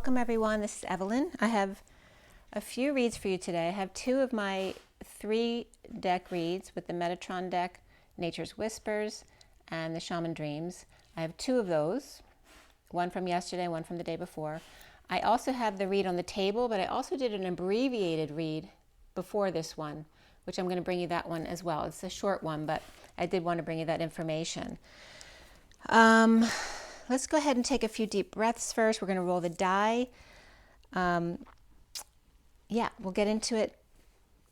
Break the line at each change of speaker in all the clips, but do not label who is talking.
Welcome everyone, this is Evelyn. I have a few reads for you today. I have two of my 3 deck reads with the Metatron deck, Nature's Whispers, and the Shaman Dreams. I have 2 of those, one from yesterday, one from the day before. I also have the read on the table, but I also did an abbreviated read before this one, which I'm going to bring you that one as well. It's a short one, but I did want to bring you that information. Let's go ahead and take a few deep breaths first. We're going to roll the die. Yeah, we'll get into it.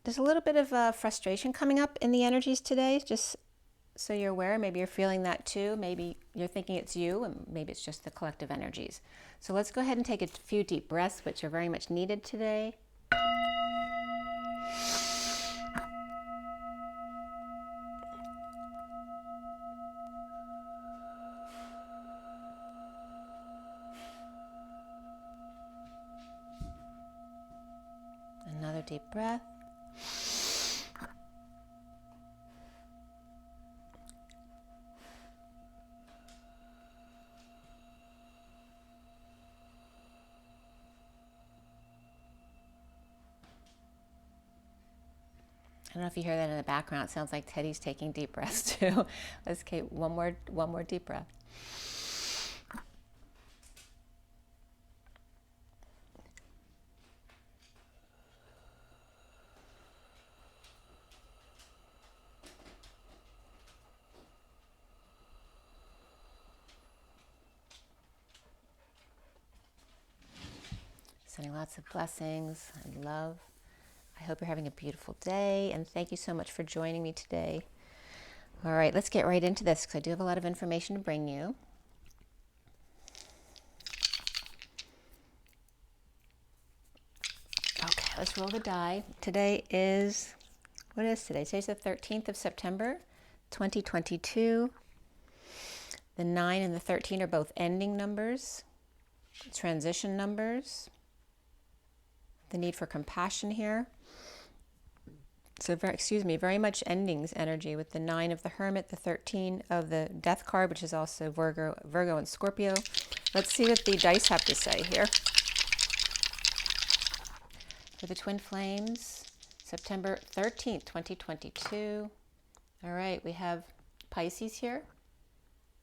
There's a little bit of frustration coming up in the energies today, just so you're aware. Maybe you're feeling that too. Maybe you're thinking it's you, and maybe it's just the collective energies. So let's go ahead and take a few deep breaths, which are very much needed today. Another deep breath. I don't know if you hear that in the background. It sounds like Teddy's taking deep breaths too. Let's take one more deep breath. Sending lots of blessings and love. I hope you're having a beautiful day, and thank you so much for joining me today. All right, let's get right into this because I do have a lot of information to bring you. Okay, let's roll the die. Today is, what is today? Today's the 13th of September, 2022. The 9 and the 13 are both ending numbers, transition numbers. The need for compassion here. So, very much endings energy with the 9 of the Hermit, the 13 of the Death card, which is also Virgo and Scorpio. Let's see what the dice have to say here. For the Twin Flames, September 13th, 2022. All right, we have Pisces here.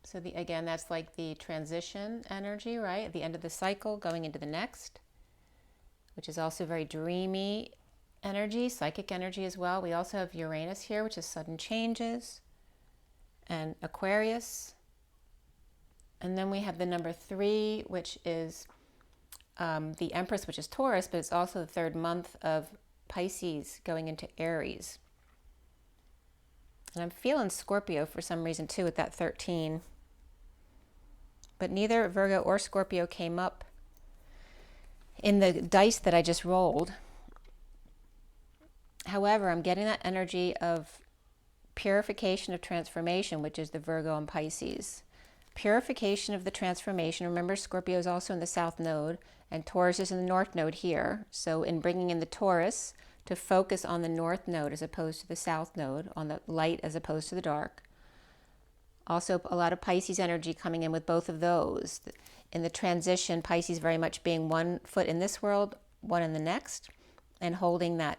So, again, that's like the transition energy, right? At the end of the cycle, going into the next, which is also very dreamy energy, psychic energy as well. We also have Uranus here, which is sudden changes, and Aquarius. And then we have the number 3, which is the Empress, which is Taurus, but it's also the 3rd month of Pisces going into Aries. And I'm feeling Scorpio for some reason too with that 13. But neither Virgo or Scorpio came up in the dice that I just rolled. However, I'm getting that energy of purification of transformation, which is the Virgo and Pisces. Purification of the transformation. Remember, Scorpio is also in the South Node, and Taurus is in the North Node here. So in bringing in the Taurus to focus on the North Node as opposed to the South Node, on the light as opposed to the dark. Also, a lot of Pisces energy coming in with both of those. In the transition, Pisces very much being one foot in this world, one in the next, and holding that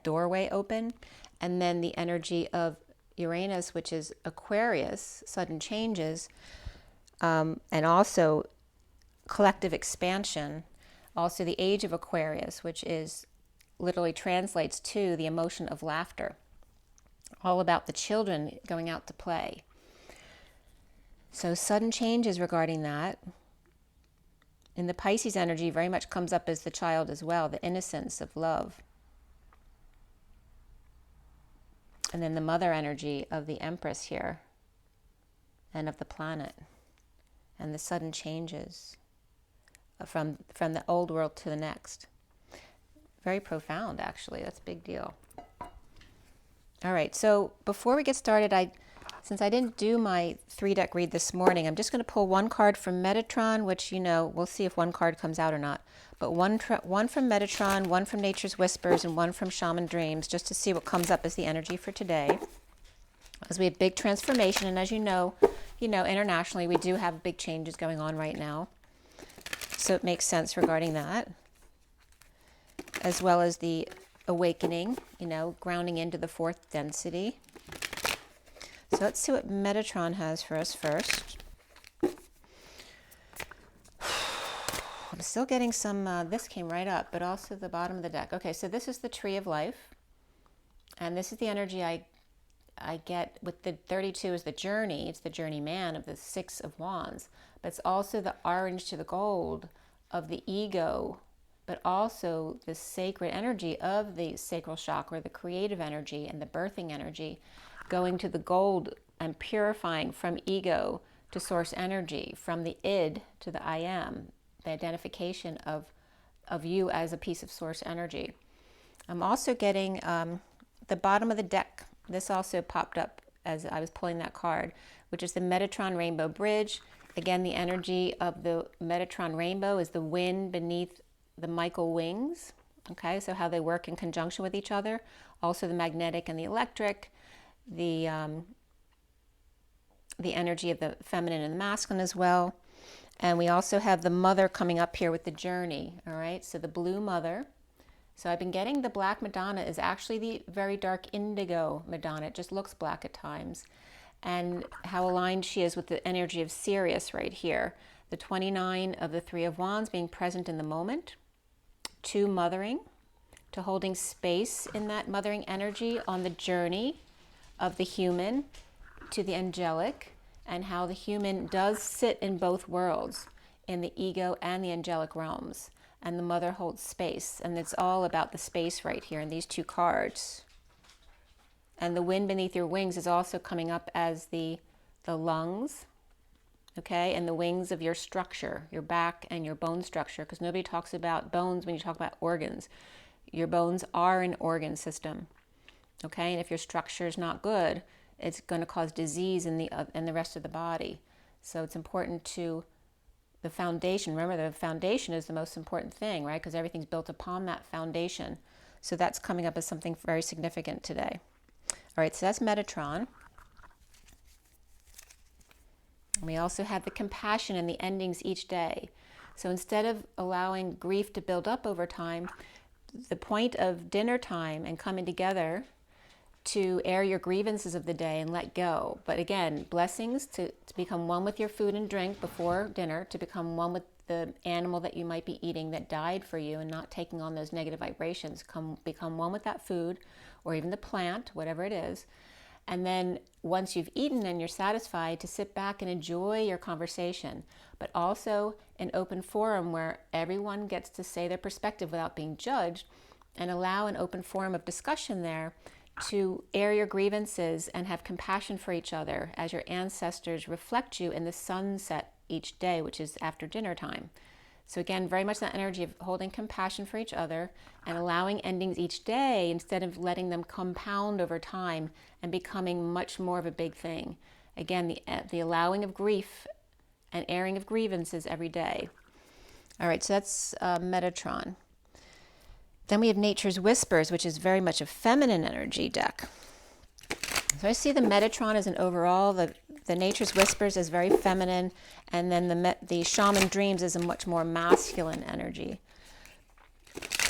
doorway open. And then the energy of Uranus, which is Aquarius, sudden changes, and also collective expansion. Also the age of Aquarius, which is literally translates to the emotion of laughter. All about the children going out to play. So sudden changes regarding that. And the Pisces energy very much comes up as the child as well, the innocence of love. And then the mother energy of the Empress here and of the planet and the sudden changes from the old world to the next. Very profound, actually. That's a big deal. All right, so before we get started, since I didn't do my 3-deck read this morning, I'm just going to pull one card from Metatron, which, we'll see if one card comes out or not. But one from Metatron, one from Nature's Whispers, and one from Shaman Dreams, just to see what comes up as the energy for today. As we have big transformation, and as you know, internationally, we do have big changes going on right now. So it makes sense regarding that, as well as the awakening, you know, grounding into the fourth density. So let's see what Metatron has for us first. I'm still getting some, this came right up, but also the bottom of the deck. Okay, so this is the Tree of Life. And this is the energy I get with the 32 is the journey. It's the journeyman of the Six of Wands. But it's also the orange to the gold of the ego, but also the sacred energy of the sacral chakra, the creative energy and the birthing energy, going to the gold and purifying from ego to source energy, from the id to the I am, the identification of you as a piece of source energy. I'm also getting the bottom of the deck. This also popped up as I was pulling that card, which is the Metatron Rainbow Bridge. Again, the energy of the Metatron Rainbow is the wind beneath the Michael wings. Okay, so how they work in conjunction with each other. Also the magnetic and the electric, the energy of the feminine and the masculine as well. And we also have the mother coming up here with the journey. All right, so the blue mother. So I've been getting the black Madonna is actually the very dark indigo Madonna. It just looks black at times. And how aligned she is with the energy of Sirius right here. The 29 of the Three of Wands being present in the moment, to mothering, to holding space in that mothering energy on the journey of the human to the angelic, and how the human does sit in both worlds, in the ego and the angelic realms. And the mother holds space, and it's all about the space right here in these two cards. And the wind beneath your wings is also coming up as the lungs, okay, and the wings of your structure, your back and your bone structure, because nobody talks about bones when you talk about organs. Your bones are an organ system, okay, and if your structure is not good, it's going to cause disease in the rest of the body. So it's important to the foundation. Remember, the foundation is the most important thing, right? Because everything's built upon that foundation. So that's coming up as something very significant today. All right, so that's Metatron. And we also have the compassion and the endings each day. So instead of allowing grief to build up over time, the point of dinner time and coming together to air your grievances of the day and let go. But again, blessings to become one with your food and drink before dinner, to become one with the animal that you might be eating that died for you and not taking on those negative vibrations. Become one with that food or even the plant, whatever it is. And then once you've eaten and you're satisfied, to sit back and enjoy your conversation, but also an open forum where everyone gets to say their perspective without being judged, and allow an open forum of discussion there to air your grievances and have compassion for each other as your ancestors reflect you in the sunset each day, which is after dinner time. So again, very much that energy of holding compassion for each other and allowing endings each day instead of letting them compound over time and becoming much more of a big thing. Again, the allowing of grief and airing of grievances every day. All right, so that's Metatron. Then we have Nature's Whispers, which is very much a feminine energy deck. So I see the Metatron as an overall, the Nature's Whispers is very feminine, and then the Shaman Dreams is a much more masculine energy.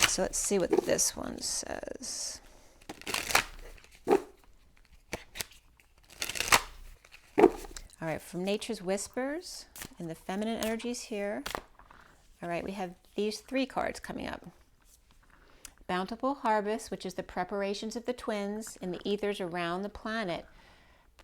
So let's see what this one says. All right, from Nature's Whispers, in the feminine energies here. All right, we have these three cards coming up. Bountiful Harvest, which is the preparations of the twins in the ethers around the planet,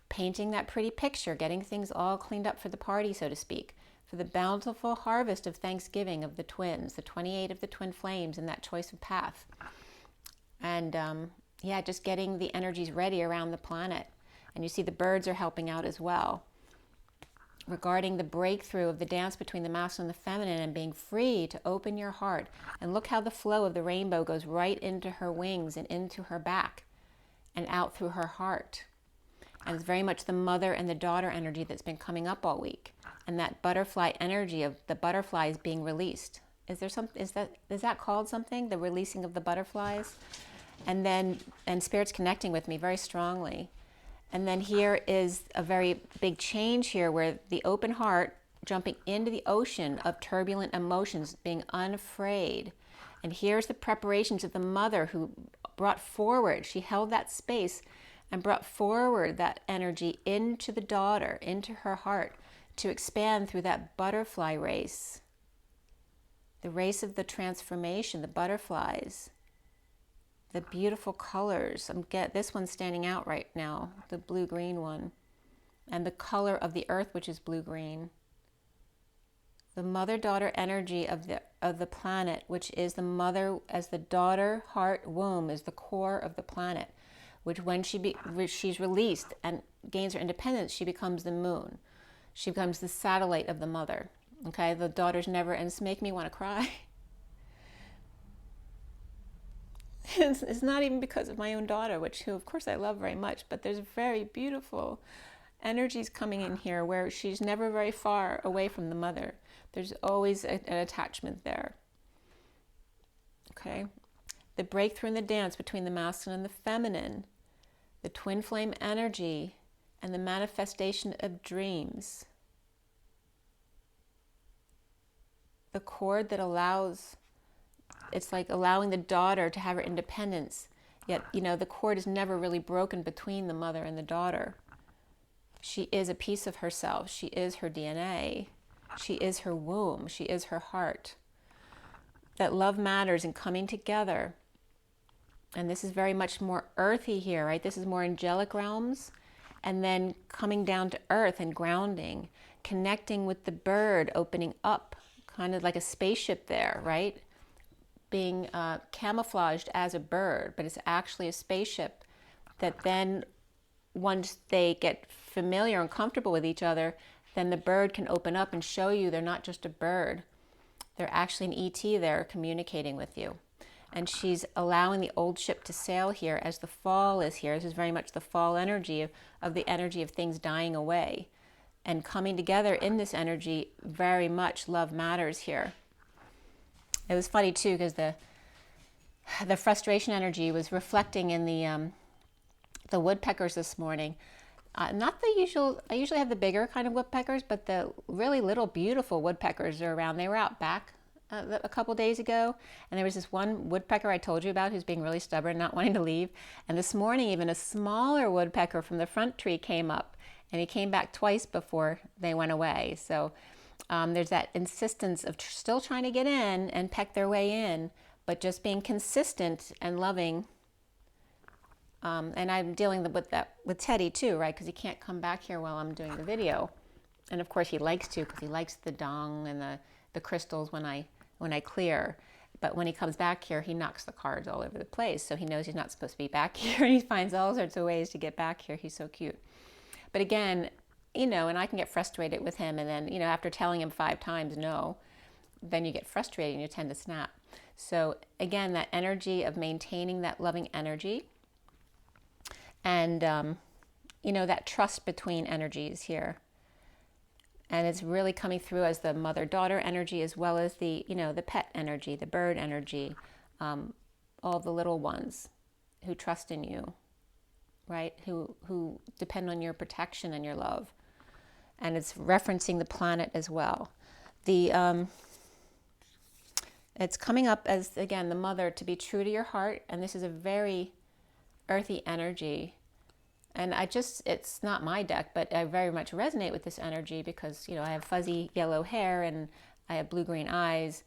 painting that pretty picture, getting things all cleaned up for the party, so to speak, for the bountiful harvest of Thanksgiving of the twins, the 28 of the twin flames in that choice of path. And yeah, just getting the energies ready around the planet. And you see the birds are helping out as well, regarding the breakthrough of the dance between the masculine and the feminine and being free to open your heart. And look how the flow of the rainbow goes right into her wings and into her back and out through her heart. And it's very much the mother and the daughter energy that's been coming up all week. And that butterfly energy of the butterflies being released. Is that called something? The releasing of the butterflies? And Spirit's connecting with me very strongly. And then here is a very big change here where the open heart jumping into the ocean of turbulent emotions, being unafraid. And here's the preparations of the mother who brought forward, she held that space and brought forward that energy into the daughter, into her heart, to expand through that butterfly race. The race of the transformation, the butterflies, the beautiful colors. This one's standing out right now, the blue-green one. And the color of the earth, which is blue-green. The mother-daughter energy of the planet, which is the mother, as the daughter heart womb is the core of the planet, which when she's released and gains her independence, she becomes the moon. She becomes the satellite of the mother. Okay, the daughters never, and it's making me want to cry. It's not even because of my own daughter, who of course I love very much, but there's very beautiful energies coming in here where she's never very far away from the mother. There's always an attachment there. Okay, the breakthrough in the dance between the masculine and the feminine, the twin flame energy, and the manifestation of dreams. The cord that allows, it's like allowing the daughter to have her independence, yet, the cord is never really broken between the mother and the daughter. She is a piece of herself. She is her DNA. She is her womb. She is her heart. That love matters in coming together. And this is very much more earthy here, right? This is more angelic realms. And then coming down to earth and grounding, connecting with the bird, opening up, kind of like a spaceship there, right? Being camouflaged as a bird, but it's actually a spaceship that then, once they get familiar and comfortable with each other, then the bird can open up and show you they're not just a bird. They're actually an ET there communicating with you. And she's allowing the old ship to sail here as the fall is here. This is very much the fall energy of the energy of things dying away. And coming together in this energy, very much love matters here. It was funny too, because the frustration energy was reflecting in the woodpeckers this morning. Not the usual, I usually have the bigger kind of woodpeckers, but the really little beautiful woodpeckers are around. They were out back a couple days ago, and there was this one woodpecker I told you about who's being really stubborn, not wanting to leave. And this morning, even a smaller woodpecker from the front tree came up, and he came back twice before they went away. So there's that insistence of still trying to get in and peck their way in, but just being consistent and loving. And I'm dealing with that with Teddy too, right? Because he can't come back here while I'm doing the video. And of course he likes to, because he likes the dong and the crystals when I clear. But when he comes back here, he knocks the cards all over the place. So he knows he's not supposed to be back here, and he finds all sorts of ways to get back here. He's so cute. But again, and I can get frustrated with him. And then, after telling him 5 times no, then you get frustrated and you tend to snap. So again, that energy of maintaining that loving energy. And, that trust between energies here. And it's really coming through as the mother-daughter energy, as well as the, the pet energy, the bird energy, all the little ones who trust in you, right? Who depend on your protection and your love. And it's referencing the planet as well. It's coming up as, again, the mother, to be true to your heart. And this is a very earthy energy. And it's not my deck, but I very much resonate with this energy because, I have fuzzy yellow hair and I have blue-green eyes,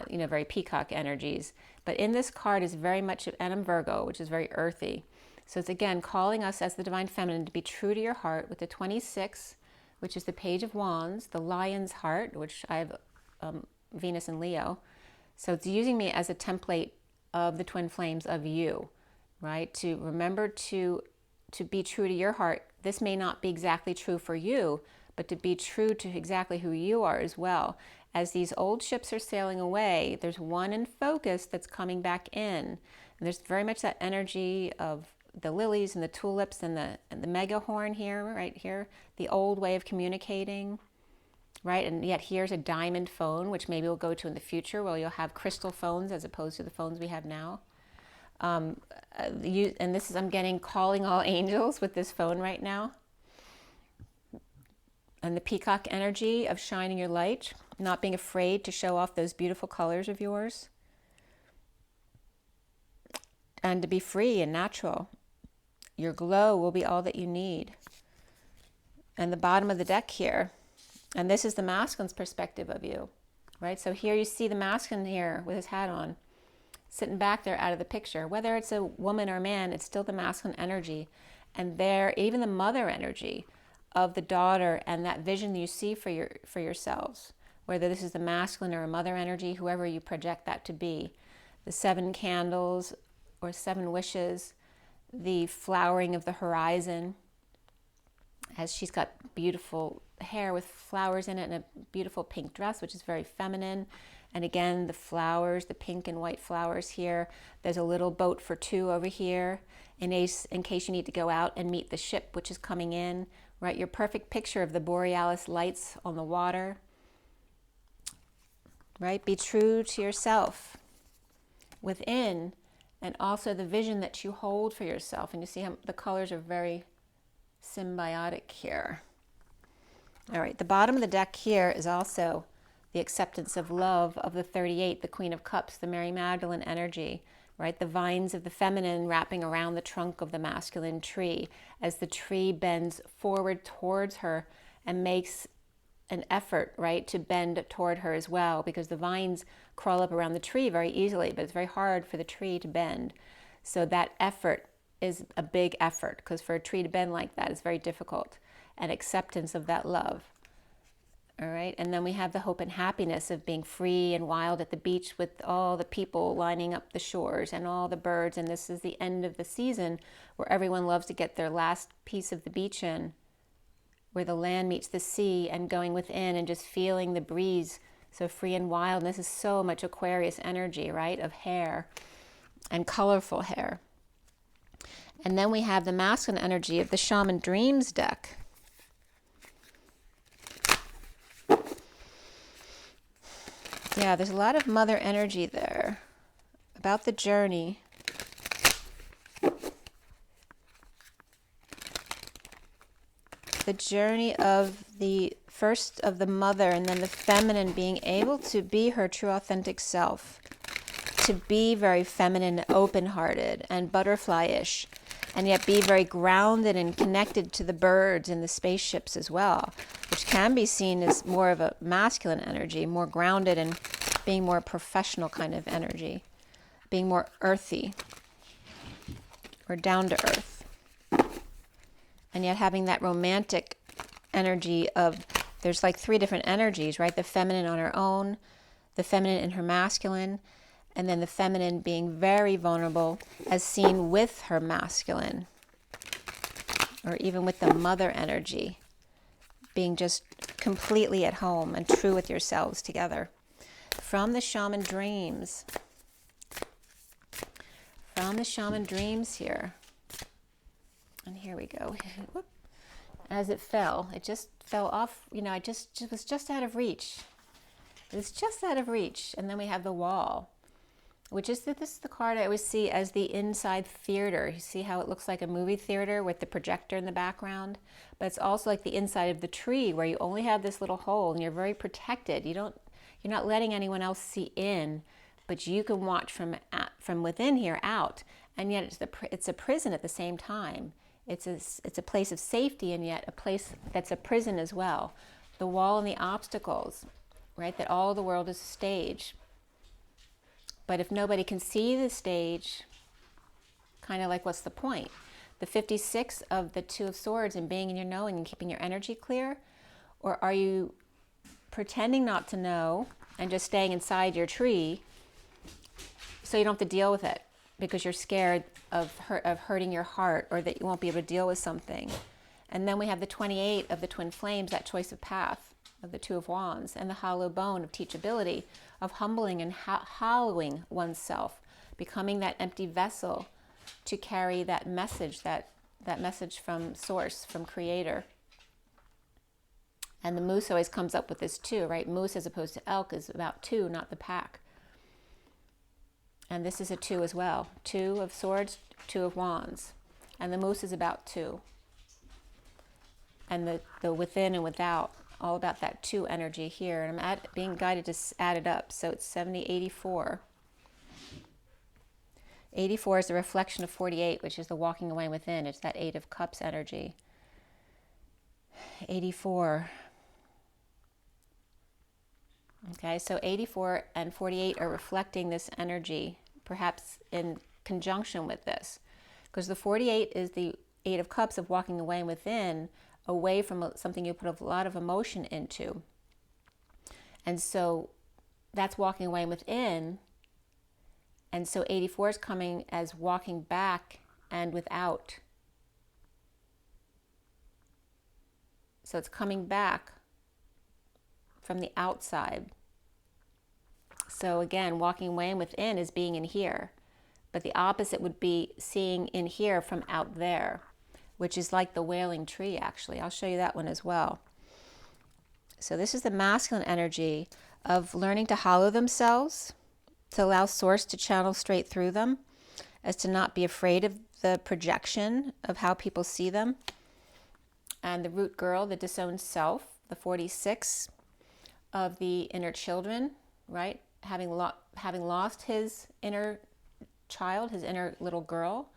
very peacock energies. But in this card is very much, and I'm Virgo, which is very earthy. So it's, again, calling us as the Divine Feminine to be true to your heart with the 26, which is the Page of Wands, the Lion's Heart, which I have Venus and Leo. So it's using me as a template of the twin flames of you, right? To remember to be true to your heart. This may not be exactly true for you, but to be true to exactly who you are as well. As these old ships are sailing away, there's one in focus that's coming back in. And there's very much that energy of the lilies and the tulips and the mega horn here, right here, the old way of communicating, right? And yet here's a diamond phone, which maybe we'll go to in the future, where you'll have crystal phones as opposed to the phones we have now. And this is, I'm getting calling all angels with this phone right now. And the peacock energy of shining your light, not being afraid to show off those beautiful colors of yours. And to be free and natural. Your glow will be all that you need. And the bottom of the deck here, and this is the masculine's perspective of you, right? So here you see the masculine here with his hat on, sitting back there out of the picture. Whether it's a woman or a man, it's still the masculine energy. And there, even the mother energy of the daughter and that vision you see for yourselves, whether this is the masculine or a mother energy, whoever you project that to be. The 7 candles or 7 wishes, the flowering of the horizon, as she's got beautiful hair with flowers in it and a beautiful pink dress, which is very feminine. And again, the flowers, the pink and white flowers here. There's a little boat for 2 over here in case you need to go out and meet the ship, which is coming in, right? Your perfect picture of the borealis lights on the water, right? Be true to yourself within, and also the vision that you hold for yourself. And you see how the colors are very symbiotic here. All right, the bottom of the deck here is also the acceptance of love of the 38, the Queen of Cups, the Mary Magdalene energy, right? The vines of the feminine wrapping around the trunk of the masculine tree as the tree bends forward towards her and makes an effort, right, to bend toward her as well, because the vines crawl up around the tree very easily, but it's very hard for the tree to bend. So that effort is a big effort, because for a tree to bend like that is very difficult, and acceptance of that love. All right, and then we have the hope and happiness of being free and wild at the beach with all the people lining up the shores and all the birds. And this is the end of the season where everyone loves to get their last piece of the beach in, where the land meets the sea, and going within and just feeling the breeze, so free and wild. And this is so much Aquarius energy, right, of hair and colorful hair. And then we have the masculine energy of the Shaman Dreams deck. Yeah, there's a lot of mother energy there about the journey. The journey of the first of the mother, and then the feminine being able to be her true authentic self, to be very feminine, open-hearted and butterfly-ish, and yet be very grounded and connected to the birds and the spaceships as well, which can be seen as more of a masculine energy, more grounded and being more professional kind of energy, being more earthy or down to earth. And yet having that romantic energy of, there's like 3 different energies, right? The feminine on her own, the feminine in her masculine, and then the feminine being very vulnerable as seen with her masculine, or even with the mother energy, being just completely at home and true with yourselves together. From the Shaman Dreams. From the Shaman Dreams here. And here we go. Whoop. As it fell, it just fell off, you know, it was just out of reach. It was just out of reach. And then we have the Wall, which is this is the card I always see as the inside theater. You see how it looks like a movie theater with the projector in the background? But it's also like the inside of the tree, where you only have this little hole and you're very protected. You're not letting anyone else see in, but you can watch from within here out. And yet it's a prison at the same time. It's a place of safety, and yet a place that's a prison as well. The wall and the obstacles, right? That all the world is a stage. But if nobody can see the stage, kind of like, what's the point? The 56 of the 2 of Swords and being in your knowing and keeping your energy clear? Or are you pretending not to know and just staying inside your tree so you don't have to deal with it because you're scared of hurting your heart, or that you won't be able to deal with something? And then we have the 28 of the Twin Flames, that choice of path of the 2 of Wands, and the hollow bone of teachability, of humbling and hollowing oneself, becoming that empty vessel to carry that message, that message from Source, from Creator. And the moose always comes up with this too, right? Moose as opposed to elk is about 2, not the pack. And this is a 2 as well. 2 of Swords, 2 of Wands. And the moose is about 2. and the within and without, all about that 2 energy here. And I'm being guided to add it up. So it's 70, 84. 84 is the reflection of 48, which is the walking away within. It's that 8 of Cups energy. 84. Okay, so 84 and 48 are reflecting this energy, perhaps in conjunction with this. Because the 48 is the 8 of Cups of walking away within, away from something you put a lot of emotion into. And so that's walking away within. And so 84 is coming as walking back and without. So it's coming back from the outside. So again, walking away and within is being in here. But the opposite would be seeing in here from out there, which is like the wailing tree, actually. I'll show you that one as well. So this is the masculine energy of learning to hollow themselves, to allow source to channel straight through them, as to not be afraid of the projection of how people see them. And the root girl, the disowned self, the 46 of the inner children, right? Having lost his inner child, his inner little girl,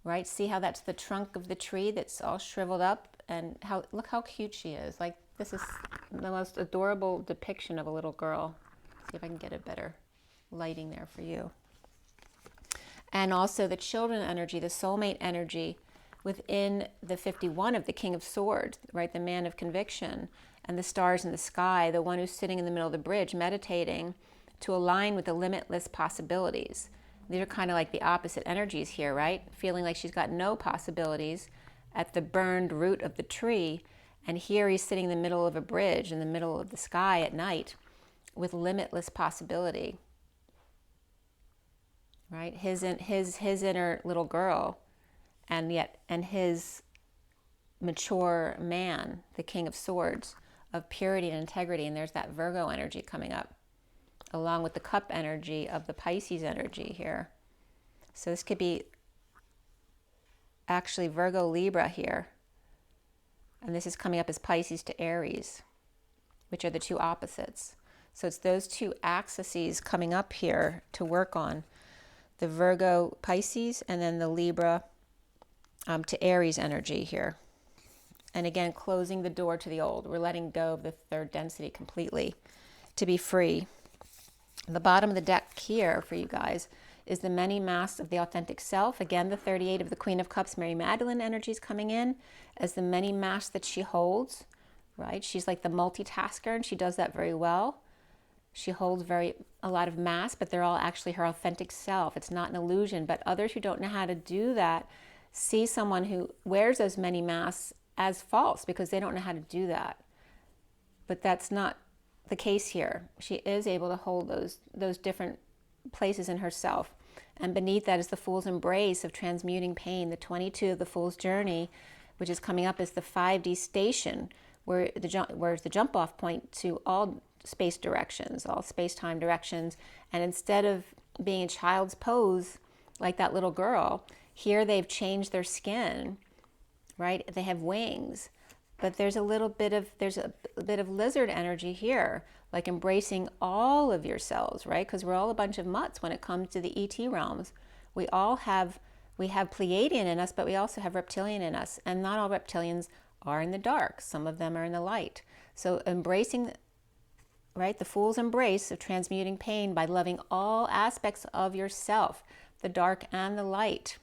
right? See how that's the trunk of the tree that's all shriveled up, and look how cute she is. Like, this is the most adorable depiction of a little girl. See if I can get a better lighting there for you. And also the children energy, the soulmate energy within the 51 of the King of Swords, right? The man of conviction, and the stars in the sky, the one who's sitting in the middle of the bridge meditating to align with the limitless possibilities. These are kind of like the opposite energies here, right? Feeling like she's got no possibilities at the burned root of the tree, and here he's sitting in the middle of a bridge in the middle of the sky at night with limitless possibility, right? His inner little girl, and his mature man, the King of Swords, of purity and integrity. And there's that Virgo energy coming up, along with the cup energy of the Pisces energy here. So this could be actually Virgo Libra here. And this is coming up as Pisces to Aries, which are the 2 opposites. So it's those 2 axes coming up here to work on. The Virgo Pisces, and then the Libra to Aries energy here. And again, closing the door to the old. We're letting go of the 3rd density completely to be free. The bottom of the deck here for you guys is the many masks of the authentic self. Again, the 38 of the Queen of Cups, Mary Magdalene energy is coming in as the many masks that she holds, right? She's like the multitasker, and she does that very well. She holds a lot of masks, but they're all actually her authentic self. It's not an illusion, but others who don't know how to do that see someone who wears those many masks as false because they don't know how to do that. But that's not the case here. She is able to hold those different places in herself. And beneath that is the Fool's embrace of transmuting pain, the 22 of the Fool's journey, which is coming up as the 5D station, where's the jump off point to all space directions, all space-time directions. And instead of being a child's pose like that little girl, here they've changed their skin, right? They have wings, but there's a bit of lizard energy here, like embracing all of yourselves, right? Because we're all a bunch of mutts when it comes to the ET realms. We have Pleiadian in us, but we also have reptilian in us, and not all reptilians are in the dark. Some of them are in the light. So embracing, right, the Fool's embrace of transmuting pain by loving all aspects of yourself, the dark and the light,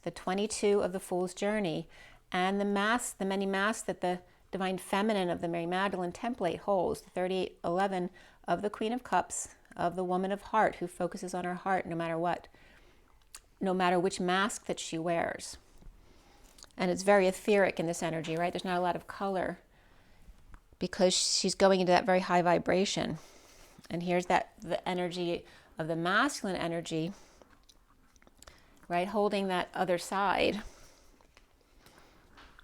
the 22 of the Fool's journey, and the many masks that the Divine Feminine of the Mary Magdalene template holds, the 3811 of the Queen of Cups, of the Woman of Heart, who focuses on her heart no matter what, no matter which mask that she wears. And it's very etheric in this energy, right? There's not a lot of color because she's going into that very high vibration. And here's the energy of the masculine energy, right? Holding that other side,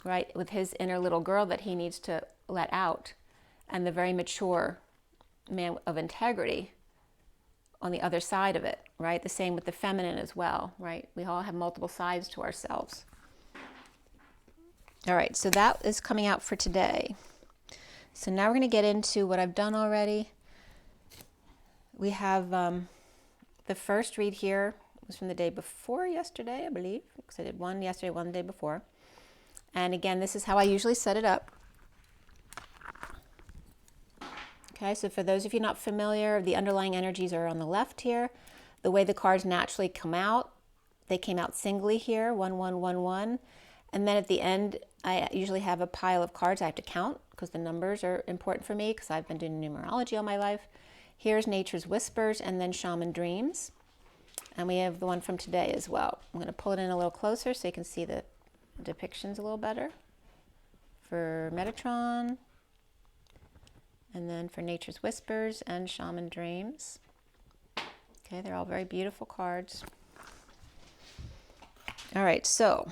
right? With his inner little girl that he needs to let out, and the very mature man of integrity on the other side of it, right? The same with the feminine as well, right? We all have multiple sides to ourselves. All right, so that is coming out for today. So now we're going to get into what I've done already. We have the first read here was from the day before yesterday, I believe, because I did one yesterday, one the day before. And again, this is how I usually set it up. Okay, so for those of you not familiar, the underlying energies are on the left here. The way the cards naturally come out, they came out singly here, 1, 1, 1, 1. And then at the end, I usually have a pile of cards I have to count because the numbers are important for me because I've been doing numerology all my life. Here's Nature's Whispers and then Shaman Dreams. And we have the one from today as well. I'm going to pull it in a little closer so you can see the depictions a little better. For Metatron, and then for Nature's Whispers and Shaman Dreams. Okay, they're all very beautiful cards. All right, so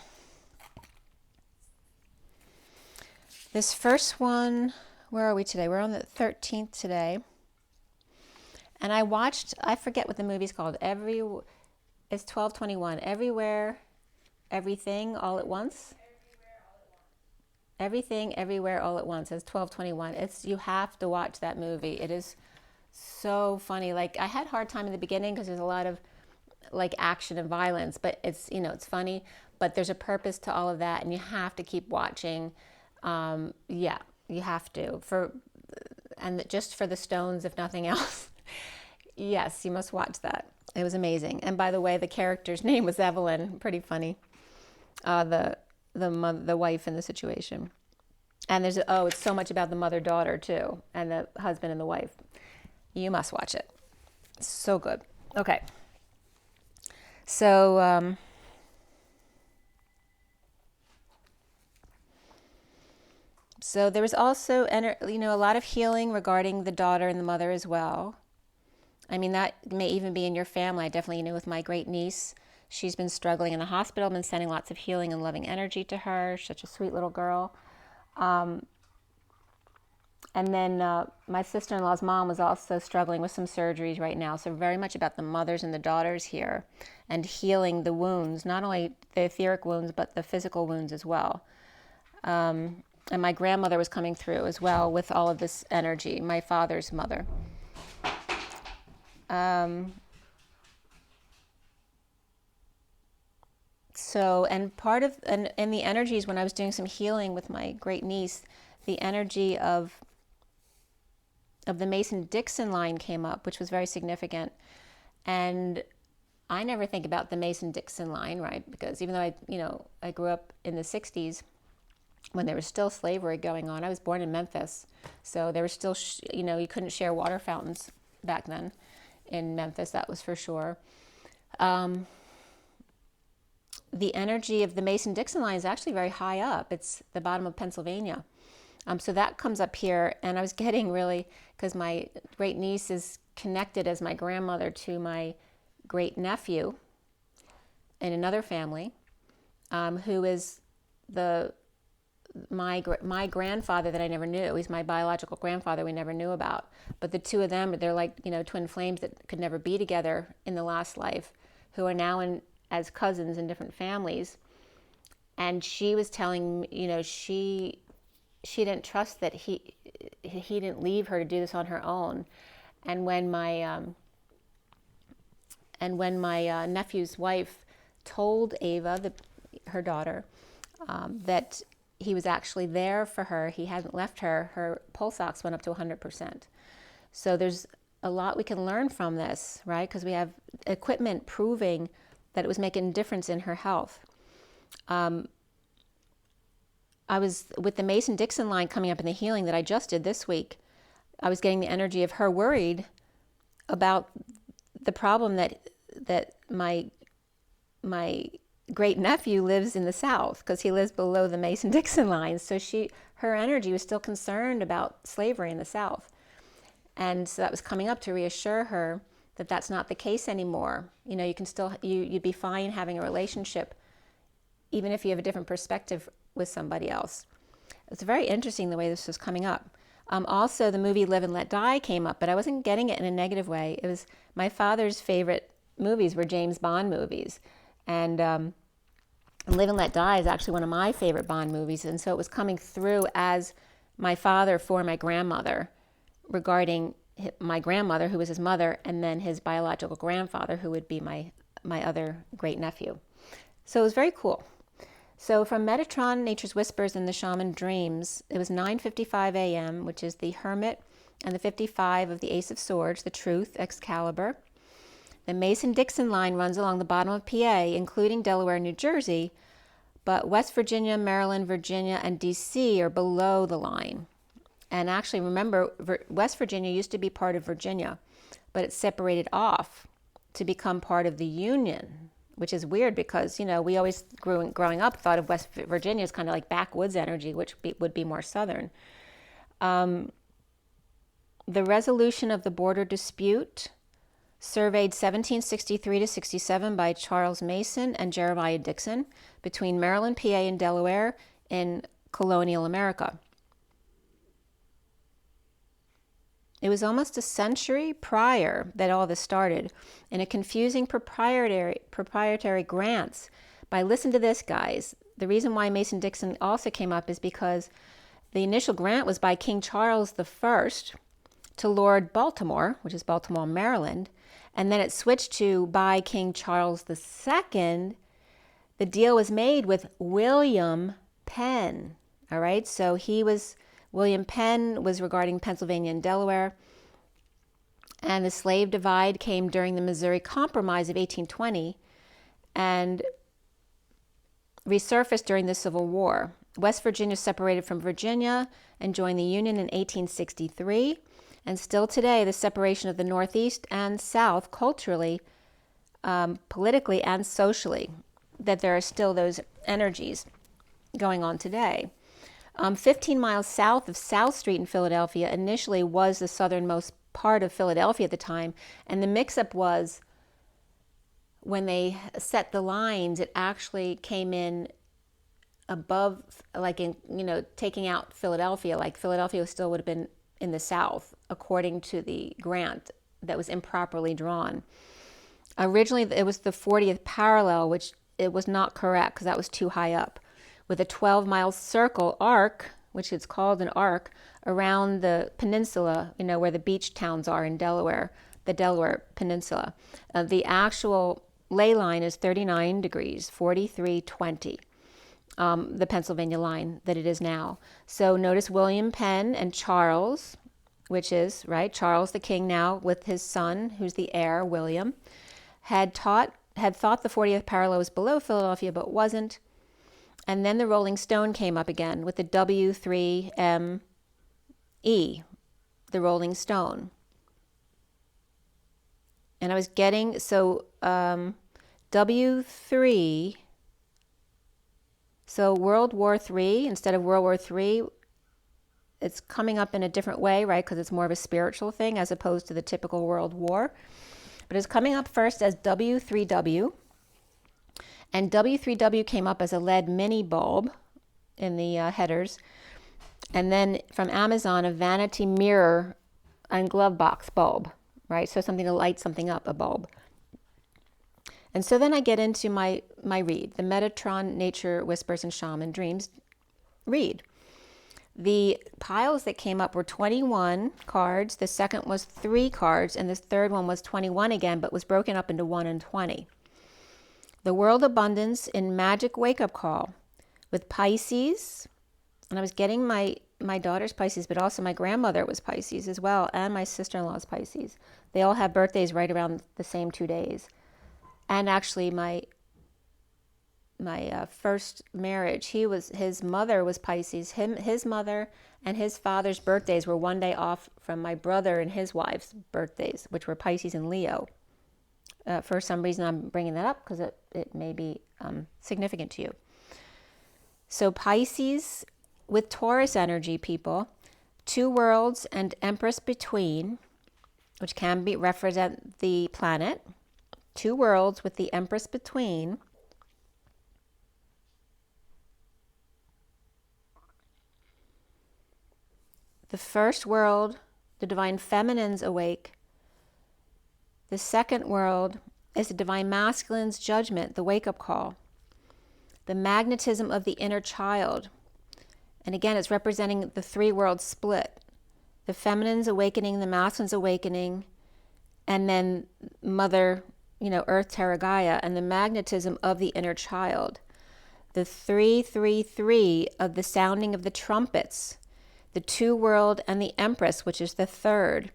this first one, where are we today? We're on the 13th today. And I watched, I forget what the movie's called. It's 12/21. Everywhere, Everything, All at Once. Everything, Everywhere, All at Once. It's 12/21. You have to watch that movie. It is so funny. Like, I had a hard time in the beginning because there's a lot of like action and violence, but it's, you know, it's funny, but there's a purpose to all of that, and you have to keep watching. Yeah, you have to, and just for the stones, if nothing else. Yes, you must watch that. It was amazing. And by the way, the character's name was Evelyn. Pretty funny. The wife in the situation. And it's so much about the mother-daughter too, and the husband and the wife. You must watch it. So good. Okay. So, so there was also, a lot of healing regarding the daughter and the mother as well. I mean, that may even be in your family. I definitely know with my great niece, she's been struggling in the hospital. I've been sending lots of healing and loving energy to her. Such a sweet little girl. And then my sister-in-law's mom was also struggling with some surgeries right now. So very much about the mothers and the daughters here and healing the wounds, not only the etheric wounds, but the physical wounds as well. And my grandmother was coming through as well with all of this energy, my father's mother. So, and part of, and the energies when I was doing some healing with my great niece, the energy of the Mason-Dixon line came up, which was very significant. And I never think about the Mason-Dixon line, right? Because even though I grew up in the 60s when there was still slavery going on. I was born in Memphis, so there was still, you couldn't share water fountains back then in Memphis, that was for sure. The energy of the Mason-Dixon line is actually very high up. It's the bottom of Pennsylvania. So that comes up here, and I was getting really, because my great niece is connected as my grandmother to my great nephew in another family, who is my grandfather that I never knew. He's my biological grandfather we never knew about. But the two of them, they're like, twin flames that could never be together in the last life, who are now as cousins in different families. And she was telling me, she didn't trust that he didn't leave her to do this on her own. And when my nephew's wife told Ava, her daughter, that he was actually there for her, he hadn't left her, her pulse ox went up to 100%. So there's a lot we can learn from this, right? Because we have equipment proving that it was making a difference in her health. I was, with the Mason-Dixon line coming up in the healing that I just did this week, I was getting the energy of her worried about the problem that my great nephew lives in the South, because he lives below the Mason-Dixon line. So her energy was still concerned about slavery in the South. And so that was coming up to reassure her that that's not the case anymore. You can still, you'd be fine having a relationship, even if you have a different perspective with somebody else. It's very interesting the way this was coming up. Also, the movie Live and Let Die came up, but I wasn't getting it in a negative way. It was my father's favorite movies were James Bond movies. And And Live and Let Die is actually one of my favorite Bond movies. And so it was coming through as my father for my grandmother, regarding my grandmother, who was his mother, and then his biological grandfather, who would be my other great nephew. So it was very cool. So from Metatron, Nature's Whispers, and the Shaman Dreams, it was 9:55 a.m., which is the Hermit, and the 55 of the Ace of Swords, the Truth, Excalibur. The Mason-Dixon line runs along the bottom of PA, including Delaware and New Jersey, but West Virginia, Maryland, Virginia, and D.C. are below the line. And actually, remember, West Virginia used to be part of Virginia, but it separated off to become part of the Union, which is weird because, you know, we always, growing up, thought of West Virginia as kind of like backwoods energy, which would be more southern. The resolution of the border dispute, surveyed 1763 to 67 by Charles Mason and Jeremiah Dixon between Maryland, PA, and Delaware in colonial America. It was almost a century prior that all this started in a confusing proprietary grants by, listen to this, guys. The reason why Mason-Dixon also came up is because the initial grant was by King Charles I to Lord Baltimore, which is Baltimore, Maryland, and then it switched to by King Charles II. The deal was made with William Penn. All right, so William Penn was regarding Pennsylvania and Delaware, and the slave divide came during the Missouri Compromise of 1820 and resurfaced during the Civil War. West Virginia separated from Virginia and joined the Union in 1863. And still today, the separation of the Northeast and South culturally, politically, and socially, that there are still those energies going on today. 15 miles south of South Street in Philadelphia initially was the southernmost part of Philadelphia at the time. And the mix-up was when they set the lines, it actually came in above, like in, you know, taking out Philadelphia, like Philadelphia still would have been in the South, according to the grant that was improperly drawn. Originally, it was the 40th parallel, which it was not correct because that was too high up, with a 12-mile circle arc, which is called an arc, around the peninsula, you know, where the beach towns are in Delaware, the Delaware Peninsula. The actual ley line is 39 degrees, 4320. The Pennsylvania line that it is now. So notice William Penn and Charles, which is, right, Charles the king now with his son, who's the heir, William, had thought the 40th parallel was below Philadelphia, but wasn't. And then the Rolling Stone came up again with the W3ME, the Rolling Stone. And I was getting, so W3, so World War III, instead of World War III, it's coming up in a different way, right? Because it's more of a spiritual thing as opposed to the typical World War. But it's coming up first as W3W. And W3W came up as a LED mini bulb in the headers. And then from Amazon, a vanity mirror and glove box bulb, right? So something to light something up, a bulb. And so then I get into my read, the Metatron, Nature, Whispers, and Shaman Dreams read. The piles that came up were 21 cards. The second was 3 cards, and the third one was 21 again, but was broken up into 1 and 20. The World Abundance in Magic Wake-Up Call with Pisces, and I was getting my daughter's Pisces, but also my grandmother was Pisces as well, and my sister-in-law's Pisces. They all have birthdays right around the same 2 days. And actually, my first marriage, his mother was Pisces. His mother and his father's birthdays were 1 day off from my brother and his wife's birthdays, which were Pisces and Leo. For some reason, I'm bringing that up because it may be significant to you. So Pisces with Taurus energy, people, 2 worlds and Empress between, which can represent the planet. 2 worlds with the Empress between. The first world, the divine feminines awake. The second world is the divine masculines judgment, the wake-up call. the magnetism of the inner child. And again, it's representing the three worlds split. The feminine's awakening, the masculine's awakening, and then Mother, Earth, Terra, Gaia, and the magnetism of the inner child. The 333 of the sounding of the trumpets, the two world and the Empress, which is the third.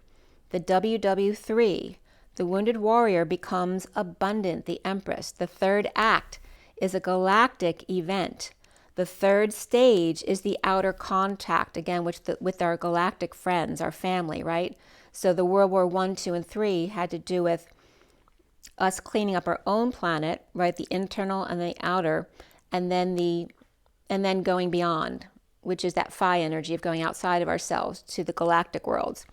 The WW3, the wounded warrior becomes abundant, the Empress. The third act is a galactic event. The third stage is the outer contact, again, with our galactic friends, our family, right? So the World War I, II, and III had to do with us cleaning up our own planet, right? The internal and the outer, and then going beyond, which is that phi energy of going outside of ourselves to the galactic worlds.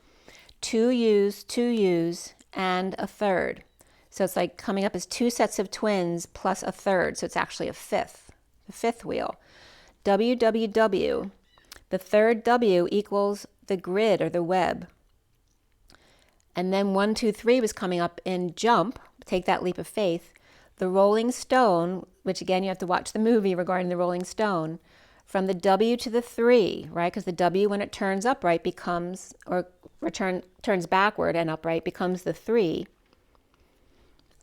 Two U's, and a third. So it's like coming up as two sets of twins plus a third. So it's actually a fifth, the fifth wheel. WWW, the third W equals the grid or the web. And then 1, 2, 3 was coming up in jump, take that leap of faith. The rolling stone, which again you have to watch the movie regarding the rolling stone, from the W to the 3, right? Because the W, when it turns upright, becomes, or turns backward and upright, becomes the 3.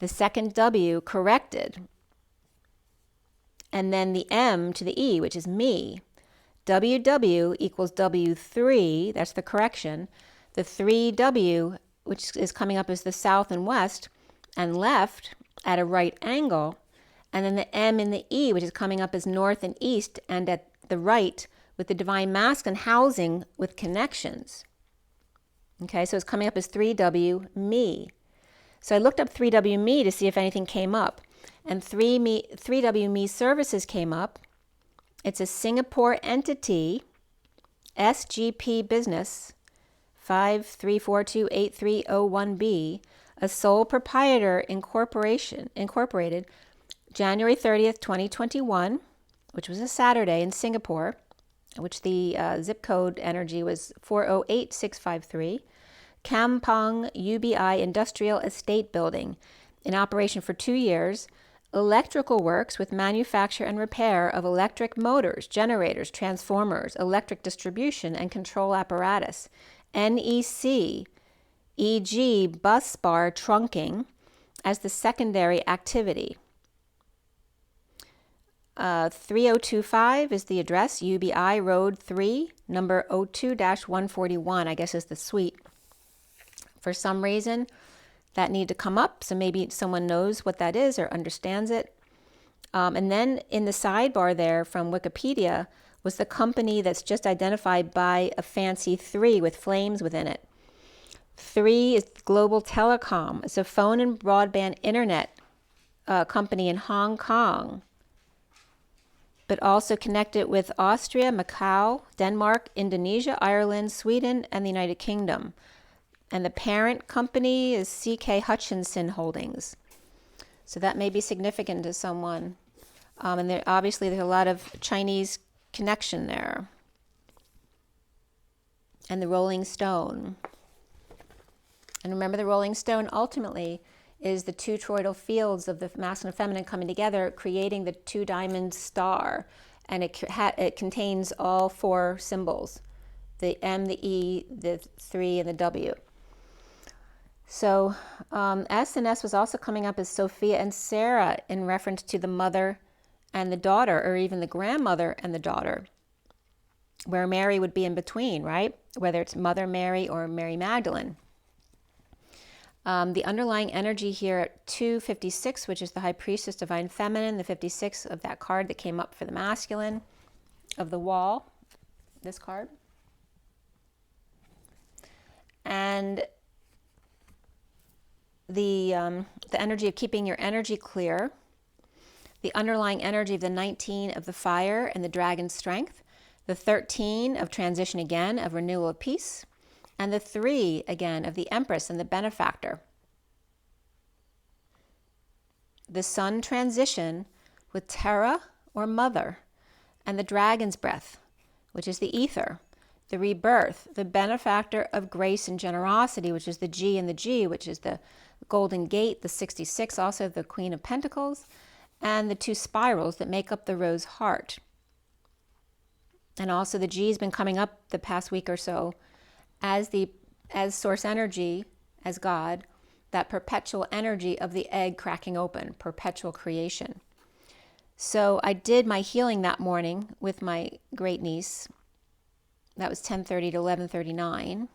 The second W corrected. And then the M to the E, which is me. WW equals W3, that's the correction. The 3W, which is coming up as the south and west, and left at a right angle. And then the M and the E, which is coming up as north and east, and at the right with the divine masculine housing with connections. Okay, so it's coming up as 3W me. So I looked up 3W me to see if anything came up. And 3W me services came up. It's a Singapore entity, SGP business, 53428301B, a sole proprietor incorporated, January 30th, 2021, which was a Saturday in Singapore, which the zip code energy was 408653, Kampong UBI Industrial Estate Building, in operation for 2 years, electrical works with manufacture and repair of electric motors, generators, transformers, electric distribution and control apparatus, NEC, e.g. bus bar trunking as the secondary activity. 3025 is the address, UBI Road 3, number 02-141, I guess is the suite. For some reason, that need to come up, so maybe someone knows what that is or understands it. And then in the sidebar there from Wikipedia was the company that's just identified by a fancy 3 with flames within it. 3 is Global Telecom. It's a phone and broadband internet company in Hong Kong, but also connected with Austria, Macau, Denmark, Indonesia, Ireland, Sweden, and the United Kingdom. And the parent company is CK Hutchinson Holdings. So that may be significant to someone. And obviously there's a lot of Chinese connection there. And the Rolling Stone. And remember, the Rolling Stone ultimately is the two toroidal fields of the masculine and feminine coming together, creating the two diamond star. And it contains all 4 symbols, the M, the E, the 3, and the W. So S and S was also coming up as Sophia and Sarah in reference to the mother and the daughter, or even the grandmother and the daughter, where Mary would be in between, right? Whether it's Mother Mary or Mary Magdalene. The underlying energy here at 256, which is the High Priestess, Divine Feminine, the 56 of that card that came up for the masculine of the wall, this card. And the energy of keeping your energy clear, the underlying energy of the 19 of the fire and the dragon's strength, the 13 of transition again, of renewal of peace, and the 3 again of the Empress and the benefactor. The sun transition with Terra or mother, and the dragon's breath, which is the ether. The rebirth, the benefactor of grace and generosity, which is the G and the G, which is the Golden Gate, the 66, also the Queen of Pentacles, and the 2 spirals that make up the rose heart. And also the G has been coming up the past week or so as source energy, as God, that perpetual energy of the egg cracking open, perpetual creation. So I did my healing that morning with my great niece. That was 10:30 to 11:39.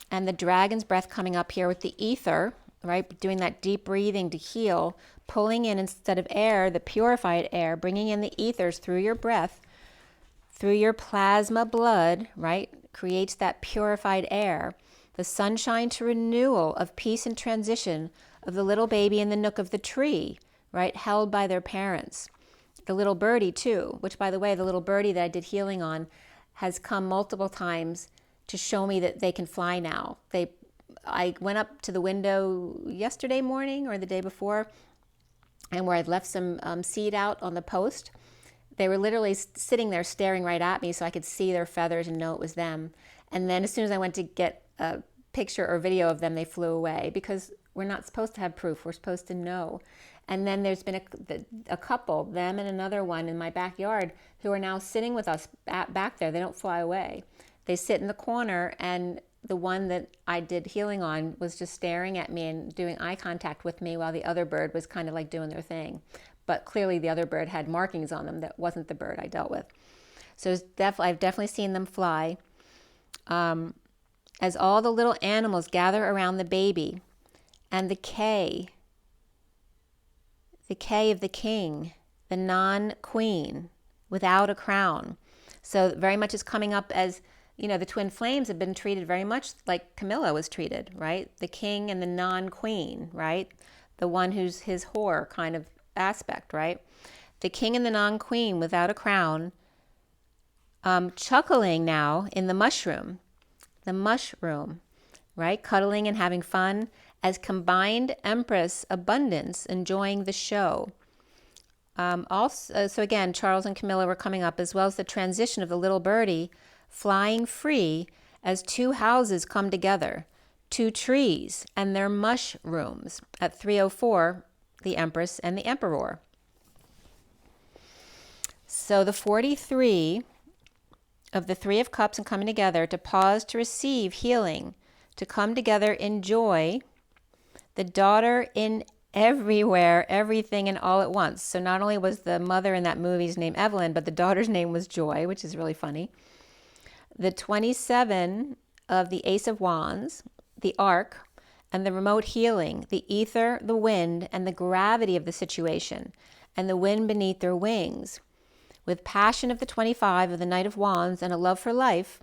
And the dragon's breath coming up here with the ether, right? Doing that deep breathing to heal, pulling in instead of air, the purified air, bringing in the ethers through your breath, through your plasma blood, right? Creates that purified air. The sunshine to renewal of peace and transition of the little baby in the nook of the tree, right? Held by their parents. The little birdie too, which by the way, the little birdie that I did healing on has come multiple times to show me that they can fly now. I went up to the window yesterday morning or the day before, and where I'd left some seed out on the post, they were literally sitting there staring right at me so I could see their feathers and know it was them. And then as soon as I went to get a picture or video of them, they flew away, because we're not supposed to have proof. We're supposed to know. And then there's been a couple, them and another one in my backyard, who are now sitting with us back there. They don't fly away. They sit in the corner, and the one that I did healing on was just staring at me and doing eye contact with me while the other bird was kind of like doing their thing. But clearly the other bird had markings on them that wasn't the bird I dealt with. So I've definitely seen them fly. As all the little animals gather around the baby, and the K of the king, the non-queen, without a crown. So very much is coming up as, the twin flames have been treated very much like Camilla was treated, right? The king and the non-queen, right? The one who's his whore kind of aspect, right? The king and the non-queen without a crown, chuckling now in the mushroom, right? Cuddling and having fun as combined Empress abundance, enjoying the show. So again, Charles and Camilla were coming up, as well as the transition of the little birdie flying free as 2 houses come together, 2 trees and their mushrooms at 3:04, the Empress and the Emperor. So the 43 of the 3 of Cups and coming together to pause to receive healing, to come together in joy, the daughter in everywhere, everything and all at once. So not only was the mother in that movie's name Evelyn, but the daughter's name was Joy, which is really funny. The 27 of the Ace of Wands, the Ark, and the remote healing, the ether, the wind, and the gravity of the situation, and the wind beneath their wings. With passion of the 25 of the Knight of Wands and a love for life,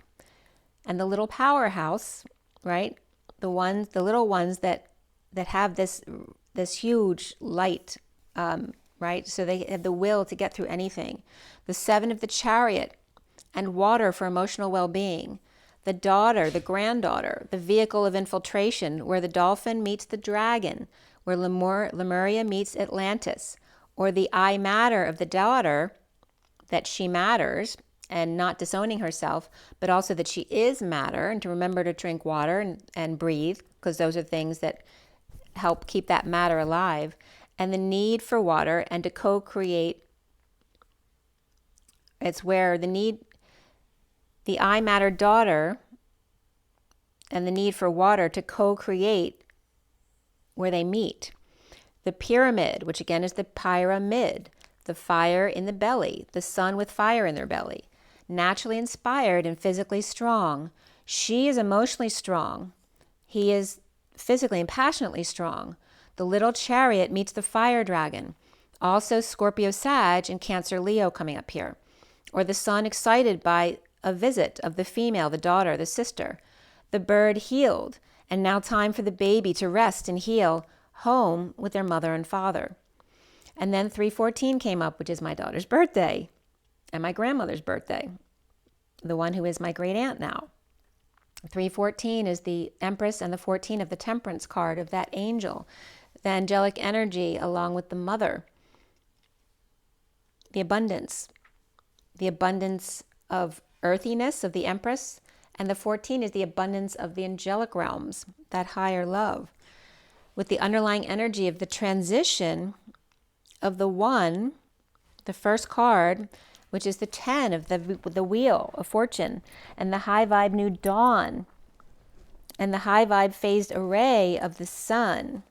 and the little powerhouse, right? The little ones that have this huge light, right? So they have the will to get through anything. The 7 of the Chariot and water for emotional well-being. The daughter, the granddaughter, the vehicle of infiltration, where the dolphin meets the dragon, where Lemuria meets Atlantis, or the I matter of the daughter, that she matters and not disowning herself, but also that she is matter, and to remember to drink water and breathe, because those are things that help keep that matter alive, and the need for water and to co-create. It's where the I matter daughter and the need for water to co-create where they meet. The pyramid, which again is the pyramid, the fire in the belly, the sun with fire in their belly, naturally inspired and physically strong. She is emotionally strong. He is physically and passionately strong. The little chariot meets the fire dragon. Also Scorpio, Sag, and Cancer, Leo coming up here. Or the sun excited by a visit of the female, the daughter, the sister. The bird healed, and now time for the baby to rest and heal home with their mother and father. And then 314 came up, which is my daughter's birthday and my grandmother's birthday, the one who is my great aunt now. 314 is the Empress and the 14 of the Temperance card of that angel, the angelic energy along with the mother, the abundance of earthiness of the Empress, and the 14 is the abundance of the angelic realms, that higher love, with the underlying energy of the transition of the 1, the first card, which is the 10 of the wheel of fortune, and the high vibe new dawn, and the high vibe phased array of the sun,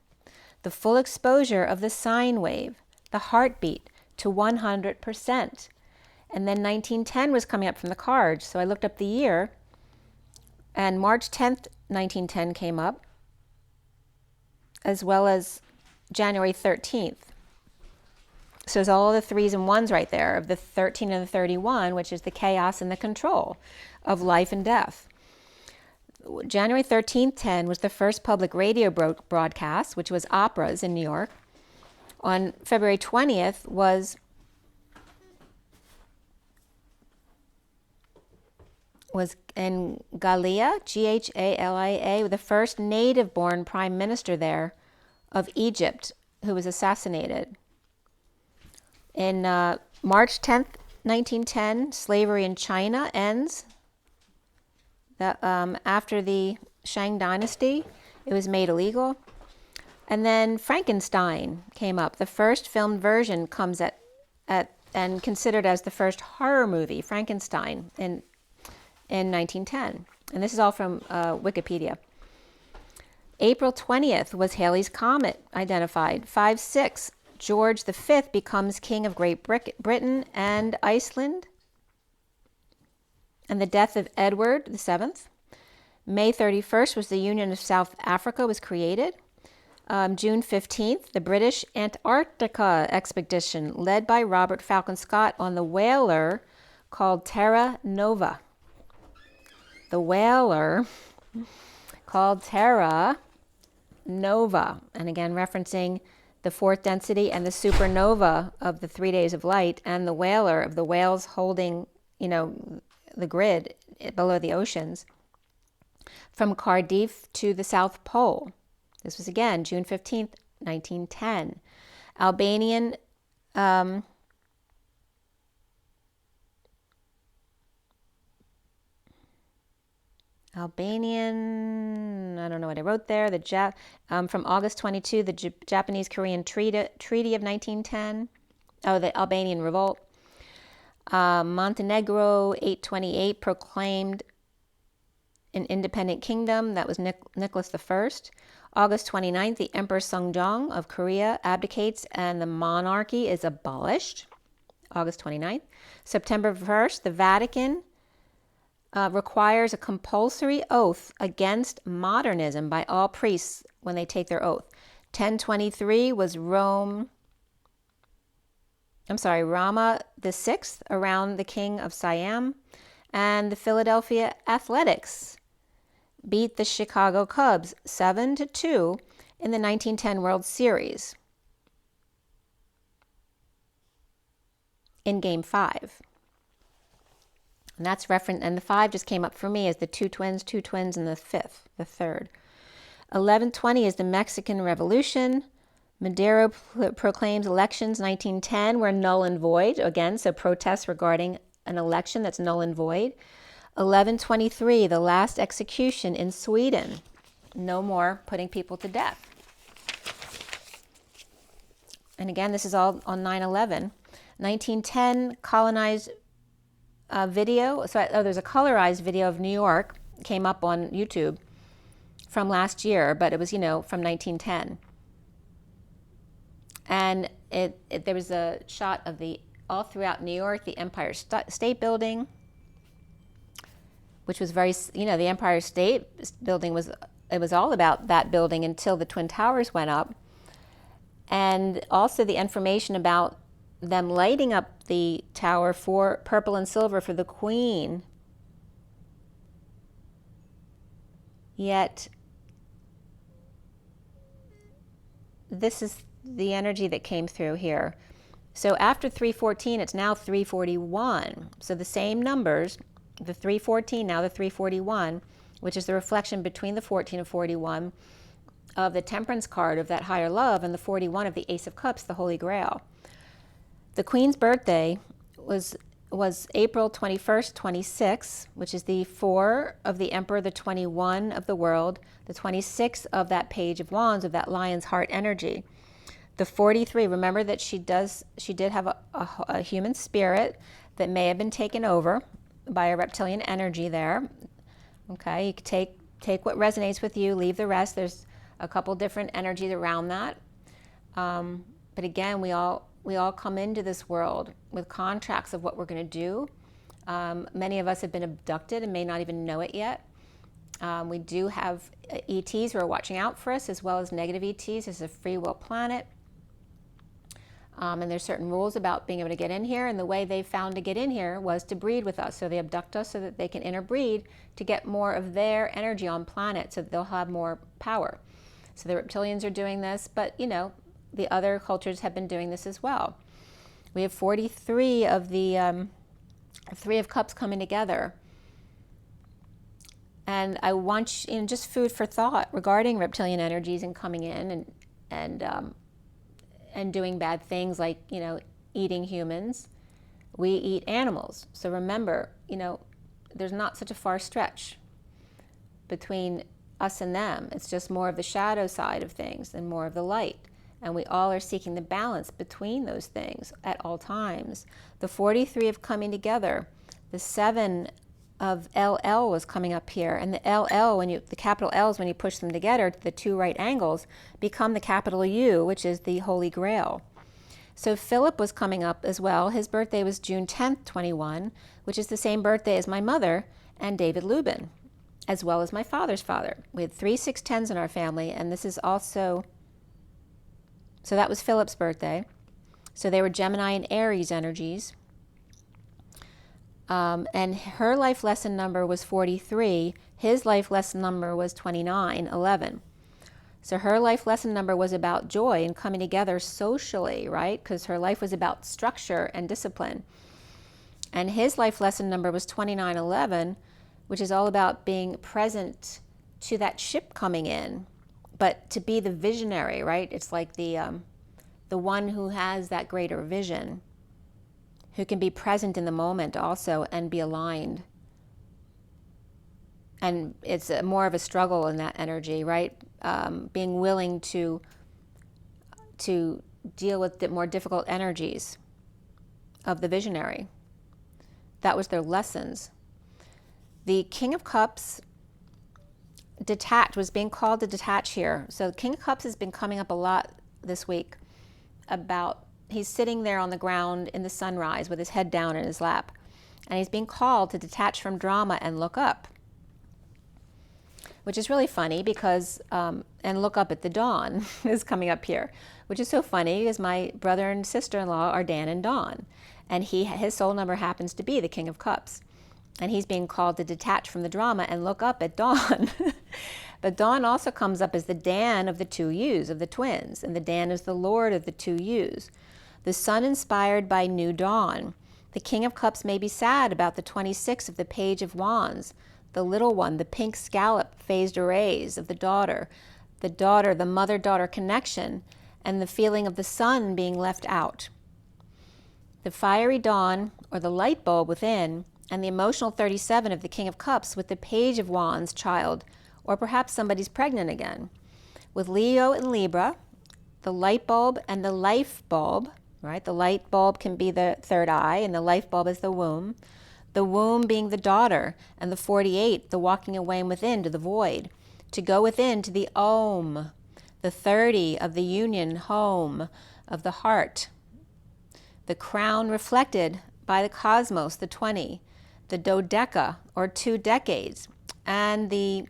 the full exposure of the sine wave, the heartbeat to 100%. And then 1910 was coming up from the cards. So I looked up the year, and March 10th, 1910 came up, as well as January 13th. So there's all the 3s and 1s right there of the 13 and the 31, which is the chaos and the control of life and death. January 13th, 10 was the first public radio broadcast, which was operas in New York. On February 20th was in Galia, Ghalia, the first native-born prime minister there of Egypt, who was assassinated. In March 10th, 1910, slavery in China ends. After the Shang Dynasty, it was made illegal. And then Frankenstein came up. The first filmed version comes at and considered as the first horror movie, Frankenstein, in 1910. And this is all from Wikipedia. April 20th was Halley's Comet identified. 5/6, George V becomes King of Great Britain and Iceland. And the death of Edward VII. May 31st was the Union of South Africa was created. June 15th, the British Antarctica expedition led by Robert Falcon Scott on the whaler called Terra Nova. The whaler called Terra Nova. And again, referencing the fourth density and the supernova of the 3 days of light, and the whaler of the whales holding, the grid below the oceans, from Cardiff to the South Pole. This was again June 15th, 1910. Albanian I don't know what I wrote there. From August 22, the Japanese-Korean Treaty of 1910. Oh, the Albanian Revolt. Montenegro, 828, proclaimed an independent kingdom. That was Nicholas I. August 29th, the Emperor Seongjong of Korea abdicates and the monarchy is abolished. August 29th. September 1st, the Vatican requires a compulsory oath against modernism by all priests when they take their oath. 1023 was Rama VI around the King of Siam, and the Philadelphia Athletics beat the Chicago Cubs 7-2 in the 1910 World Series in Game 5. And that's reference, and the 5 just came up for me as the two twins, and the third. 1120 is the Mexican Revolution. Madero proclaims elections 1910 were null and void. Again, so protests regarding an election that's null and void. 1123, the last execution in Sweden. No more putting people to death. And again, this is all on 9/11. 1910, colonized video. There's a colorized video of New York, came up on YouTube from last year, but it was, from 1910. And there was a shot of all throughout New York, the Empire State Building, which was very, the Empire State Building it was all about that building until the Twin Towers went up. And also the information about them lighting up the tower for purple and silver for the Queen. Yet, this is the energy that came through here. So after 314, it's now 341. So the same numbers, the 314, now the 341, which is the reflection between the 14 and 41 of the Temperance card of that higher love and the 41 of the Ace of Cups, the Holy Grail. The Queen's birthday was April 21st, 26, which is the 4 of the Emperor, the 21 of the World, the 26 of that Page of Wands, of that Lion's Heart energy. The 43, remember that she did have a human spirit that may have been taken over by a reptilian energy there. Okay, you can take what resonates with you, leave the rest. There's a couple different energies around that. But again, we all come into this world with contracts of what we're going to do. Many of us have been abducted and may not even know it yet. We do have ETs who are watching out for us, as well as negative ETs. It's a free will planet. And there's certain rules about being able to get in here, and the way they found to get in here was to breed with us. So they abduct us so that they can interbreed to get more of their energy on planet, so that they'll have more power. So the reptilians are doing this, but you know, the other cultures have been doing this as well. We have 43 of the Three of Cups coming together. And I want you know, just food for thought regarding reptilian energies and coming in and doing bad things like, you know, eating humans. We eat animals. So remember, you know, there's not such a far stretch between us and them. It's just more of the shadow side of things and more of the light. And we all are seeking the balance between those things at all times. The 43 of coming together. The 7 of LL was coming up here. And the LL, the capital L's, when you push them together, the two right angles, become the capital U, which is the Holy Grail. So Philip was coming up as well. His birthday was June 10th, 21, which is the same birthday as my mother and David Lubin, as well as my father's father. We had 3 610s in our family, and this is also, so that was Philip's birthday. So they were Gemini and Aries energies. And her life lesson number was 43. His life lesson number was 2911. So her life lesson number was about joy and coming together socially, right? Because her life was about structure and discipline. And his life lesson number was 2911, which is all about being present to that ship coming in, but to be the visionary, right? It's like the one who has that greater vision, who can be present in the moment also and be aligned. And it's more of a struggle in that energy, right? Being willing to deal with the more difficult energies of the visionary. That was their lessons. The King of Cups was being called to detach here. So King of Cups has been coming up a lot this week about, he's sitting there on the ground in the sunrise with his head down in his lap. And he's being called to detach from drama and look up. Which is really funny because, and look up at the dawn is coming up here. Which is so funny because my brother and sister-in-law are Dan and Dawn. And his soul number happens to be the King of Cups. And he's being called to detach from the drama and look up at Dawn. But Dawn also comes up as the Dan of the two U's, of the twins. And the Dan is the Lord of the two U's. The sun inspired by new dawn. The King of Cups may be sad about the 26 of the Page of Wands, the little one, the pink scallop phased arrays of the mother-daughter connection, and the feeling of the sun being left out. The fiery dawn, or the light bulb within, and the emotional 37 of the King of Cups with the Page of Wands child, or perhaps somebody's pregnant again. With Leo and Libra, the light bulb and the life bulb, right? The light bulb can be the third eye, and the life bulb is the womb. The womb being the daughter, and the 48, the walking away within to the void, to go within to the Om, the 30 of the union, home of the heart. The crown reflected by the cosmos, the 20, the dodeca, or 2 decades, and the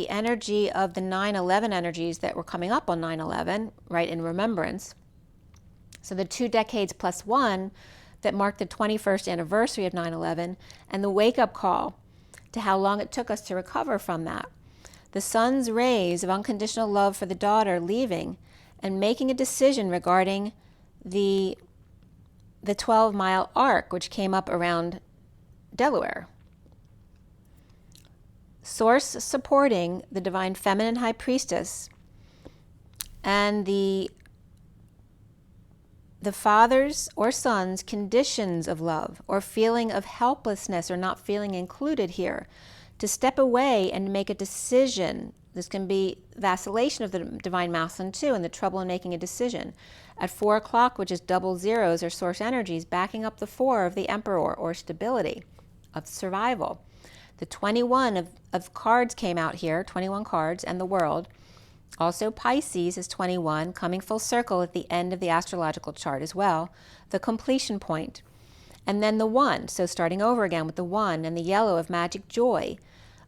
energy of the 9/11 energies that were coming up on 9/11, right, in remembrance. So the 2 decades plus 1 that marked the 21st anniversary of 9/11, and the wake-up call to how long it took us to recover from that. The sun's rays of unconditional love for the daughter leaving and making a decision regarding the 12-mile arc, which came up around Delaware. Source supporting the divine feminine high priestess, and the father's or son's conditions of love or feeling of helplessness or not feeling included here, to step away and make a decision. This can be vacillation of the divine masculine too, and the trouble in making a decision. At 4 o'clock, which is double zeros or source energies, backing up the 4 of the emperor, or stability, of survival. The 21 of cards came out here, 21 cards, and the world. Also Pisces is 21, coming full circle at the end of the astrological chart as well, the completion point. And then the 1, so starting over again with the 1 and the yellow of magic joy,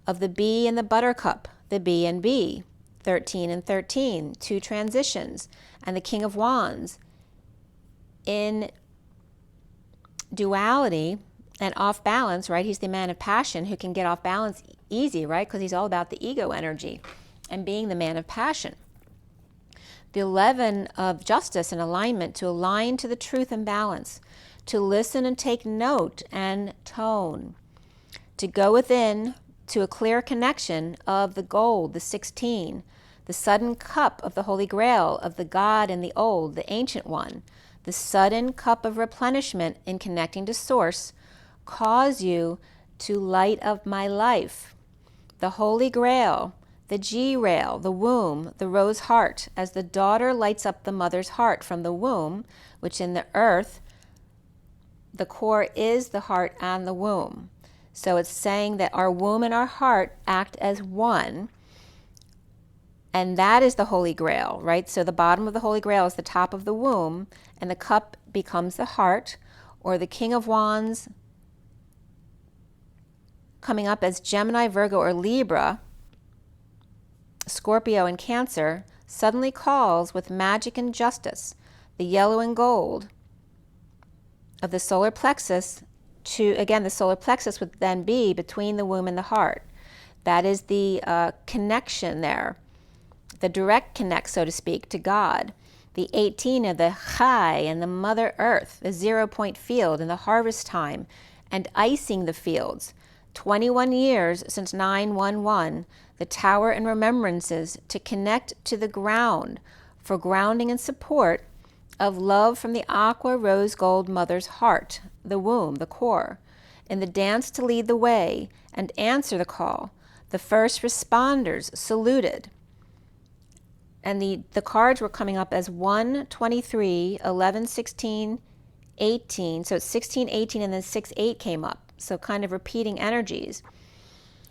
of the bee and the buttercup, the bee and bee, 13 and 13, 2 transitions, and the King of Wands in duality and off balance, right? He's the man of passion who can get off balance easy, right? Because he's all about the ego energy and being the man of passion. The 11 of justice and alignment, to align to the truth and balance, to listen and take note and tone, to go within to a clear connection of the gold, the 16, the sudden cup of the Holy Grail, of the God and the old, the ancient one, the sudden cup of replenishment in connecting to source, cause you to light up my life. The Holy Grail, the G-rail, the womb, the rose heart, as the daughter lights up the mother's heart from the womb, which in the earth, the core is the heart and the womb. So it's saying that our womb and our heart act as one, and that is the Holy Grail, right? So the bottom of the Holy Grail is the top of the womb, and the cup becomes the heart, or the King of Wands coming up as Gemini, Virgo, or Libra, Scorpio, and Cancer, suddenly calls with magic and justice, the yellow and gold of the solar plexus to, again, the solar plexus would then be between the womb and the heart. That is the connection there, the direct connect, so to speak, to God. The 18 of the Chai and the Mother Earth, the 0-point field in the harvest time, and icing the fields. 21 years since 9/11, the tower and remembrances to connect to the ground for grounding and support of love from the aqua rose gold mother's heart, the womb, the core, in the dance to lead the way and answer the call. The first responders saluted. And the cards were coming up as 1, 23, 11, 16, 18. So it's 16, 18, and then 6, 8 came up. So kind of repeating energies.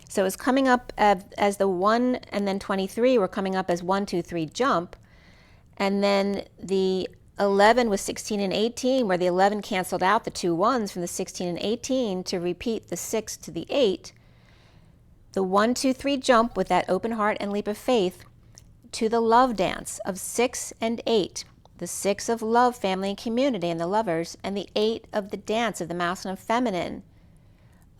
So it's coming up as the 1 and then 23 were coming up as 1, 2, 3 jump. And then the 11 was 16 and 18, where the 11 canceled out the 2 1s from the 16 and 18 to repeat the 6 to the 8. The 1, 2, 3 jump with that open heart and leap of faith to the love dance of 6 and 8. The 6 of love, family, and community, and the lovers, and the 8 of the dance of the masculine and feminine,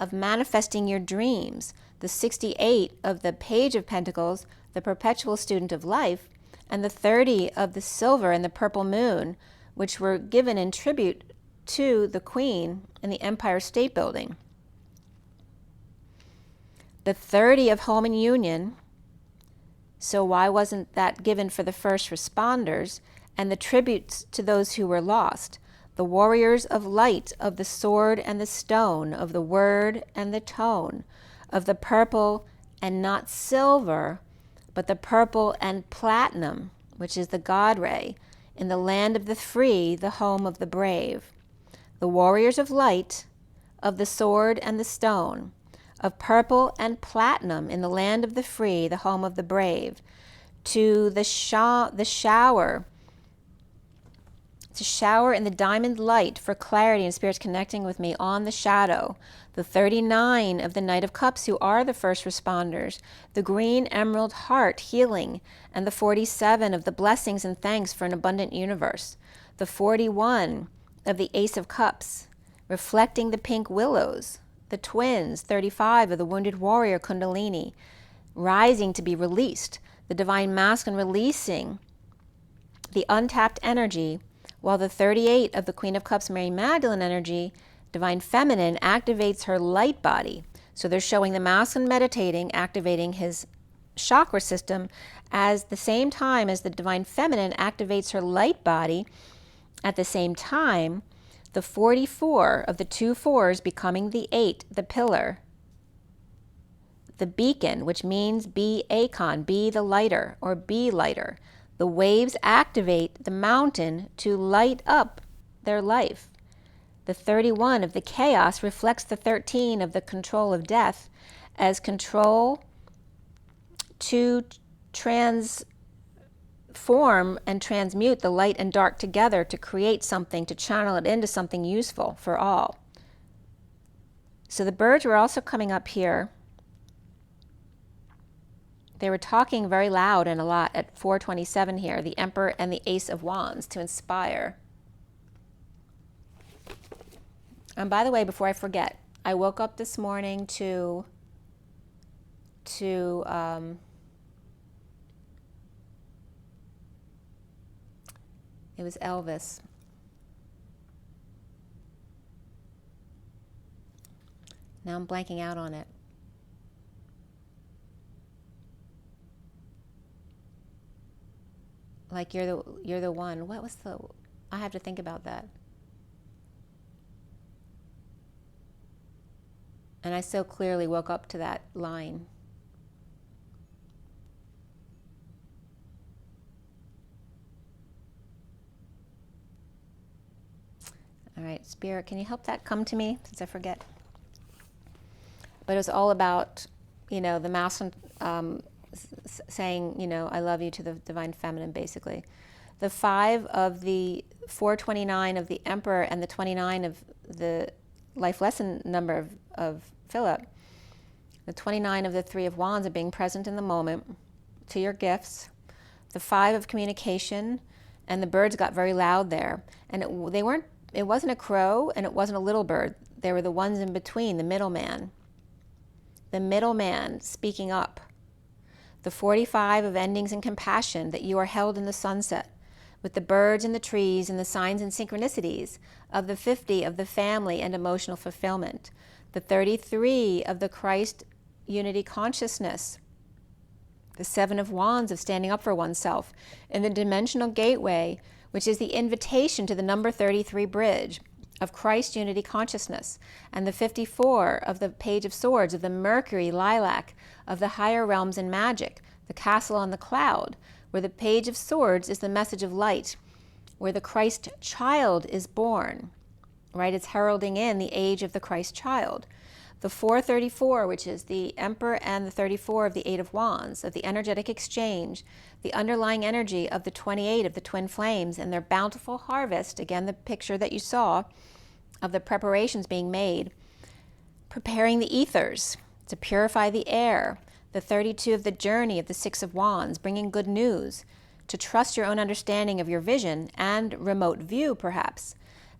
of manifesting your dreams. The 68 of the Page of Pentacles, the perpetual student of life, and the 30 of the silver and the purple moon, which were given in tribute to the Queen in the Empire State Building. The 30 of home and union, so why wasn't that given for the first responders? And the tributes to those who were lost. The warriors of light, of the sword and the stone, of the word and the tone, of the purple and not silver, but the purple and platinum, which is the God ray, in the land of the free, the home of the brave. The warriors of light, of the sword and the stone, of purple and platinum, in the land of the free, the home of the brave. To the shower, to shower in the diamond light for clarity and spirits connecting with me on the shadow. The 39 of the Knight of Cups, who are the first responders. The green emerald heart, healing. And the 47 of the blessings and thanks for an abundant universe. The 41 of the Ace of Cups, reflecting the pink willows. The twins, 35 of the wounded warrior Kundalini, rising to be released. The divine masculine releasing the untapped energy, while the 38 of the Queen of Cups, Mary Magdalene energy, divine feminine, activates her light body. So they're showing the masculine meditating, activating his chakra system as the same time as the divine feminine activates her light body. At the same time, the 44 of the 2 4s becoming the 8, the pillar, the beacon, which means be Acon, be the lighter, or be lighter. The waves activate the mountain to light up their life. The 31 of the chaos reflects the 13 of the control of death as control to transform and transmute the light and dark together to create something, to channel it into something useful for all. So the birds were also coming up here. They were talking very loud and a lot at 427 here, the Emperor and the Ace of Wands, to inspire. And by the way, before I forget, I woke up this morning to it was Elvis. Now I'm blanking out on it. Like you're the one. What was the? I have to think about that. And I so clearly woke up to that line. All right, Spirit, can you help that come to me since I forget? But it was all about, the masculine saying, I love you to the divine feminine, basically. The 5 of the 429 of the Emperor and the 29 of the life lesson number of Philip, the 29 of the 3 of Wands of being present in the moment to your gifts, the 5 of communication, and the birds got very loud there. And it wasn't a crow and it wasn't a little bird. They were the ones in between, the middleman. The middleman speaking up. The 45 of endings and compassion, that you are held in the sunset with the birds and the trees and the signs and synchronicities of the 50 of the family and emotional fulfillment. The 33 of the Christ unity consciousness. The 7 of Wands of standing up for oneself. And the dimensional gateway, which is the invitation to the number 33 bridge of Christ unity consciousness. And the 54 of the Page of Swords, of the Mercury lilac, of the higher realms and magic, the castle on the cloud, where the Page of Swords is the message of light, where the Christ child is born, right? It's heralding in the age of the Christ child. The 434, which is the Emperor and the 34 of the 8 of Wands, of the energetic exchange, the underlying energy of the 28 of the twin flames and their bountiful harvest, again, the picture that you saw of the preparations being made, preparing the ethers to purify the air, the 32 of the journey of the 6 of Wands, bringing good news, to trust your own understanding of your vision and remote view, perhaps,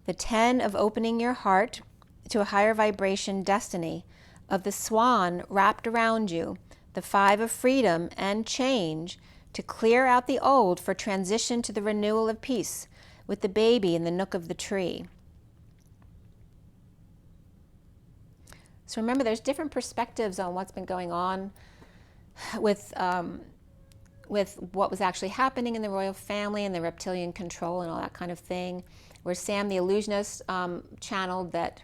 the 10 of opening your heart to a higher vibration destiny, of the swan wrapped around you, the 5 of freedom and change, to clear out the old for transition to the renewal of peace, with the baby in the nook of the tree. So remember, there's different perspectives on what's been going on with what was actually happening in the royal family and the reptilian control and all that kind of thing, where Sam the illusionist channeled that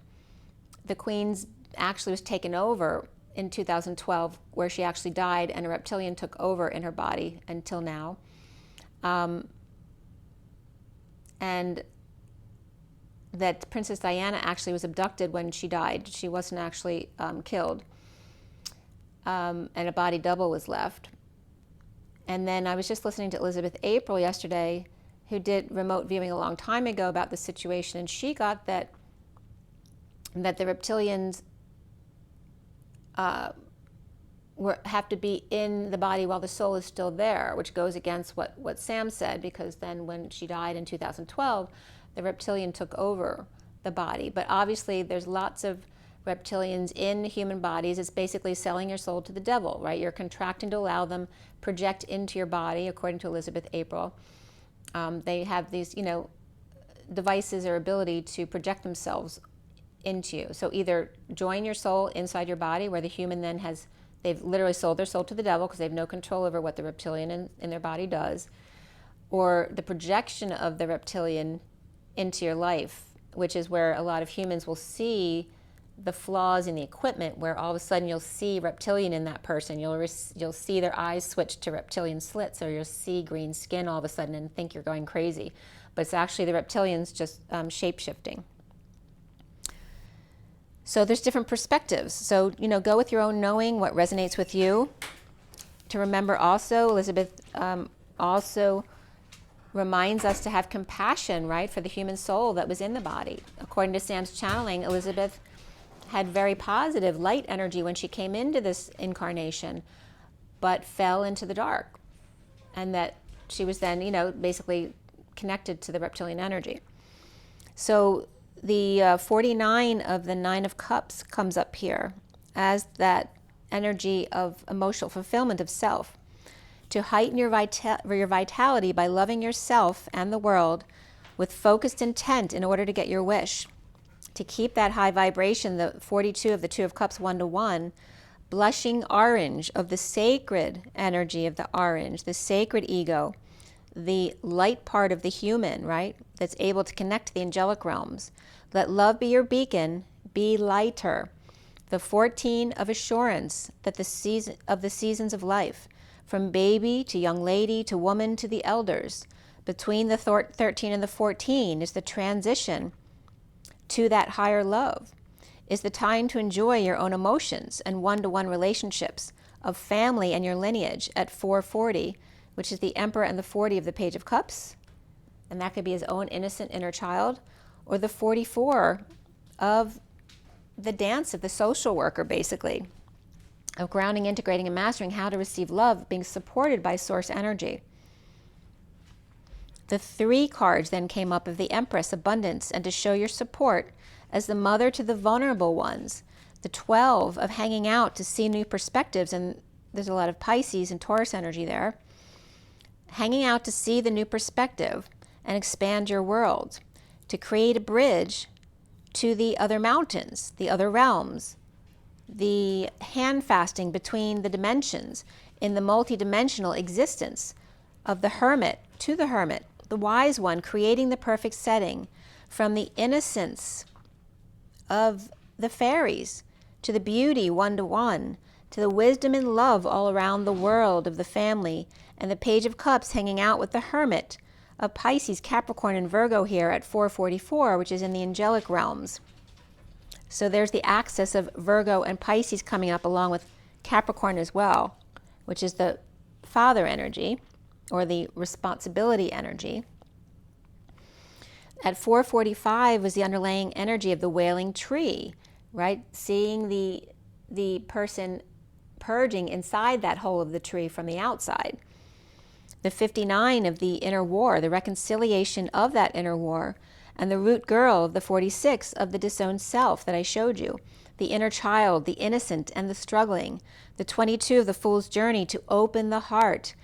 the Queen's actually was taken over in 2012, where she actually died and a reptilian took over in her body until now. And that Princess Diana actually was abducted when she died. She wasn't actually killed. And a body double was left. And then I was just listening to Elizabeth April yesterday, who did remote viewing a long time ago about the situation, and she got that the reptilians have to be in the body while the soul is still there, which goes against what Sam said, because then when she died in 2012, the reptilian took over the body. But obviously there's lots of reptilians in human bodies. It's basically selling your soul to the devil, right? You're contracting to allow them project into your body, according to Elizabeth April. They have these, devices or ability to project themselves into you. So either join your soul inside your body, where the human then they've literally sold their soul to the devil because they have no control over what the reptilian in their body does, or the projection of the reptilian into your life, which is where a lot of humans will see the flaws in the equipment, where all of a sudden you'll see reptilian in that person. You'll see their eyes switch to reptilian slits, or you'll see green skin all of a sudden and think you're going crazy. But it's actually the reptilians just shape-shifting. So there's different perspectives. So, go with your own knowing, what resonates with you. To remember also, Elizabeth also reminds us to have compassion, right, for the human soul that was in the body. According to Sam's channeling, Elizabeth had very positive light energy when she came into this incarnation, but fell into the dark. And that she was then, basically connected to the reptilian energy. So the 49 of the 9 of Cups comes up here as that energy of emotional fulfillment of self. To heighten your vitality by loving yourself and the world with focused intent in order to get your wish. To keep that high vibration, the 42 of the 2 of Cups 1-1, blushing orange of the sacred energy of the orange, the sacred ego, the light part of the human, right, that's able to connect to the angelic realms. Let love be your beacon, be lighter. The 14 of assurance that the seasons of life, from baby to young lady to woman to the elders, between the 13 and the 14 is the transition to that higher love, is the time to enjoy your own emotions and one-to-one relationships of family and your lineage at 440, which is the Emperor, and the 40 of the Page of Cups, and that could be his own innocent inner child, or the 44 of the dance of the social worker, basically, of grounding, integrating, and mastering how to receive love, being supported by source energy. The 3 cards then came up of the Empress, abundance, and to show your support as the mother to the vulnerable ones. The 12 of hanging out to see new perspectives, and there's a lot of Pisces and Taurus energy there. Hanging out to see the new perspective and expand your world, to create a bridge to the other mountains, the other realms, the hand fasting between the dimensions in the multidimensional existence of the hermit to the hermit, the wise one creating the perfect setting from the innocence of the fairies to the beauty one-to-one, to the wisdom and love all around the world of the family, and the Page of Cups hanging out with the hermit of Pisces, Capricorn, and Virgo here at 444, which is in the angelic realms. So there's the axis of Virgo and Pisces coming up along with Capricorn as well, which is the father energy or the responsibility energy. At 445 was the underlying energy of the wailing tree, right? Seeing the person purging inside that hole of the tree from the outside. The 59 of the inner war, the reconciliation of that inner war, and the root girl of the 46 of the disowned self that I showed you, the inner child, the innocent and the struggling, the 22 of the fool's journey to open the heart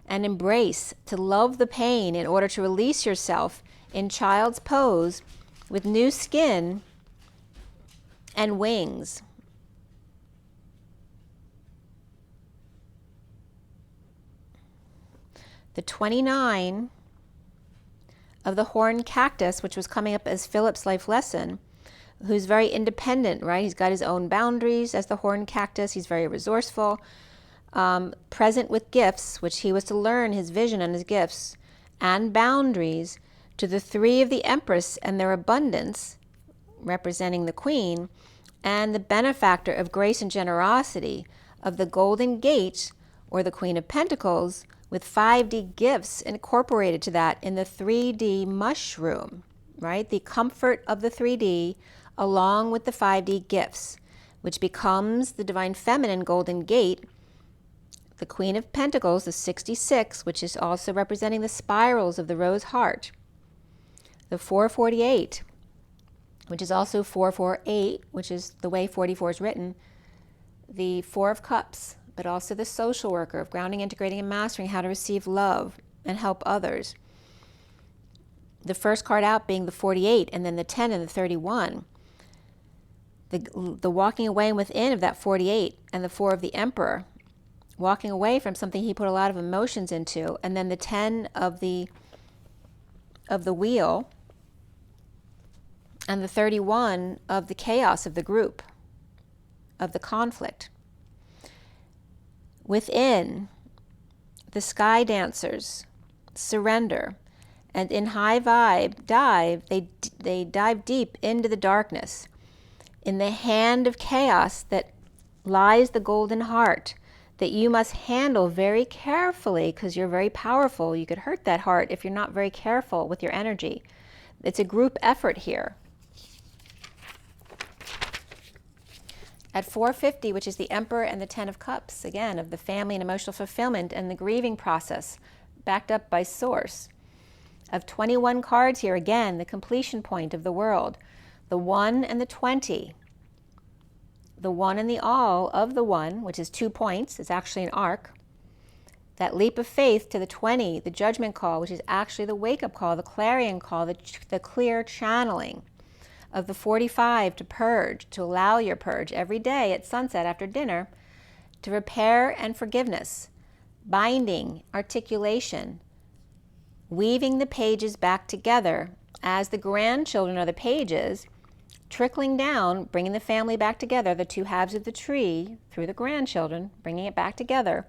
and embrace, to love the pain in order to release yourself in child's pose with new skin and wings. The 29 of the horned cactus, which was coming up as Philip's life lesson, who's very independent, right? He's got his own boundaries as the horned cactus. He's very resourceful, present with gifts, which he was to learn his vision and his gifts, and boundaries, to the 3 of the Empress and their abundance, representing the Queen, and the benefactor of grace and generosity of the Golden Gate, or the Queen of Pentacles, with 5D gifts incorporated to that in the 3D mushroom, right? The comfort of the 3D along with the 5D gifts, which becomes the Divine Feminine Golden Gate, the Queen of Pentacles, the 66, which is also representing the spirals of the Rose Heart, the 448, which is also 448, which is the way 44 is written, the 4 of Cups, but also the social worker of grounding, integrating, and mastering how to receive love and help others. The first card out being the 48, and then the 10 and the 31. The walking away and within of that 48, and the 4 of the Emperor, walking away from something he put a lot of emotions into, and then the 10 of the wheel, and the 31 of the chaos of the group, of the conflict. Within, the sky dancers surrender, and in high vibe dive, they dive deep into the darkness. In the hand of chaos that lies the golden heart that you must handle very carefully, because you're very powerful. You could hurt that heart if you're not very careful with your energy. It's a group effort here. At 450, which is the Emperor and the Ten of Cups, again, of the family and emotional fulfillment and the grieving process, backed up by Source. Of 21 cards here, again, the completion point of the world. The 1 and the 20. The 1 and the all of the 1, which is 2 points, is actually an arc. That leap of faith to the 20, the judgment call, which is actually the wake-up call, the clarion call, the clear channeling. Of the 45, to purge, to allow your purge every day at sunset after dinner, to repair and forgiveness, binding, articulation, weaving the pages back together as the grandchildren are the pages, trickling down, bringing the family back together, the two halves of the tree through the grandchildren, bringing it back together,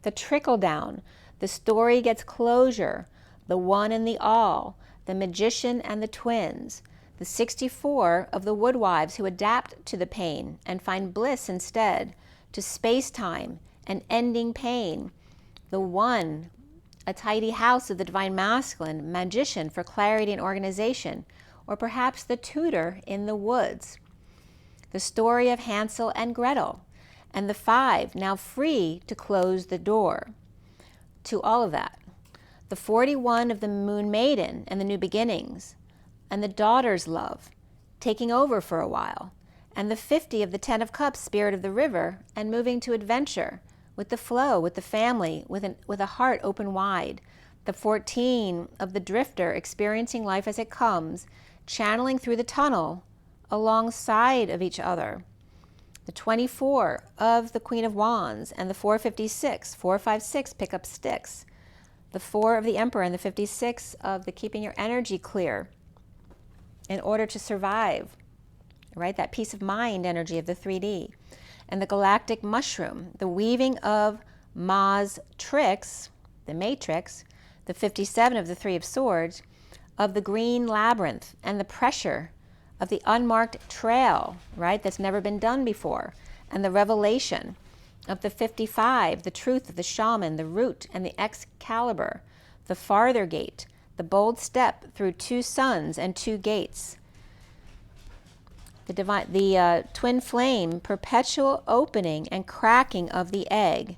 the trickle down, the story gets closure, the one and the all, the magician and the twins, the 64 of the woodwives who adapt to the pain and find bliss instead, to space-time and ending pain, the one, a tidy house of the divine masculine, magician for clarity and organization, or perhaps the tutor in the woods, the story of Hansel and Gretel, and the 5 now free to close the door to all of that, the 41 of the moon maiden and the new beginnings, and the daughter's love, taking over for a while, and the 50 of the 10 of Cups, spirit of the river, and moving to adventure, with the flow, with the family, with a heart open wide, the 14 of the drifter, experiencing life as it comes, channeling through the tunnel, alongside of each other, the 24 of the Queen of Wands, and the 456, 456, pick up sticks, the 4 of the Emperor, and the 56 of the keeping your energy clear, in order to survive, right? That peace of mind energy of the 3D. And the galactic mushroom, the weaving of Ma's tricks, the matrix, the 57 of the 3 of Swords, of the green labyrinth, and the pressure of the unmarked trail, right? That's never been done before. And the revelation of the 55, the truth of the shaman, the root, and the Excalibur, the farther gate, the bold step through 2 suns and 2 gates, the twin flame, perpetual opening and cracking of the egg,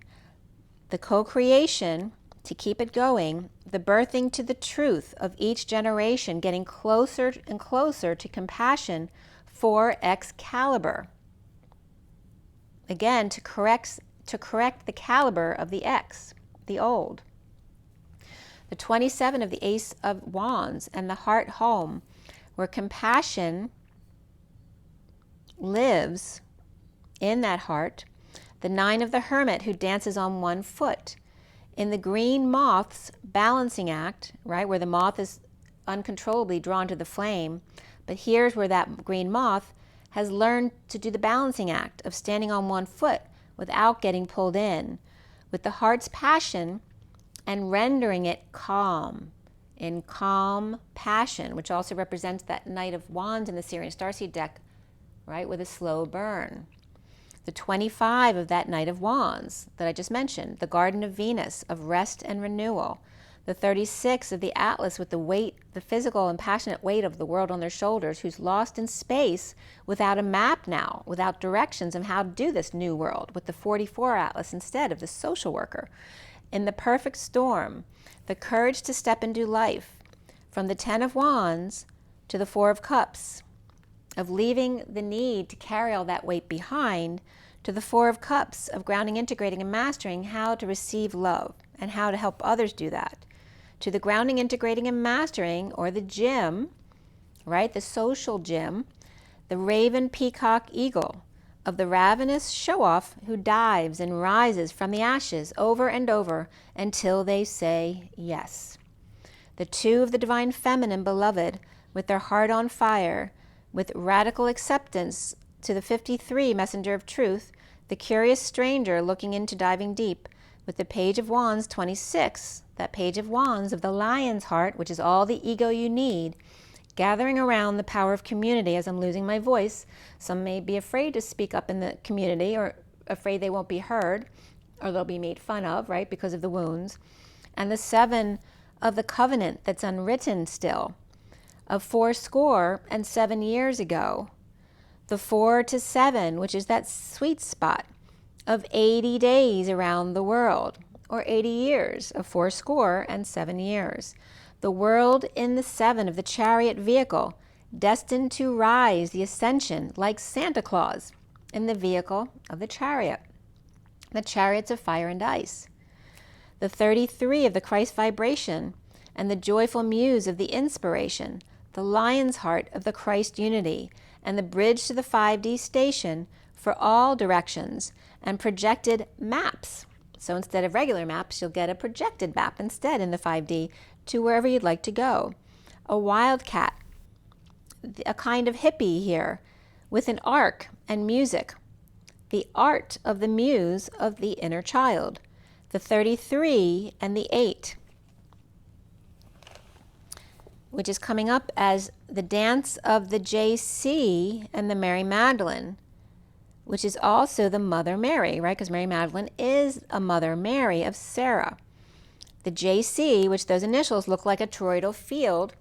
the co-creation to keep it going, the birthing to the truth of each generation, getting closer and closer to compassion for Excalibur. Again, to correct the caliber of the X, the old. The 27 of the Ace of Wands and the heart home, where compassion lives in that heart. The 9 of the Hermit who dances on 1 foot. In the green moth's balancing act, right, where the moth is uncontrollably drawn to the flame, but here's where that green moth has learned to do the balancing act of standing on 1 foot without getting pulled in, with the heart's passion and rendering it calm, in calm passion, which also represents that Knight of Wands in the SIRIAN Starseed deck, right, with a slow burn. The 25 of that Knight of Wands that I just mentioned, the Garden of Venus, of rest and renewal. The 36 of the Atlas with the weight, the physical and passionate weight of the world on their shoulders, who's lost in space without a map now, without directions of how to do this new world, with the 44 Atlas instead of the social worker. In the perfect storm, the courage to step into life, from the 10 of Wands to the 4 of Cups, of leaving the need to carry all that weight behind, to the 4 of Cups, of grounding, integrating, and mastering how to receive love and how to help others do that, to the grounding, integrating, and mastering, or the gym, right, the social gym, the raven, peacock, eagle, of the ravenous show-off who dives and rises from the ashes over and over until they say yes. The 2 of the divine feminine beloved, with their heart on fire, with radical acceptance to the 53 messenger of truth, the curious stranger looking into diving deep, with the page of wands 26, that page of wands of the lion's heart, which is all the ego you need, gathering around the power of community. As I'm losing my voice, some may be afraid to speak up in the community, or afraid they won't be heard, or they'll be made fun of, right, because of the wounds. And the 7 of the covenant that's unwritten still, of 77 years ago. The 4 to 7, which is that sweet spot of 80 days around the world, or 80 years of 77 years. The world in the 7 of the chariot vehicle, destined to rise, the ascension, like Santa Claus in the vehicle of the chariot, the chariots of fire and ice. The 33 of the Christ vibration, and the joyful muse of the inspiration, the lion's heart of the Christ unity, and the bridge to the 5D station for all directions, and projected maps. So instead of regular maps, you'll get a projected map instead in the 5D to wherever you'd like to go. A wildcat, a kind of hippie here, with an arc and music. The art of the muse of the inner child. The 33 and the 8, which is coming up as the dance of the JC and the Mary Magdalene, which is also the Mother Mary, right? Because Mary Magdalene is a Mother Mary of Sarah. The JC, which those initials look like a toroidal field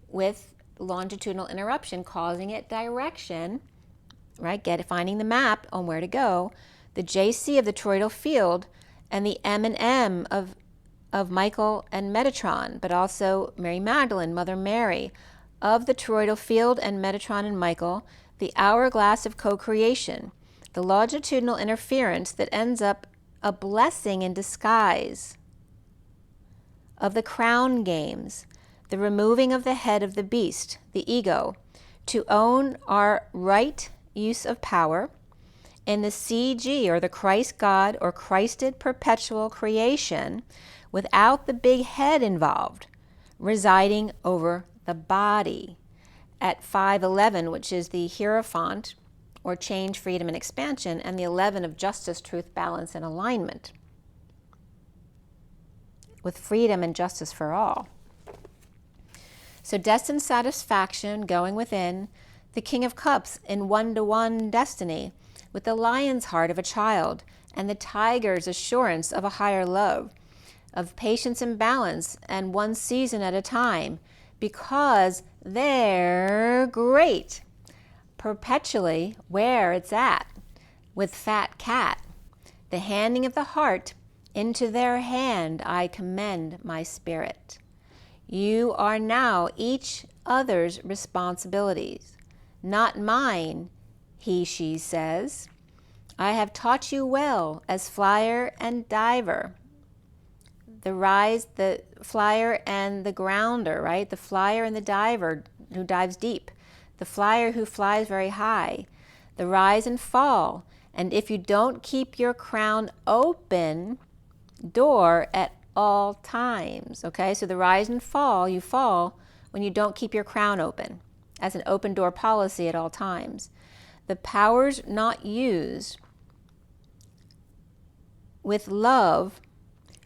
with longitudinal interruption causing it direction, right? Finding the map on where to go. The JC of the toroidal field, and the M and M of Michael and Metatron, but also Mary Magdalene, Mother Mary, of the toroidal field and Metatron and Michael, the hourglass of co-creation, the longitudinal interference that ends up a blessing in disguise, of the crown games, the removing of the head of the beast, the ego, to own our right use of power, in the CG, or the Christ God, or Christed perpetual creation, without the big head involved, residing over the body. At 511, which is the Hierophant, or change, freedom, and expansion, and the 11 of justice, truth, balance, and alignment, with freedom and justice for all. So destined satisfaction, going within, the King of Cups in one-to-one destiny, with the lion's heart of a child, and the tiger's assurance of a higher love, of patience and balance, and one season at a time, because they're great. Perpetually where it's at, with fat cat, the handing of the heart, into their hand I commend my spirit. You are now each other's responsibilities, not mine, he, she says. I have taught you well as flyer and diver. The rise, the flyer and the grounder, right? The flyer and the diver who dives deep. The flyer who flies very high. The rise and fall. And if you don't keep your crown open, door at all times, okay? So the rise and fall, you fall when you don't keep your crown open, as an open door policy at all times. The powers not used with love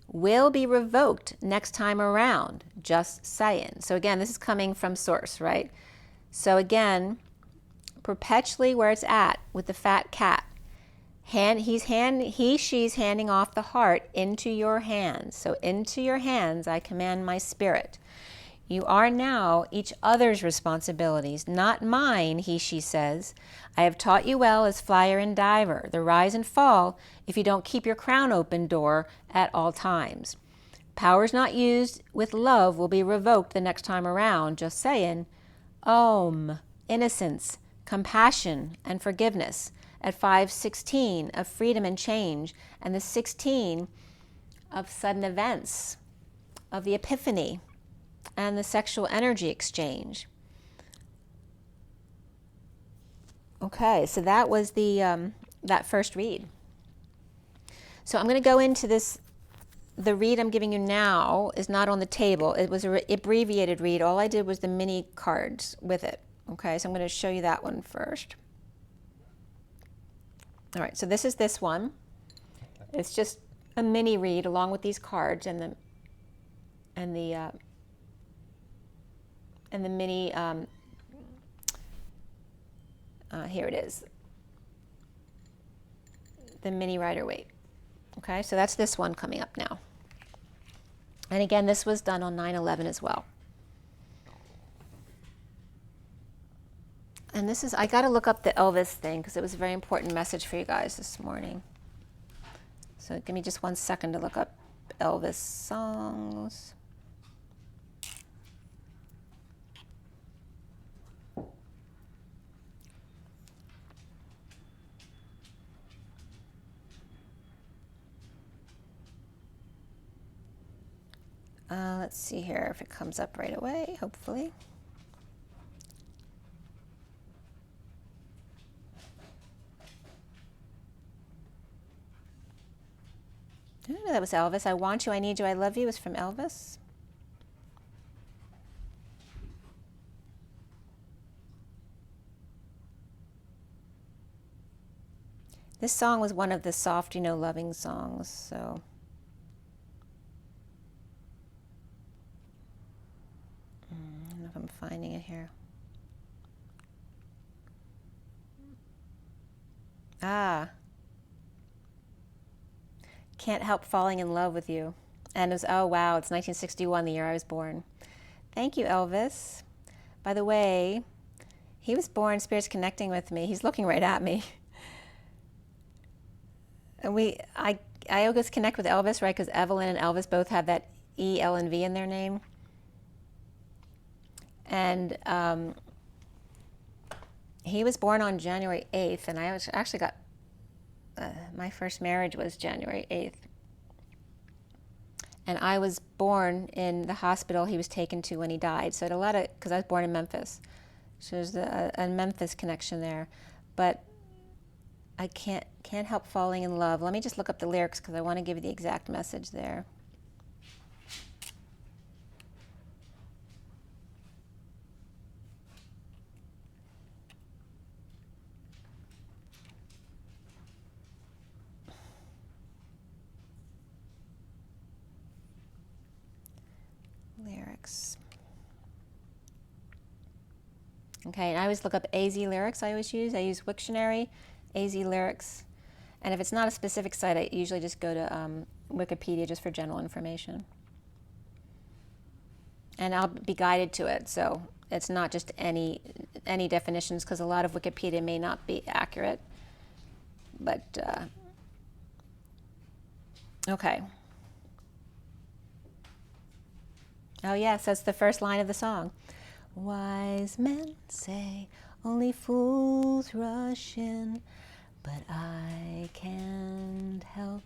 will be revoked next time around, just saying. So again, this is coming from source, right? So again, perpetually where it's at with the fat cat. She's handing off the heart into your hands. So into your hands I command my spirit. You are now each other's responsibilities, not mine, he, she says. I have taught you well as flyer and diver, the rise and fall, if you don't keep your crown open, door at all times. Powers not used with love will be revoked the next time around, just saying. Om, innocence, compassion, and forgiveness. At 516 of freedom and change, and the 16 of sudden events, of the epiphany, and the sexual energy exchange. Okay, so that was the that first read. So I'm going to go into this. The read I'm giving you now is not on the table. It was an abbreviated read. All I did was the mini cards with it. Okay, so I'm going to show you that one first. All right, so this is this one. It's just a mini read along with these cards and the mini. Here it is. The mini Rider-Waite. Okay, so that's this one coming up now. And again, this was done on 9/11 as well. And this is, I got to look up the Elvis thing because it was a very important message for you guys this morning. So give me just 1 second to look up Elvis songs. Let's see here if it comes up right away, hopefully. I didn't know that was Elvis. I Want You, I Need You, I Love You was from Elvis. This song was one of the soft, you know, loving songs, so. I don't know if I'm finding it here. Can't Help Falling in Love with You. And it was, oh wow, it's 1961, the year I was born. Thank you, Elvis. By the way, he was born, Spirit's connecting with me. He's looking right at me. And I always connect with Elvis, right? Because Evelyn and Elvis both have that E, L, and V in their name. And he was born on January 8th, and I actually got, my first marriage was January 8th. And I was born in the hospital he was taken to when he died. So it had a lot of, because I was born in Memphis. So there's a Memphis connection there. But I can't help falling in love. Let me just look up the lyrics because I want to give you the exact message there. Lyrics. Okay, and I always look up AZ lyrics. I always use Wiktionary, AZ lyrics, and if it's not a specific site, I usually just go to Wikipedia just for general information. And I'll be guided to it, so it's not just any definitions, because a lot of Wikipedia may not be accurate. But okay. Oh yes, that's the first line of the song. Wise men say only fools rush in, but I can't help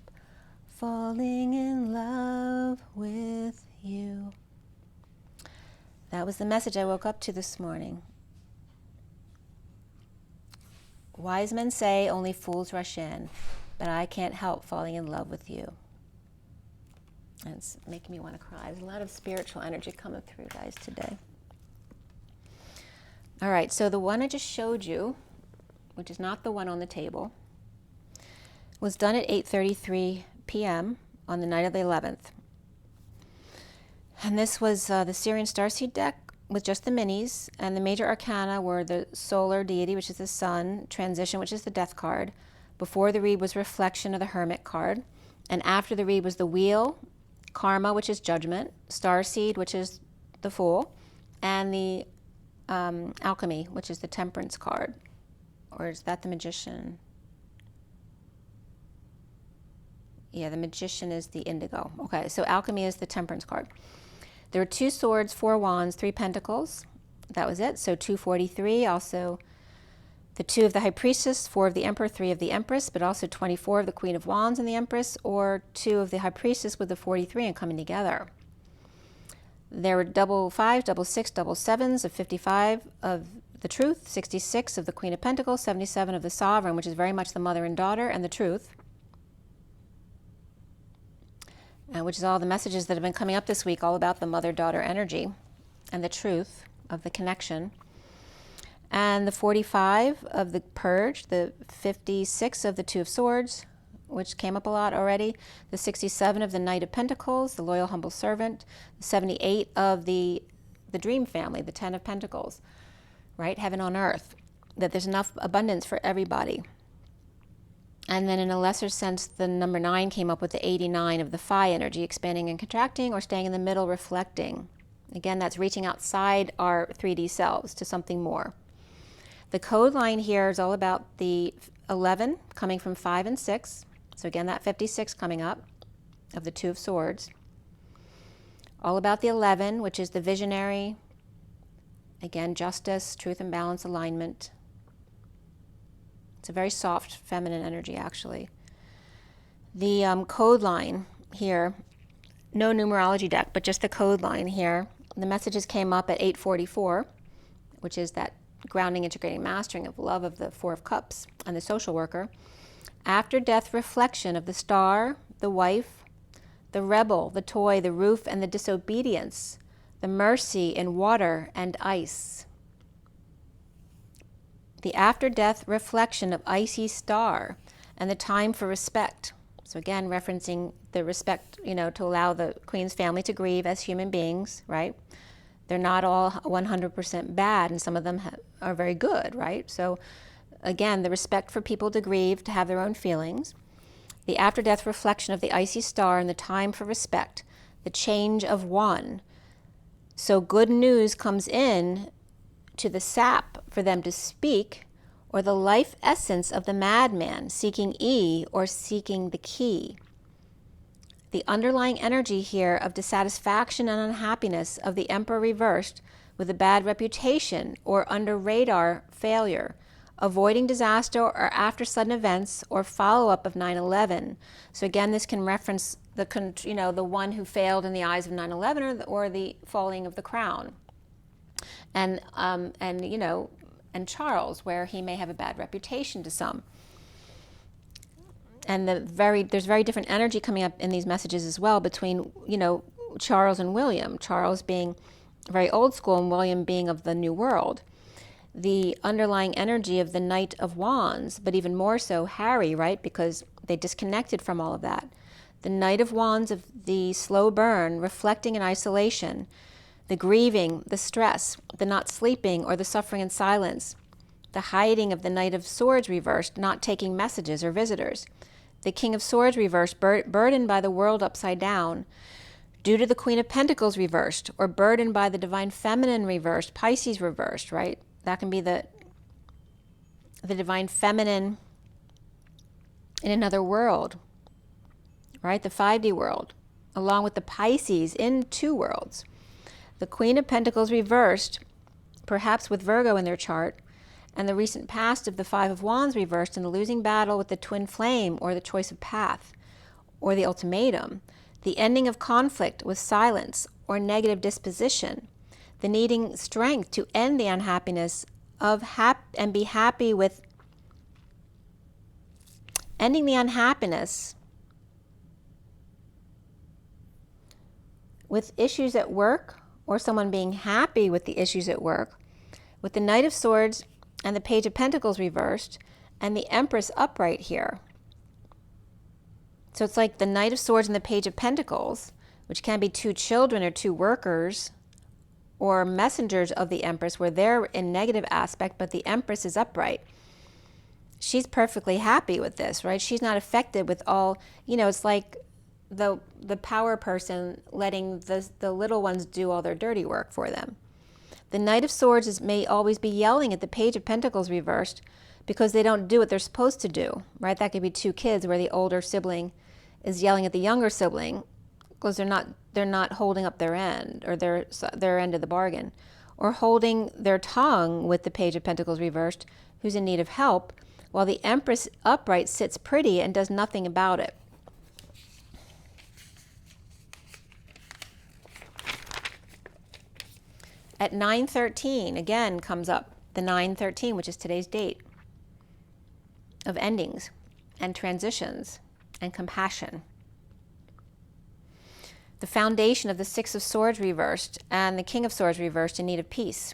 falling in love with you. That was the message I woke up to this morning. Wise men say only fools rush in, but I can't help falling in love with you. And it's making me want to cry. There's a lot of spiritual energy coming through, guys, today. All right, so the one I just showed you, which is not the one on the table, was done at 8:33 p.m. on the night of the 11th. And this was the SIRIAN Starseed deck with just the minis, and the major arcana were the solar deity, which is the sun, transition, which is the death card. Before the read was reflection of the hermit card, and after the read was the wheel, karma, which is judgment, starseed, which is the fool, and the alchemy, which is the temperance card. Or is that the magician? Yeah, the magician is the indigo. Okay, so alchemy is the temperance card. There were 2 swords, 4 wands, 3 pentacles. That was it. So 243. Also the 2 of the high priestess, 4 of the emperor, 3 of the empress, but also 24 of the queen of wands and the empress, or 2 of the high priestess with the 43 and coming together. There were double 5s, double 6, double 7s of 55 of the truth, 66 of the queen of pentacles, 77 of the sovereign, which is very much the mother and daughter and the truth. Which is all the messages that have been coming up this week, all about the mother-daughter energy and the truth of the connection. And the 45 of the Purge, the 56 of the Two of Swords, which came up a lot already, the 67 of the Knight of Pentacles, the Loyal Humble Servant, the 78 of the Dream Family, the 10 of Pentacles, right? Heaven on earth, that there's enough abundance for everybody. And then in a lesser sense, the number 9 came up with the 89 of the Phi energy, expanding and contracting, or staying in the middle, reflecting. Again, that's reaching outside our 3D selves to something more. The code line here is all about the 11 coming from 5 and 6. So again, that 56 coming up of the Two of Swords. All about the 11, which is the visionary. Again, justice, truth and balance, alignment. It's a very soft feminine energy, actually. The code line here, no numerology deck, but just the code line here. The messages came up at 844, which is that grounding, integrating, mastering of love of the Four of Cups and the social worker. After death reflection of the star, the wife, the rebel, the toy, the roof, and the disobedience, the mercy in water and ice. The after-death reflection of icy star and the time for respect. So again, referencing the respect, to allow the Queen's family to grieve as human beings, right? They're not all 100% bad, and some of them are very good, right? So again, the respect for people to grieve, to have their own feelings. The after-death reflection of the icy star and the time for respect. The change of one. So good news comes in to the sap for them to speak, or the life essence of the madman seeking E or seeking the key. The underlying energy here of dissatisfaction and unhappiness of the Emperor reversed with a bad reputation or under radar failure, avoiding disaster or after sudden events or follow-up of 9/11. So again, this can reference the one who failed in the eyes of 9/11 or the falling of the crown. And Charles, where he may have a bad reputation to some. And there's very different energy coming up in these messages as well between, Charles and William. Charles being very old school and William being of the New World. The underlying energy of the Knight of Wands, but even more so Harry, right? Because they disconnected from all of that. The Knight of Wands of the slow burn, reflecting in isolation. The grieving, the stress, the not sleeping or the suffering in silence, the hiding of the Knight of Swords reversed, not taking messages or visitors, the King of Swords reversed, burdened by the world upside down, due to the Queen of Pentacles reversed, or burdened by the Divine Feminine reversed, Pisces reversed, right? That can be the Divine Feminine in another world, right? The 5D world, along with the Pisces in two worlds. The Queen of Pentacles reversed, perhaps with Virgo in their chart, and the recent past of the Five of Wands reversed in the losing battle with the twin flame or the choice of path or the ultimatum, the ending of conflict with silence or negative disposition, the needing strength to end the unhappiness and be happy with ending the unhappiness with issues at work, or someone being happy with the issues at work, with the Knight of Swords and the Page of Pentacles reversed, and the Empress upright here. So it's like the Knight of Swords and the Page of Pentacles, which can be two children or two workers, or messengers of the Empress, where they're in negative aspect, but the Empress is upright. She's perfectly happy with this, right? She's not affected with all, it's like the power person letting the little ones do all their dirty work for them. The Knight of Swords may always be yelling at the Page of Pentacles reversed because they don't do what they're supposed to do, right? That could be two kids where the older sibling is yelling at the younger sibling because they're not holding up their end or their end of the bargain, or holding their tongue with the Page of Pentacles reversed, who's in need of help, while the Empress upright sits pretty and does nothing about it. At 9:13, again comes up the 9:13, which is today's date, of endings and transitions and compassion. The foundation of the Six of Swords reversed and the King of Swords reversed in need of peace.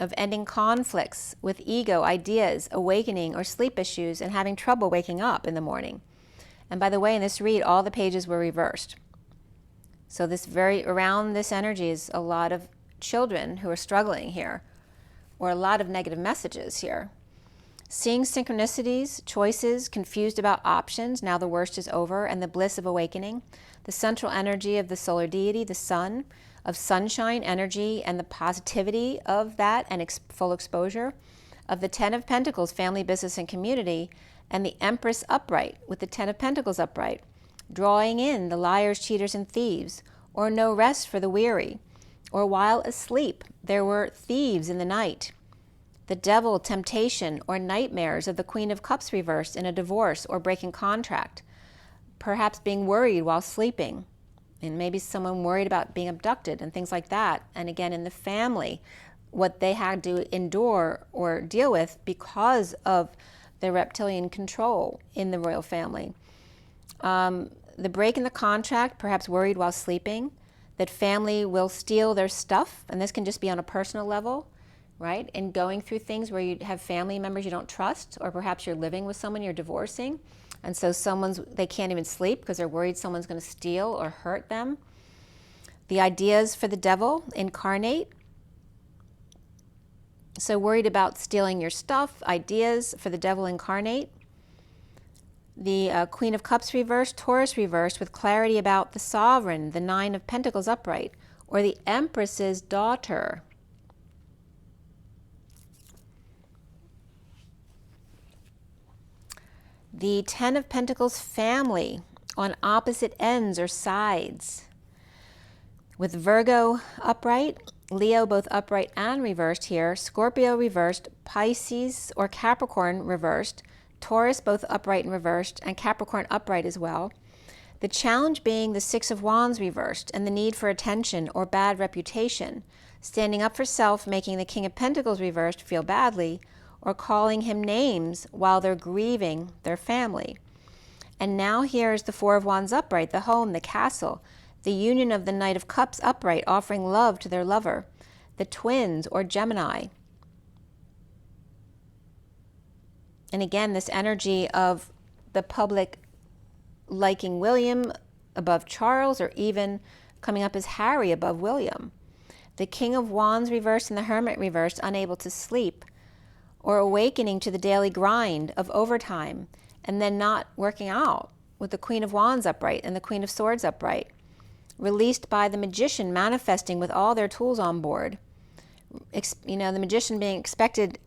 of ending conflicts with ego, ideas, awakening, or sleep issues, and having trouble waking up in the morning. And by the way, in this read, all the pages were reversed. So around this energy is a lot of children who are struggling here, or a lot of negative messages here. Seeing synchronicities, choices, confused about options, now the worst is over, and the bliss of awakening. The central energy of the solar deity, the sun, of sunshine energy and the positivity of that and full exposure. Of the Ten of Pentacles, family, business, and community, and the Empress upright with the Ten of Pentacles upright, drawing in the liars, cheaters, and thieves, or no rest for the weary, or while asleep there were thieves in the night. The devil, temptation, or nightmares of the Queen of Cups reversed in a divorce or breaking contract, perhaps being worried while sleeping, and maybe someone worried about being abducted and things like that. And again, in the family, what they had to endure or deal with because of the reptilian control in the royal family. The break in the contract, perhaps worried while sleeping, that family will steal their stuff, and this can just be on a personal level, right? And going through things where you have family members you don't trust, or perhaps you're living with someone you're divorcing, and so they can't even sleep because they're worried someone's going to steal or hurt them. The ideas for the devil incarnate. So worried about stealing your stuff, ideas for the devil incarnate. The Queen of Cups reversed, Taurus reversed, with clarity about the sovereign, the Nine of Pentacles upright, or the Empress's daughter. The Ten of Pentacles family on opposite ends or sides, with Virgo upright, Leo both upright and reversed here, Scorpio reversed, Pisces or Capricorn reversed, Taurus both upright and reversed, and Capricorn upright as well. The challenge being the Six of Wands reversed and the need for attention or bad reputation, standing up for self, making the King of Pentacles reversed feel badly, or calling him names while they're grieving their family. And now here's the Four of Wands upright, the home, the castle, the union of the Knight of Cups upright, offering love to their lover, the twins or Gemini. And again, this energy of the public liking William above Charles, or even coming up as Harry above William. The King of Wands reversed and the Hermit reversed, unable to sleep, or awakening to the daily grind of overtime, and then not working out, with the Queen of Wands upright and the Queen of Swords upright. Released by the Magician, manifesting with all their tools on board. The Magician being expected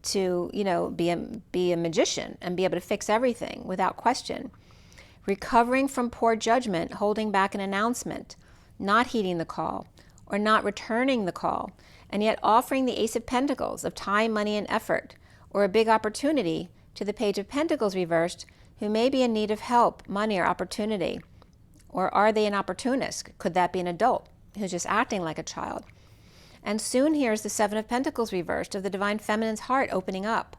to, be a magician and be able to fix everything without question. Recovering from poor judgment, holding back an announcement, not heeding the call, or not returning the call, and yet offering the Ace of Pentacles of time, money, and effort, or a big opportunity to the Page of Pentacles reversed, who may be in need of help, money, or opportunity. Or are they an opportunist? Could that be an adult who's just acting like a child? And soon here's the Seven of Pentacles reversed, of the Divine Feminine's heart opening up.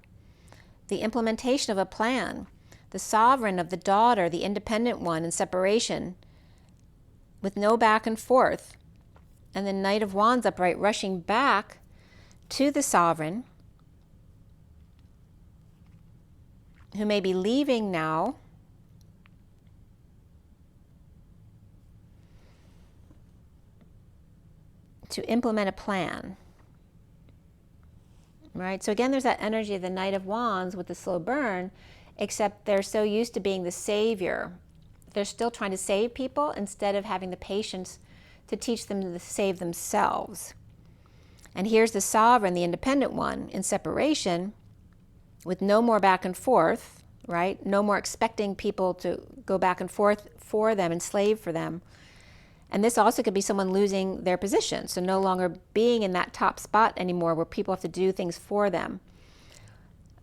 The implementation of a plan, the sovereign of the daughter, the independent one in separation, with no back and forth. And the Knight of Wands upright rushing back to the sovereign, who may be leaving now, to implement a plan. Right? So again, there's that energy of the Knight of Wands with the slow burn, except they're so used to being the savior. They're still trying to save people instead of having the patience to teach them to save themselves. And here's the sovereign, the independent one, in separation, with no more back and forth, right? No more expecting people to go back and forth for them and slave for them. And this also could be someone losing their position, so no longer being in that top spot anymore where people have to do things for them.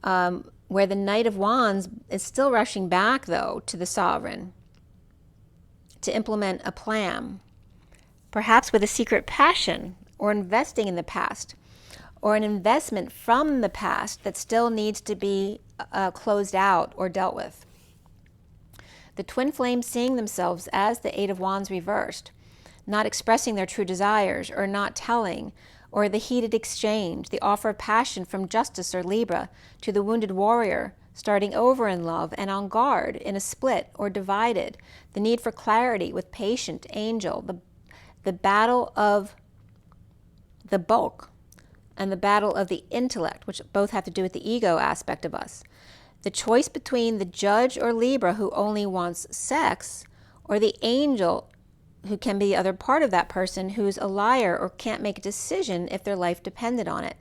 Where the Knight of Wands is still rushing back, though, to the sovereign to implement a plan, perhaps with a secret passion, or investing in the past, or an investment from the past that still needs to be closed out or dealt with. The twin flames seeing themselves as the Eight of Wands reversed, not expressing their true desires, or not telling, or the heated exchange, the offer of passion from Justice or Libra to the wounded warrior, starting over in love and on guard in a split or divided, the need for clarity with patient angel, the battle of the bulk and the battle of the intellect, which both have to do with the ego aspect of us. The choice between the judge or Libra who only wants sex, or the angel who can be the other part of that person who's a liar or can't make a decision if their life depended on it.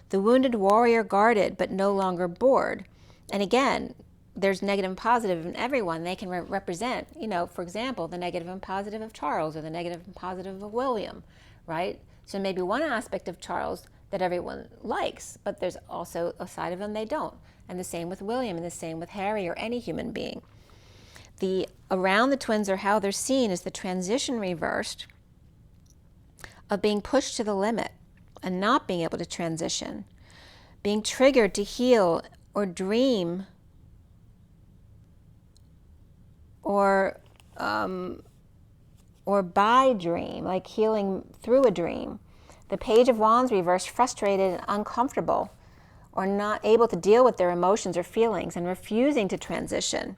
The wounded warrior guarded but no longer bored. And again, there's negative and positive in everyone. They can represent, for example, the negative and positive of Charles or the negative and positive of William, right? So maybe one aspect of Charles that everyone likes, but there's also a side of them they don't. And the same with William, and the same with Harry or any human being. The around the twins, or how they're seen, is the transition reversed of being pushed to the limit and not being able to transition, being triggered to heal or dream or by dream, like healing through a dream. The Page of Wands reversed, frustrated and uncomfortable, or not able to deal with their emotions or feelings and refusing to transition,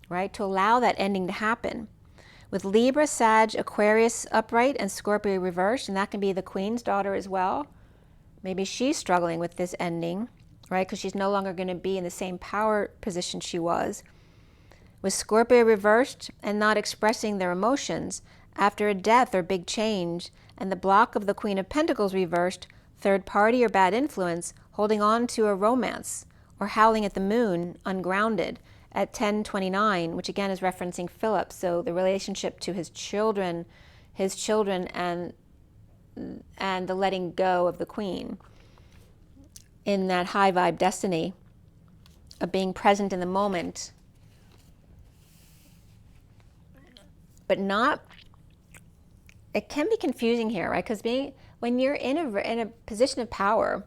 right? To allow that ending to happen. With Libra, Sag, Aquarius upright, and Scorpio reversed, and that can be the Queen's daughter as well. Maybe she's struggling with this ending, right? Because she's no longer going to be in the same power position she was. With Scorpio reversed and not expressing their emotions after a death or big change, and the block of the Queen of Pentacles reversed, third party or bad influence, holding on to a romance, or howling at the moon, ungrounded, at 10:29, which again is referencing Philip. So the relationship to his children and the letting go of the Queen in that high vibe destiny of being present in the moment, but not. It can be confusing here, right? Because when you're in a position of power,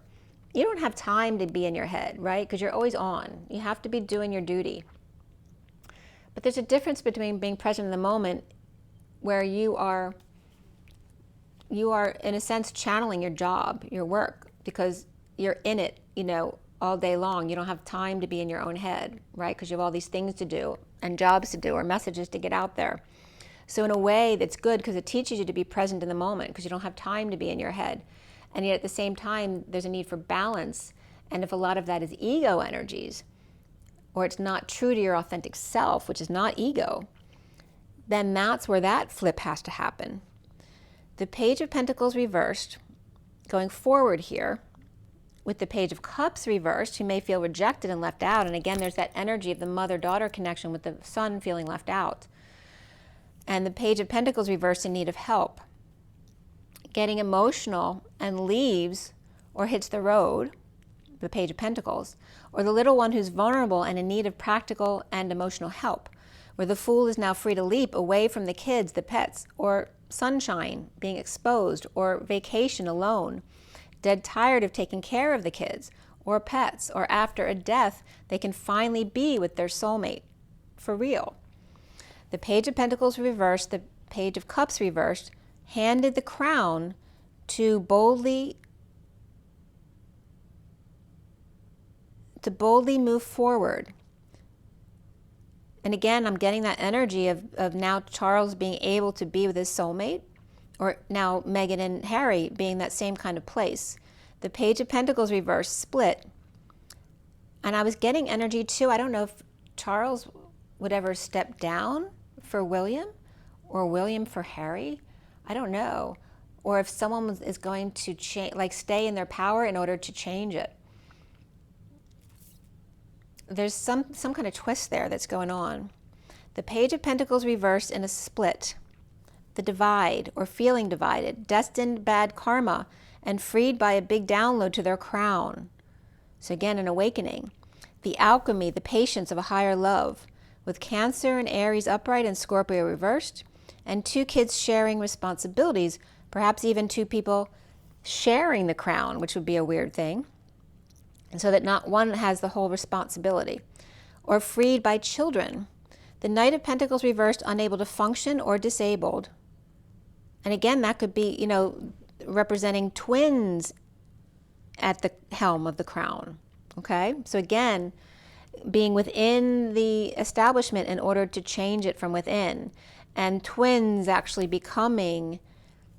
you don't have time to be in your head, right? Because you're always on. You have to be doing your duty. But there's a difference between being present in the moment, where you are in a sense channeling your job, your work, because you're in it, all day long. You don't have time to be in your own head, right? Because you have all these things to do and jobs to do or messages to get out there. So in a way that's good, because it teaches you to be present in the moment, because you don't have time to be in your head. And yet at the same time, there's a need for balance. And if a lot of that is ego energies, or it's not true to your authentic self, which is not ego, then that's where that flip has to happen. The Page of Pentacles reversed, going forward here, with the Page of Cups reversed, you may feel rejected and left out. And again, there's that energy of the mother-daughter connection with the son feeling left out. And the Page of Pentacles reversed, in need of help, getting emotional and leaves or hits the road, the Page of Pentacles, or the little one who's vulnerable and in need of practical and emotional help, where the Fool is now free to leap away from the kids, the pets, or sunshine, being exposed, or vacation alone, dead tired of taking care of the kids or pets, or after a death, they can finally be with their soulmate for real. The Page of Pentacles reversed, the Page of Cups reversed, handed the crown to boldly move forward. And again, I'm getting that energy of now Charles being able to be with his soulmate, or now Meghan and Harry being that same kind of place. The Page of Pentacles reversed, split. And I was getting energy too. I don't know if Charles would ever step down for William, or William for Harry. I don't know. Or if someone is going to stay in their power in order to change it. There's some kind of twist there that's going on. The Page of Pentacles reversed in a split. The divide, or feeling divided, destined bad karma, and freed by a big download to their crown. So again, an awakening. The alchemy, the patience of a higher love, with Cancer and Aries upright and Scorpio reversed, and two kids sharing responsibilities, perhaps even two people sharing the crown, which would be a weird thing, and so that not one has the whole responsibility. Or freed by children. The Knight of Pentacles reversed, unable to function or disabled. And again, that could be, representing twins at the helm of the crown. Okay, so again, being within the establishment in order to change it from within, and twins actually becoming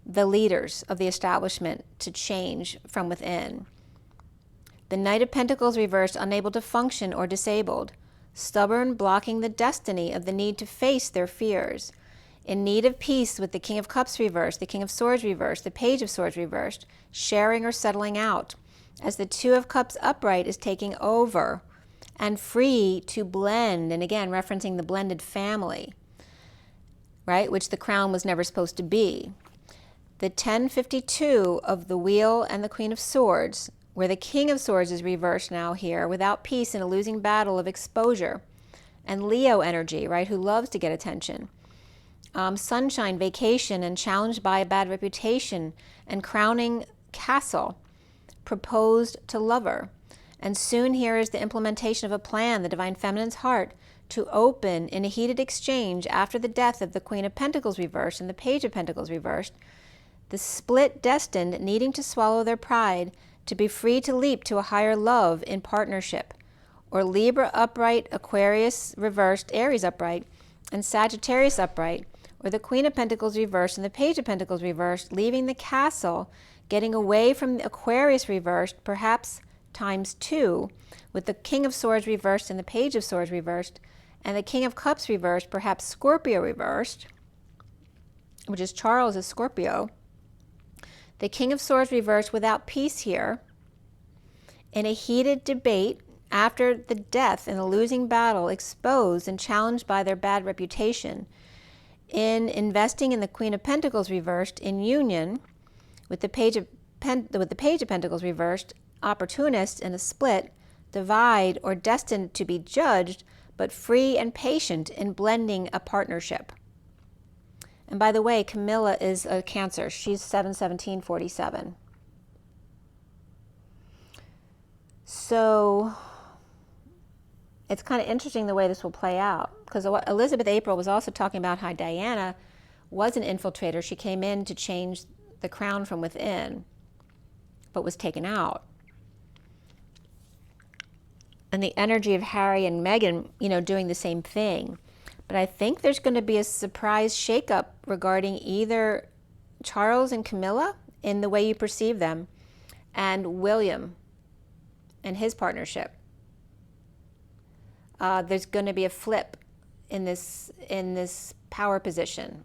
the leaders of the establishment to change from within. The Knight of Pentacles reversed, unable to function or disabled, stubborn, blocking the destiny of the need to face their fears. In need of peace with the King of Cups reversed, the King of Swords reversed, the Page of Swords reversed, sharing or settling out, as the Two of Cups upright is taking over, and free to blend, and again referencing the blended family, right, which the crown was never supposed to be. The 1052 of the Wheel and the Queen of Swords, where the King of Swords is reversed now here, without peace in a losing battle of exposure, and Leo energy, right, who loves to get attention. Sunshine, vacation, and challenged by a bad reputation, and crowning castle, proposed to lover. And soon here is the implementation of a plan, the Divine Feminine's heart, to open in a heated exchange after the death of the Queen of Pentacles reversed and the Page of Pentacles reversed, the split destined, needing to swallow their pride, to be free to leap to a higher love in partnership. Or Libra upright, Aquarius reversed, Aries upright, and Sagittarius upright, or the Queen of Pentacles reversed and the Page of Pentacles reversed, leaving the castle, getting away from the Aquarius reversed, perhaps ×2, with the King of Swords reversed and the Page of Swords reversed, and the King of Cups reversed, perhaps Scorpio reversed, which is Charles is Scorpio. The King of Swords reversed without peace here, in a heated debate after the death in a losing battle, exposed and challenged by their bad reputation, in investing in the Queen of Pentacles reversed, in union with the Page of Pentacles reversed, opportunists in a split, divide, or destined to be judged, but free and patient in blending a partnership. And by the way, Camilla is a Cancer. She's 7/17/47. So it's kind of interesting the way this will play out, because Elizabeth April was also talking about how Diana was an infiltrator. She came in to change the crown from within, but was taken out. And the energy of Harry and Meghan, doing the same thing. But I think there's going to be a surprise shakeup regarding either Charles and Camilla in the way you perceive them, and William and his partnership. There's going to be a flip in this power position.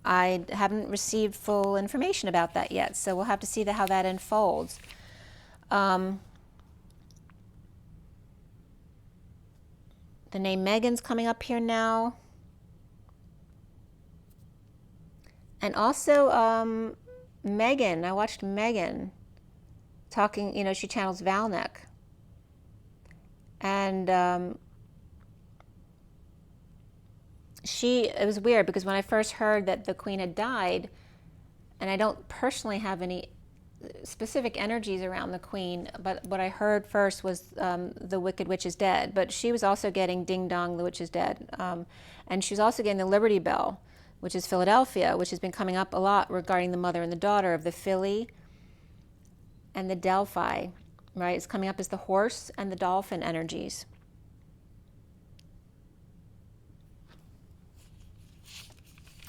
I haven't received full information about that yet, so we'll have to see how that unfolds. The name Megan's coming up here now. And also Megan, I watched Megan talking, she channels Valnek. And it was weird because when I first heard that the Queen had died, and I don't personally have any specific energies around the Queen, but what I heard first was the Wicked Witch is dead, but she was also getting Ding Dong, the Witch is dead. And she was also getting the Liberty Bell, which is Philadelphia, which has been coming up a lot regarding the mother and the daughter of the Philly and the Delphi, right? It's coming up as the horse and the dolphin energies.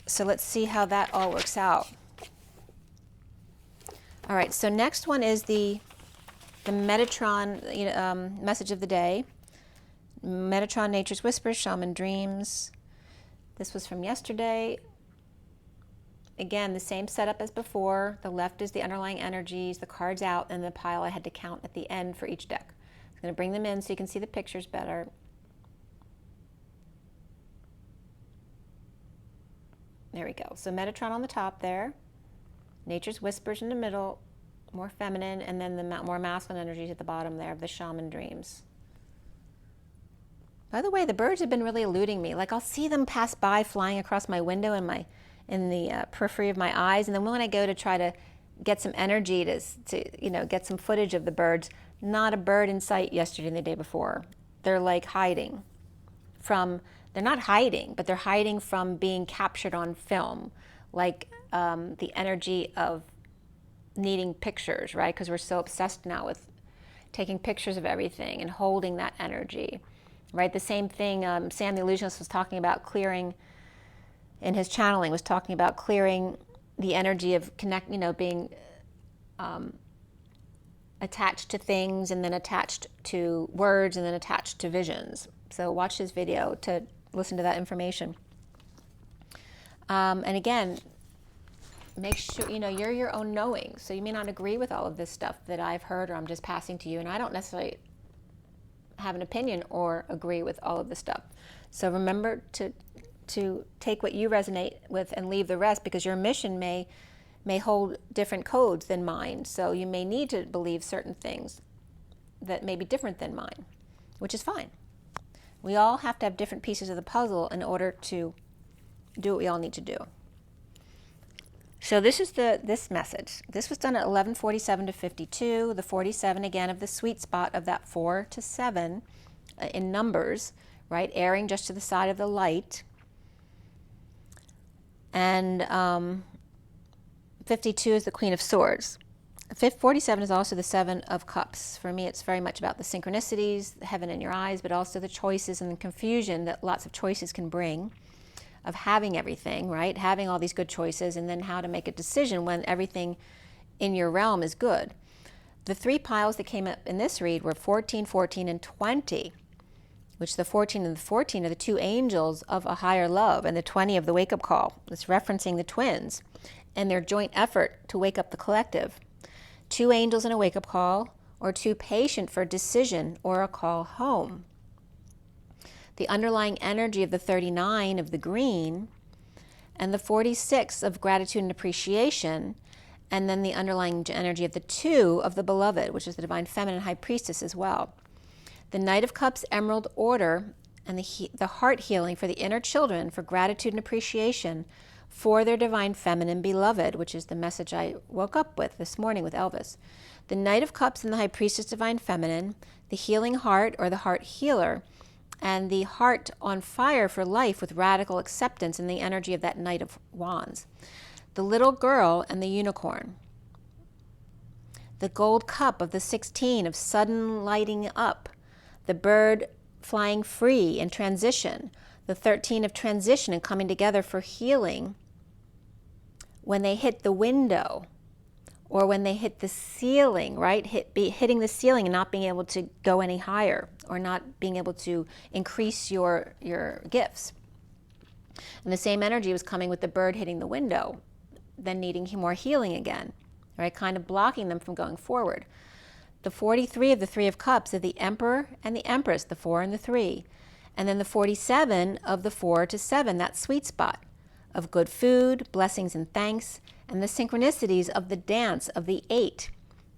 So let's see how that all works out. All right, so next one is the Metatron message of the day. Metatron, Nature's Whispers, Shaman Dreams. This was from yesterday. Again, the same setup as before. The left is the underlying energies, the cards out, and the pile I had to count at the end for each deck. I'm going to bring them in so you can see the pictures better. There we go. So Metatron on the top there. Nature's Whispers in the middle, more feminine, and then the more masculine energies at the bottom there of the Shaman Dreams. By the way, the birds have been really eluding me. Like I'll see them pass by flying across my window in the periphery of my eyes, and then when I go to try to get some energy to get some footage of the birds, not a bird in sight yesterday and the day before. They're like hiding from, they're not hiding, but they're hiding from being captured on film, like the energy of needing pictures, right? Because we're so obsessed now with taking pictures of everything and holding that energy, right? The same thing Sam the Illusionist was talking about clearing in his channeling, was talking about clearing the energy of being attached to things, and then attached to words, and then attached to visions. So watch his video to listen to that information. And again, make sure, you're your own knowing. So you may not agree with all of this stuff that I've heard or I'm just passing to you. And I don't necessarily have an opinion or agree with all of this stuff. So remember to take what you resonate with and leave the rest, because your mission may hold different codes than mine. So you may need to believe certain things that may be different than mine, which is fine. We all have to have different pieces of the puzzle in order to do what we all need to do. So this is this message. This was done at 11:47 to 52. The 47 again of the sweet spot of that 4 to 7 in numbers, right? Airing just to the side of the light. And 52 is the Queen of Swords. 47 is also the 7 of Cups. For me, it's very much about the synchronicities, the heaven in your eyes, but also the choices and the confusion that lots of choices can bring, of having everything, right? Having all these good choices, and then how to make a decision when everything in your realm is good. The 3 piles that came up in this read were 14, 14, and 20, which the 14 and the 14 are the 2 angels of a higher love, and the 20 of the wake-up call. It's referencing the twins and their joint effort to wake up the collective. 2 angels in a wake-up call, or 2 patient for a decision or a call home. The underlying energy of the 39 of the green, and the 46 of gratitude and appreciation, and then the underlying energy of the 2 of the beloved, which is the divine feminine high priestess as well. The Knight of Cups emerald order, and the heart healing for the inner children for gratitude and appreciation for their divine feminine beloved, which is the message I woke up with this morning with Elvis. The Knight of Cups and the high priestess divine feminine, the healing heart or the heart healer, and the heart on fire for life with radical acceptance in the energy of that Knight of Wands. The little girl and the unicorn. The gold cup of the 16 of sudden lighting up. The bird flying free in transition. The 13 of transition and coming together for healing when they hit the window, or when they hit the ceiling, right? Hitting the ceiling and not being able to go any higher, or not being able to increase your gifts. And the same energy was coming with the bird hitting the window, then needing more healing again, right? Kind of blocking them from going forward. The 43 of the 3 of Cups of the Emperor and the Empress, the 4 and the 3. And then the 47 of the 4 to 7, that sweet spot of good food, blessings and thanks, and the synchronicities of the dance of the 8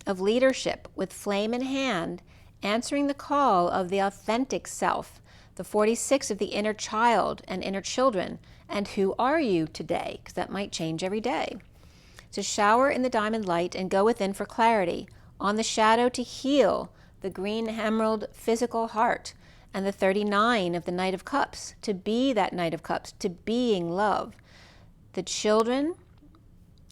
of leadership with flame in hand, answering the call of the authentic self, the 46 of the inner child and inner children, and who are you today? Because that might change every day. To shower in the diamond light and go within for clarity, on the shadow to heal the green emerald physical heart, and the 39 of the Knight of Cups, to be that Knight of Cups, to being love. The children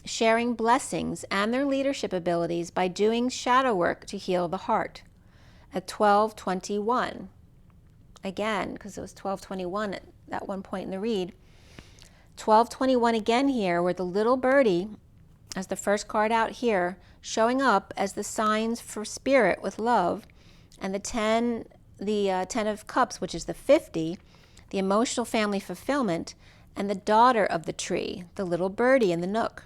sharing blessings and their leadership abilities by doing shadow work to heal the heart. At 12:21, again, because it was 12:21 at that one point in the read, 12:21 again here, where the little birdie, as the first card out here, showing up as the signs for spirit with love, and the 10 of Cups, which is the 50, the emotional family fulfillment, and the daughter of the tree, the little birdie in the nook.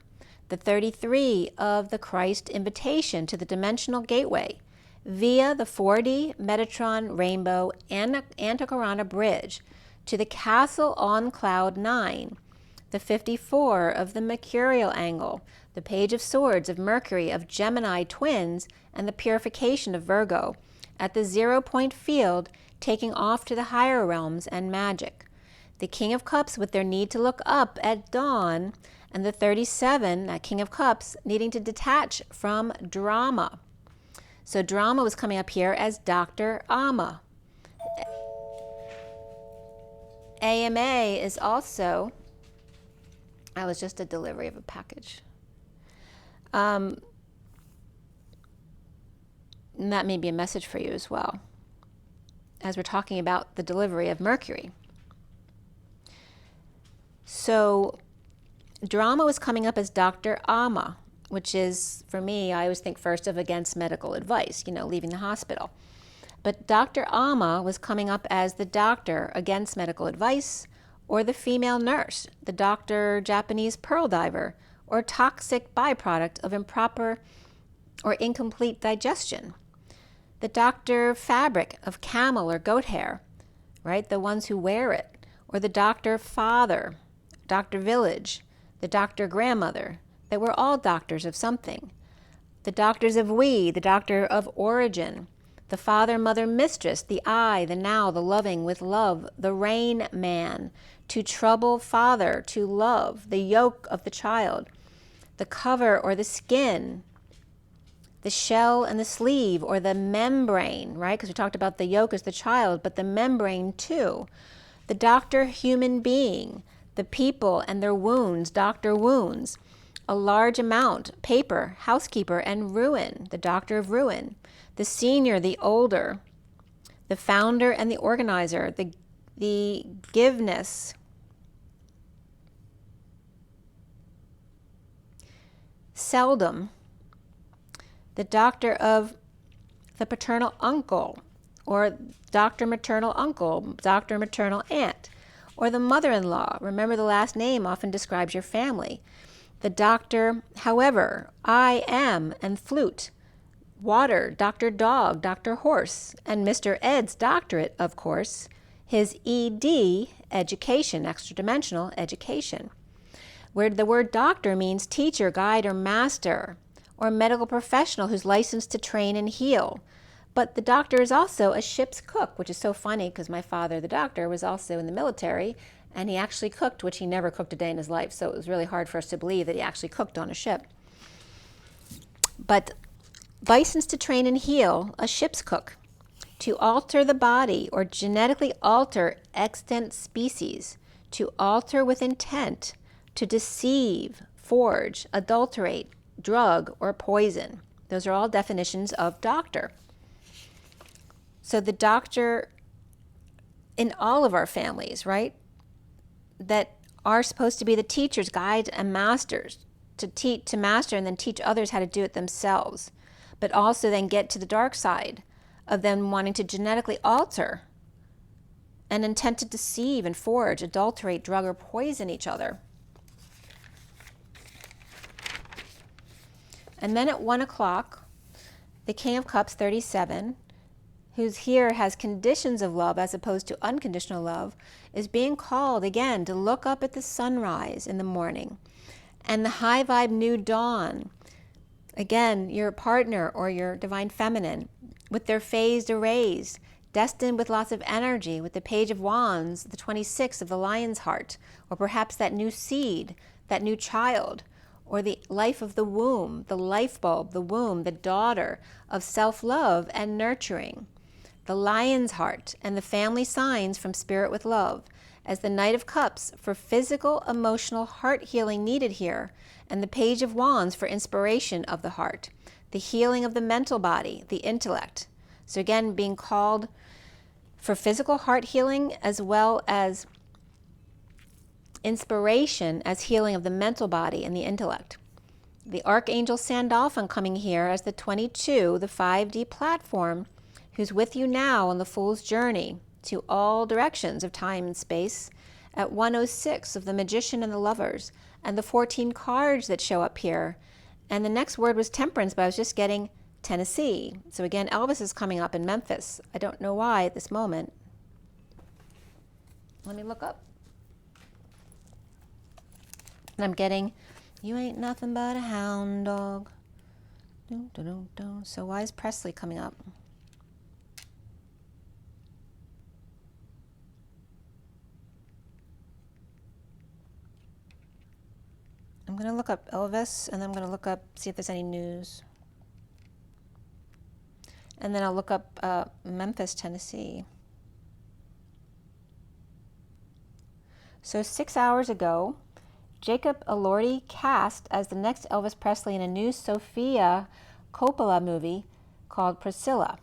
The 33 of the Christ invitation to the dimensional gateway via the 4D Metatron Rainbow and Antakarana Bridge to the castle on cloud 9. The 54 of the Mercurial angle, the Page of Swords of Mercury, of Gemini twins, and the purification of Virgo at the 0 point field, taking off to the higher realms and magic. The King of Cups with their need to look up at dawn, and the 37, that King of Cups, needing to detach from drama. So drama was coming up here as Dr. Ama. AMA is also, I was just a delivery of a package. And that may be a message for you as well, as we're talking about the delivery of Mercury. So drama was coming up as Dr. Ama, which is, for me, I always think first of against medical advice, leaving the hospital. But Dr. Ama was coming up as the doctor against medical advice, or the female nurse, the doctor Japanese pearl diver, or toxic byproduct of improper or incomplete digestion. The doctor fabric of camel or goat hair, right? The ones who wear it. Or the doctor father, doctor village, the doctor grandmother, that we're all doctors of something. The doctors of we, the doctor of origin, the father, mother, mistress, the I, the now, the loving with love, the rain man, to trouble father, to love, the yoke of the child, the cover or the skin, the shell and the sleeve, or the membrane, right? Because we talked about the yolk as the child, but the membrane too. The doctor, human being, the people and their wounds, doctor wounds, a large amount, paper, housekeeper, and ruin, the doctor of ruin, the senior, the older, the founder and the organizer, the giveness, seldom, the doctor of the paternal uncle, or doctor maternal uncle, doctor maternal aunt, or the mother-in-law. Remember, the last name often describes your family. The doctor, however, I am, and flute, water, Dr. Dog, Dr. Horse, and Mr. Ed's doctorate, of course, his ED, education, extra-dimensional education, where the word doctor means teacher, guide, or master, or medical professional who's licensed to train and heal. But the doctor is also a ship's cook, which is so funny because my father, the doctor, was also in the military, and he actually cooked, which he never cooked a day in his life. So it was really hard for us to believe that he actually cooked on a ship. But licensed to train and heal, a ship's cook, to alter the body or genetically alter extant species, to alter with intent, to deceive, forge, adulterate, drug, or poison. Those are all definitions of doctor. So the doctor in all of our families, right, that are supposed to be the teachers, guides, and masters, to teach, to master, and then teach others how to do it themselves, but also then get to the dark side of them wanting to genetically alter and intent to deceive and forge, adulterate, drug, or poison each other. And then at 1 o'clock, the King of Cups, 37, who's here has conditions of love as opposed to unconditional love, is being called again to look up at the sunrise in the morning and the high vibe new dawn. Again, your partner or your divine feminine with their phased arrays, destined with lots of energy, with the Page of Wands, the 26 of the Lion's Heart, or perhaps that new seed, that new child, or the life of the womb, the life bulb, the womb, the daughter of self-love and nurturing, the Lion's Heart, and the family signs from Spirit with Love, as the Knight of Cups for physical, emotional, heart healing needed here, and the Page of Wands for inspiration of the heart, the healing of the mental body, the intellect. So again, being called for physical heart healing as well as inspiration as healing of the mental body and the intellect. The Archangel Sandalphon coming here as the 22, the 5D platform, who's with you now on the Fool's journey to all directions of time and space, at 106 of the Magician and the Lovers, and the 14 cards that show up here. And the next word was Temperance, but I was just getting Tennessee. So again, Elvis is coming up in Memphis. I don't know why at this moment. Let me look up. And I'm getting, you ain't nothing but a hound dog. Dun, dun, dun, dun. So why is Presley coming up? I'm going to look up Elvis, and then I'm going to look up, see if there's any news. And then I'll look up Memphis, Tennessee. So 6 hours ago, Jacob Elordi cast as the next Elvis Presley in a new Sofia Coppola movie, called Priscilla.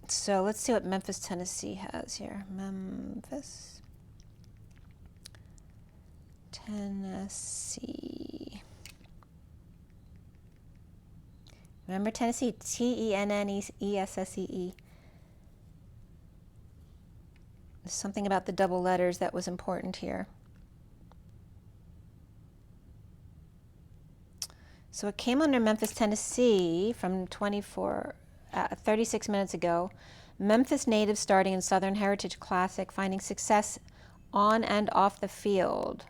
So let's see what Memphis, Tennessee has here. Memphis, Tennessee. Remember Tennessee? Tennessee. There's something about the double letters that was important here. So it came under Memphis, Tennessee from 36 minutes ago. Memphis native starting in Southern Heritage Classic, finding success on and off the field.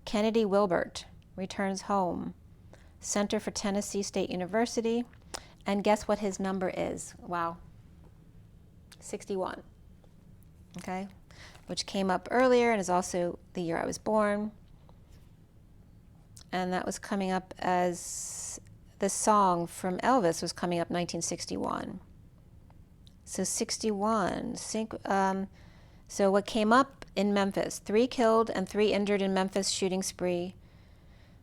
Kennedy Wilbert returns home. Center for Tennessee State University. And guess what his number is? Wow. 61. Okay? Which came up earlier and is also the year I was born. And that was coming up as the song from Elvis was coming up 1961. So 61. So what came up in Memphis? 3 killed and 3 injured in Memphis shooting spree.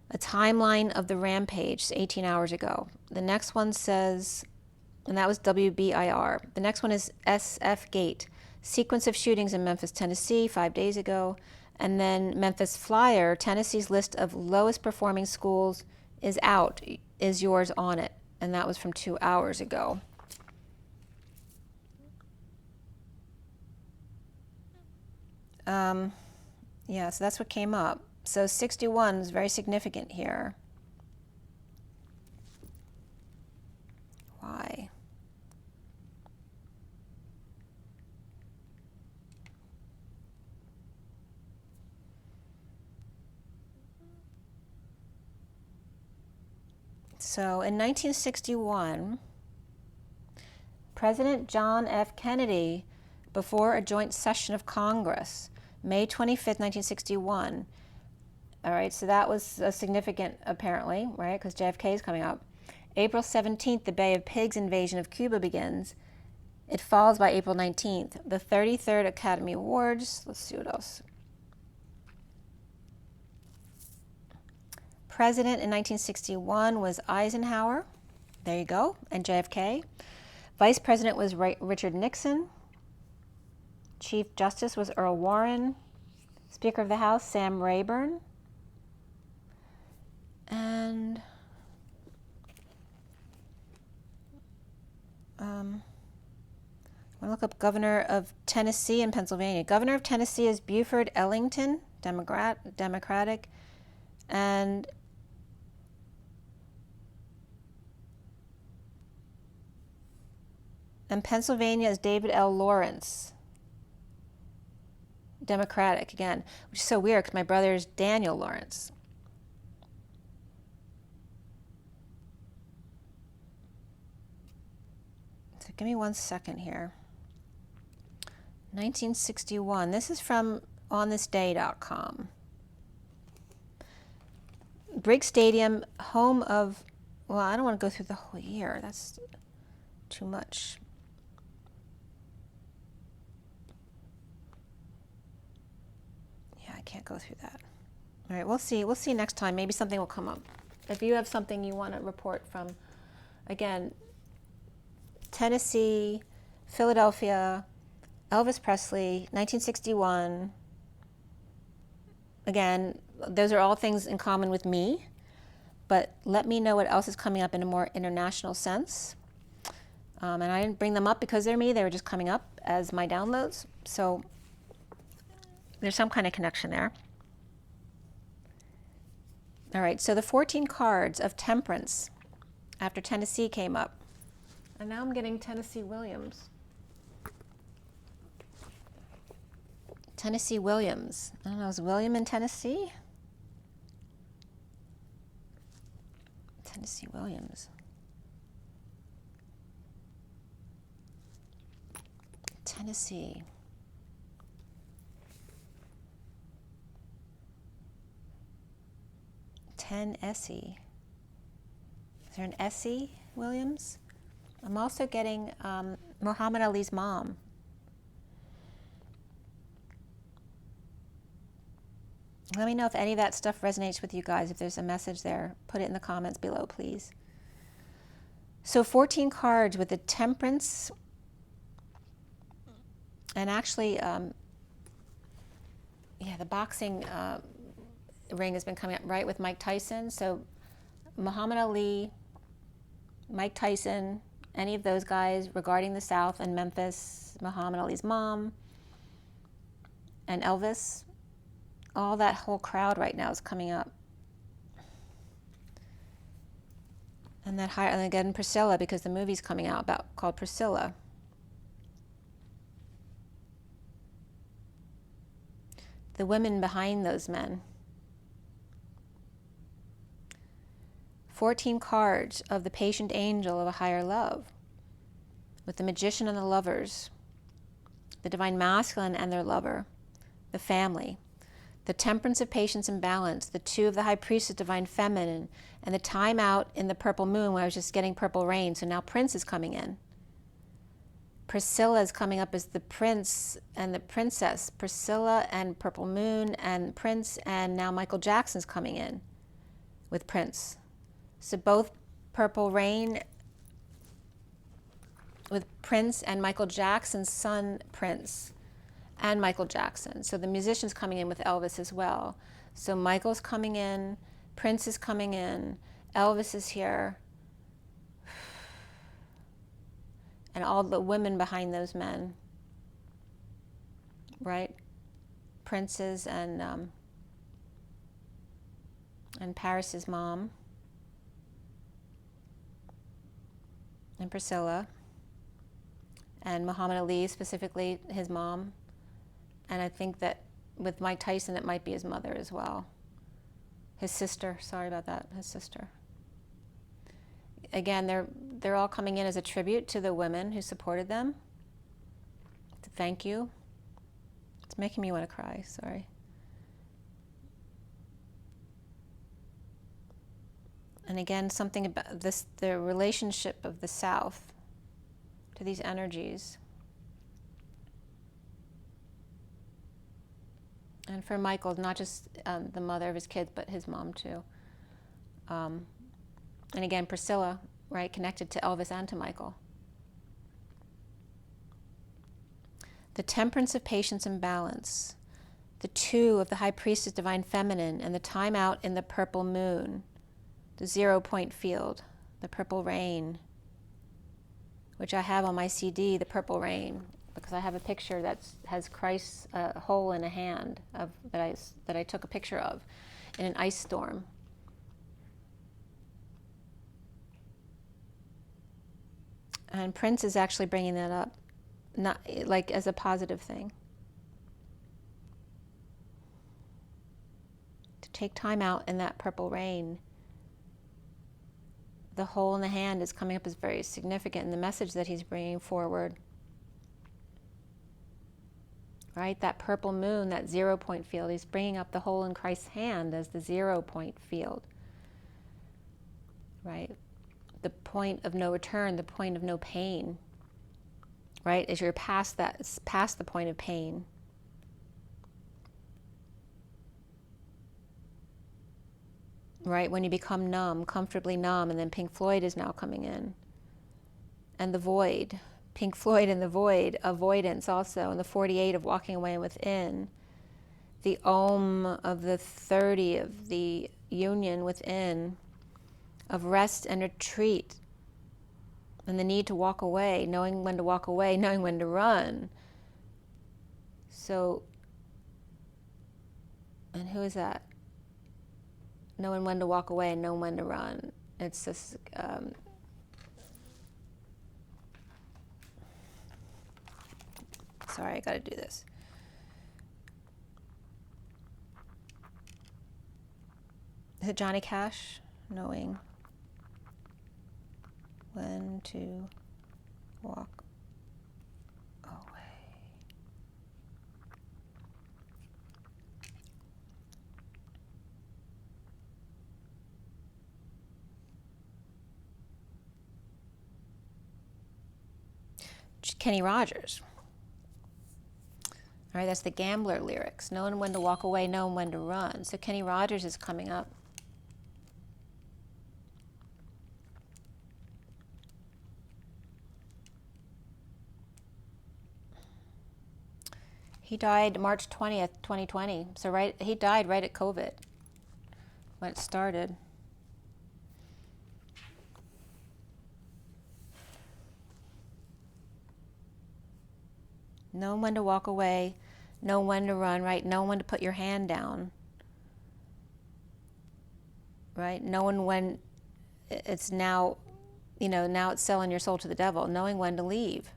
A timeline of the rampage 18 hours ago. The next one says, and that was WBIR. The next one is SF Gate. Sequence of shootings in Memphis, Tennessee 5 days ago. And then Memphis Flyer, Tennessee's list of lowest performing schools is out. Is yours on it? And that was from 2 hours ago. Yeah, so that's what came up. So 61 is very significant here. Why? So in 1961, President John F. Kennedy, before a joint session of Congress, May 25th, 1961. All right, so that was significant apparently, right, because JFK is coming up. April 17th, the Bay of Pigs invasion of Cuba begins. It falls by April 19th. The 33rd Academy Awards. Let's see what else. President in 1961 was Eisenhower. There you go. And JFK. Vice President was Richard Nixon. Chief Justice was Earl Warren. Speaker of the House, Sam Rayburn. And I'm going to look up Governor of Tennessee and Pennsylvania. Governor of Tennessee is Buford Ellington, Democratic. And Pennsylvania is David L. Lawrence, Democratic again, which is so weird because my brother is Daniel Lawrence. So give me 1 second here. 1961. This is from onthisday.com. Briggs Stadium, home of, well, I don't want to go through the whole year. That's too much. I can't go through that. All right, we'll see. We'll see next time. Maybe something will come up. If you have something you want to report from, again, Tennessee, Philadelphia, Elvis Presley, 1961. Again, those are all things in common with me, but let me know what else is coming up in a more international sense. And I didn't bring them up because they're me. They were just coming up as my downloads. So there's some kind of connection there. All right, so the 14 cards of Temperance after Tennessee came up. And now I'm getting Tennessee Williams. Tennessee Williams. I don't know, is William in Tennessee? Tennessee Williams. Tennessee. Tennessee. Is there an Essie Williams? I'm also getting Muhammad Ali's mom. Let me know if any of that stuff resonates with you guys. If there's a message there, put it in the comments below, please. So 14 cards with the Temperance. And actually, yeah, the boxing ring has been coming up, right, with Mike Tyson. So Muhammad Ali, Mike Tyson, any of those guys regarding the South and Memphis, Muhammad Ali's mom, and Elvis, all that whole crowd right now is coming up. And that higher, and again Priscilla, because the movie's coming out called Priscilla. The women behind those men. 14 cards of the patient angel of a higher love, with the magician and the lovers, the divine masculine and their lover, the family, the temperance of patience and balance, the two of the high priestess, divine feminine, and the time out in the purple moon where I was just getting purple rain. So now Prince is coming in. Priscilla is coming up as the prince and the princess. Priscilla and purple moon and Prince, and now Michael Jackson's coming in with Prince. So both purple rain with Prince and Michael Jackson's son Prince and Michael Jackson. So the musician's coming in with Elvis as well. So Michael's coming in, Prince is coming in, Elvis is here, and all the women behind those men, right? Prince's and Paris's mom, and Priscilla, and Muhammad Ali, specifically his mom. And I think that with Mike Tyson, it might be his mother as well. His sister, sorry about that, his sister. Again, they're all coming in as a tribute to the women who supported them. To thank you. It's making me want to cry, sorry. And again, something about this, the relationship of the South to these energies. And for Michael, not just the mother of his kids, but his mom too. And again, Priscilla, right, connected to Elvis and to Michael. The temperance of patience and balance. The two of the high priestess, divine feminine, and the time out in the purple moon. The 0 point field, the purple rain, which I have on my CD, the purple rain, because I have a picture that has Christ's hole in a hand that I took a picture of in an ice storm. And Prince is actually bringing that up, not like as a positive thing. To take time out in that purple rain. The hole in the hand is coming up as very significant in the message that he's bringing forward. Right? That purple moon, that 0 point field, he's bringing up the hole in Christ's hand as the 0 point field. Right? The point of no return, the point of no pain. Right? As you're past that, past the point of pain. Right? When you become numb, comfortably numb, and then Pink Floyd is now coming in. And the void. Pink Floyd and the void, avoidance also, and the 48 of walking away within. The Om of the 30 of the union within, of rest and retreat, and the need to walk away, knowing when to walk away, knowing when to run. So, and who is that? Knowing when to walk away and knowing when to run. It's just, sorry, I gotta do this. Is it Johnny Cash? Knowing when to walk away. Kenny Rogers. All right, that's the Gambler lyrics. Knowing when to walk away, knowing when to run. So Kenny Rogers is coming up. He died March 20th, 2020. So he died right at COVID, when it started. Know when to walk away, know when to run, right? Know when to put your hand down, right? Knowing when it's now, now it's selling your soul to the devil, knowing when to leave.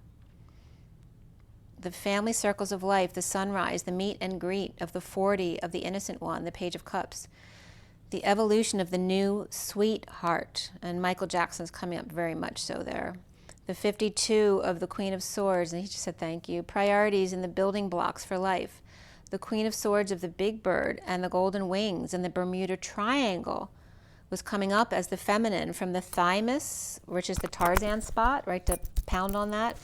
The family circles of life, the sunrise, the meet and greet of the 40 of the innocent one, the Page of Cups, the evolution of the new sweetheart, and Michael Jackson's coming up very much so there. The 52 of the Queen of Swords, and he just said thank you. Priorities in the building blocks for life. The Queen of Swords of the Big Bird and the Golden Wings and the Bermuda Triangle was coming up as the feminine from the thymus, which is the Tarzan spot, right, to pound on that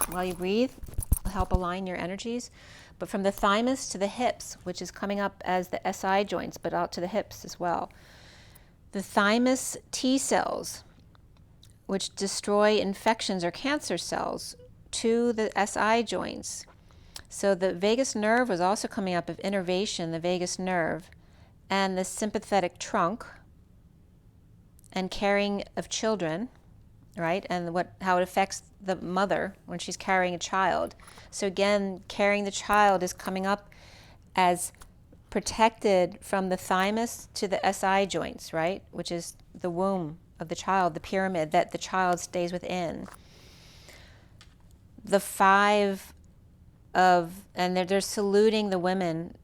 while you breathe, help align your energies. But from the thymus to the hips, which is coming up as the SI joints, but out to the hips as well. The thymus T cells, which destroy infections or cancer cells, to the SI joints. So the vagus nerve was also coming up of innervation, the vagus nerve, and the sympathetic trunk, and caring of children, right? And how it affects the mother when she's carrying a child. So again, carrying the child is coming up as protected from the thymus to the SI joints, right? Which is the womb of the child, the pyramid that the child stays within. The 5 of, and they're saluting the women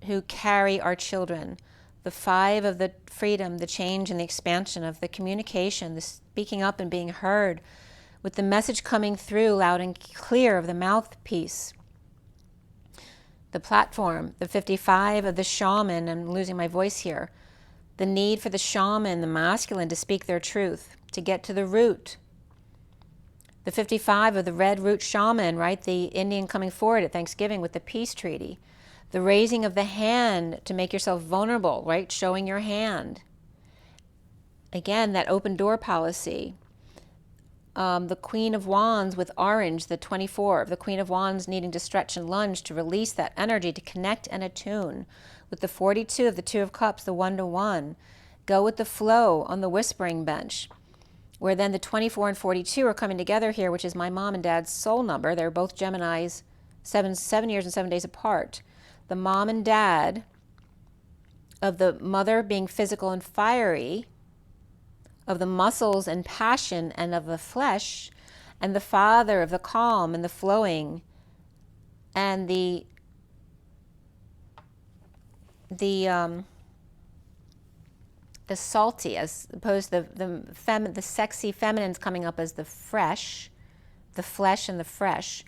who carry our children. The 5 of the freedom, the change and the expansion of the communication, the speaking up and being heard, with the message coming through loud and clear of the mouthpiece. The platform, the 55 of the shaman, I'm losing my voice here. The need for the shaman, the masculine, to speak their truth, to get to the root. The 55 of the red root shaman, right? The Indian coming forward at Thanksgiving with the peace treaty. The raising of the hand to make yourself vulnerable, right? Showing your hand. Again, that open door policy. The Queen of Wands with orange, the 24. The Queen of Wands needing to stretch and lunge to release that energy, to connect and attune. With the 42 of the 2 of Cups, the 1-to-1. Go with the flow on the whispering bench. Where then the 24 and 42 are coming together here, which is my mom and dad's soul number. They're both Geminis, 7 years and 7 days apart. The mom and dad of the mother being physical and fiery, of the muscles and passion and of the flesh, and the father of the calm and the flowing, and the salty, as opposed to the sexy feminine's coming up as the fresh, the flesh and the fresh.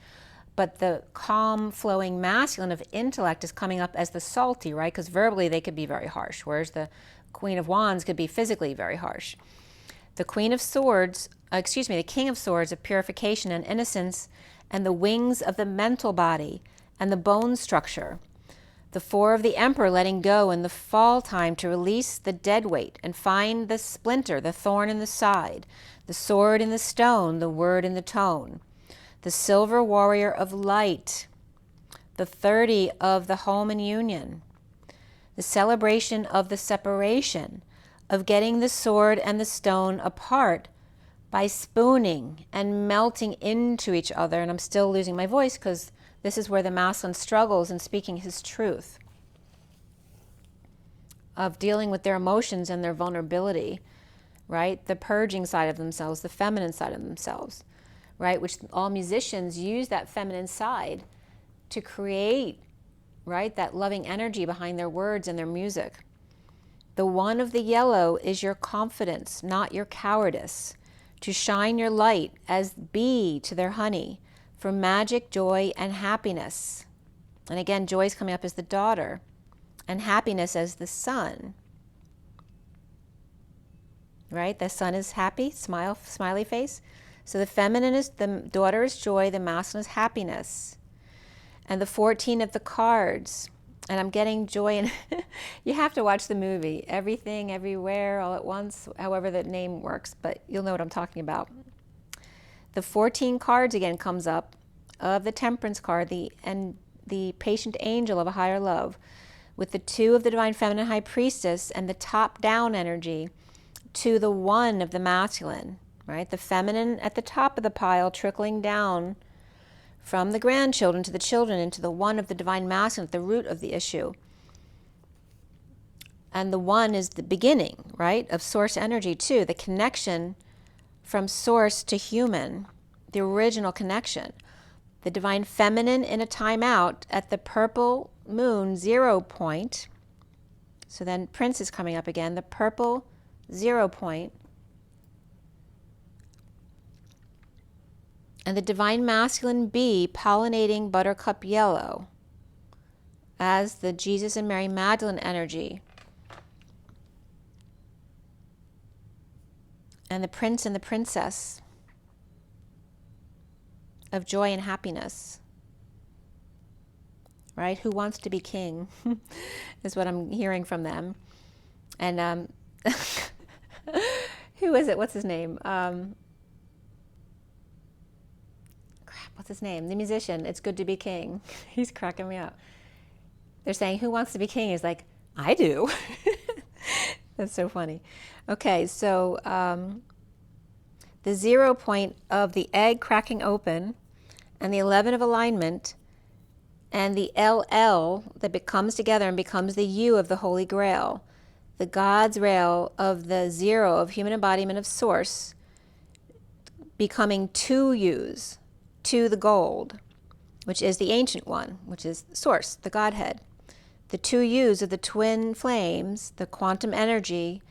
But the calm, flowing masculine of intellect is coming up as the salty, right? Because verbally they could be very harsh, whereas the Queen of Wands could be physically very harsh. The Queen of Swords, the King of Swords of purification and innocence, and the wings of the mental body and the bone structure. The 4 of the Emperor letting go in the fall time to release the dead weight and find the splinter, the thorn in the side, the sword in the stone, the word in the tone. The Silver Warrior of Light, the 30 of the Home and Union, the celebration of the separation, of getting the sword and the stone apart by spooning and melting into each other. And I'm still losing my voice because this is where the masculine struggles in speaking his truth, of dealing with their emotions and their vulnerability, right? The purging side of themselves, the feminine side of themselves, right? Which all musicians use that feminine side to create, right? That loving energy behind their words and their music. The 1 of the yellow is your confidence, not your cowardice, to shine your light as bee to their honey, for magic, joy, and happiness. And again, joy is coming up as the daughter, and happiness as the sun. Right? The sun is happy, smiley face. So the feminine is, the daughter is joy, the masculine is happiness. and the 14 of the cards. And I'm getting joy, and you have to watch the movie, Everything, Everywhere, All at Once, however that name works, but you'll know what I'm talking about. The 14 cards again comes up of the Temperance card, and the Patient Angel of a Higher Love, with the 2 of the Divine Feminine High Priestess and the top-down energy to the 1 of the Masculine, right? The feminine at the top of the pile trickling down from the grandchildren to the children into the 1 of the Divine Masculine at the root of the issue. And the 1 is the beginning, right, of Source energy too, the connection from Source to human, the original connection. The Divine Feminine in a timeout at the purple moon 0 point. So then Prince is coming up again, the purple 0 point. And the Divine Masculine bee pollinating Buttercup Yellow as the Jesus and Mary Magdalene energy. And the Prince and the Princess of joy and happiness. Right? Who wants to be king is what I'm hearing from them. And who is it? What's his name? What's his name? The musician. It's good to be king. He's cracking me up. They're saying, who wants to be king? He's like, I do. That's so funny. Okay, so the 0 point of the egg cracking open and the 11 of alignment and the LL that comes together and becomes the U of the Holy Grail, the God's rail of the 0 of human embodiment of Source becoming 2 U's. To the gold, which is the ancient one, which is Source, the Godhead. The 2 U's of the twin flames, the quantum energy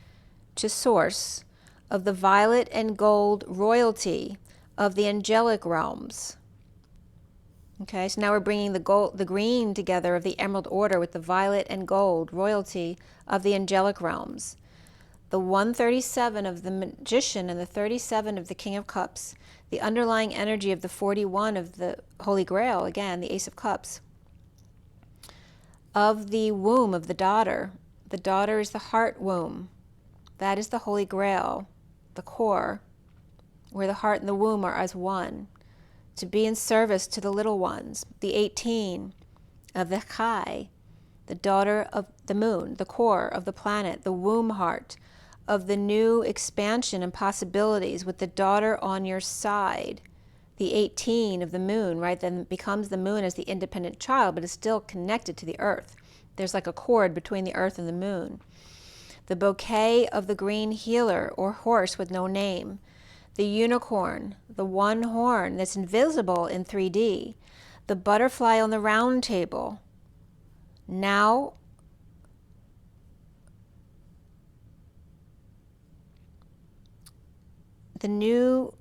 to Source of the violet and gold royalty of the angelic realms. Okay, so now we're bringing the green together of the Emerald Order with the violet and gold royalty of the angelic realms. The 137 of the Magician and the 37 of the King of Cups, the underlying energy of the 41 of the Holy Grail, again, the Ace of Cups, of the womb of the daughter. The daughter is the heart womb. That is the Holy Grail, the core, where the heart and the womb are as one, to be in service to the little ones. The 18 of the Chai, the daughter of the moon, the core of the planet, the womb heart, of the new expansion and possibilities with the daughter on your side. The 18 of the moon, right, then becomes the moon as the independent child, but is still connected to the earth. There's like a cord between the earth and the moon. The bouquet of the green healer or horse with no name. The unicorn, the one horn that's invisible in 3D. The butterfly on the round table. Now the new,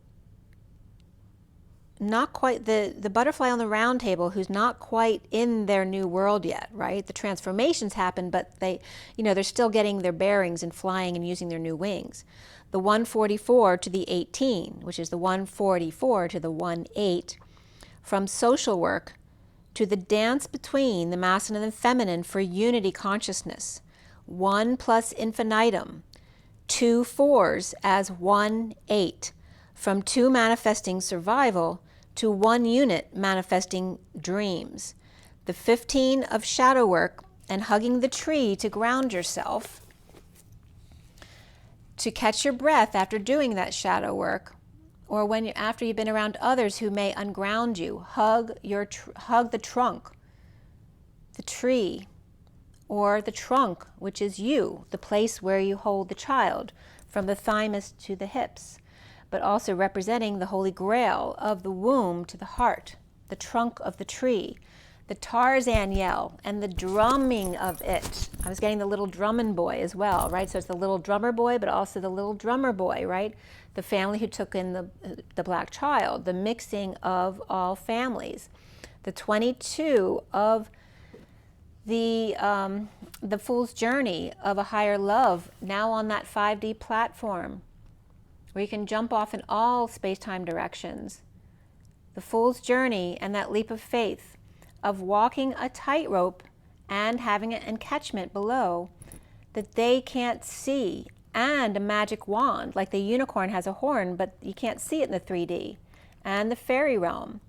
not quite, the butterfly on the round table who's not quite in their new world yet, right? The transformations happen, but they're still getting their bearings and flying and using their new wings. The 144 to the 18, which is the 144 to the 18, from social work to the dance between the masculine and feminine for unity consciousness. 1 plus infinitum. 2 4s as 1 8, from 2 manifesting survival to 1 unit manifesting dreams. The 15 of shadow work and hugging the tree to ground yourself, to catch your breath after doing that shadow work, or after you've been around others who may unground you. Hug the trunk, the tree, or the trunk, which is you, the place where you hold the child, from the thymus to the hips, but also representing the Holy Grail of the womb to the heart, the trunk of the tree, the Tarzan yell, and the drumming of it. I was getting the little drumming boy as well, right? So it's the little drummer boy, but also the little drummer boy, right? The family who took in the black child, the mixing of all families. The 22 of the Fool's Journey of a Higher Love, now on that 5D platform, where you can jump off in all space-time directions. The Fool's Journey and that leap of faith of walking a tightrope and having an encatchment below that they can't see, and a magic wand, like the unicorn has a horn, but you can't see it in the 3D, and the fairy realm.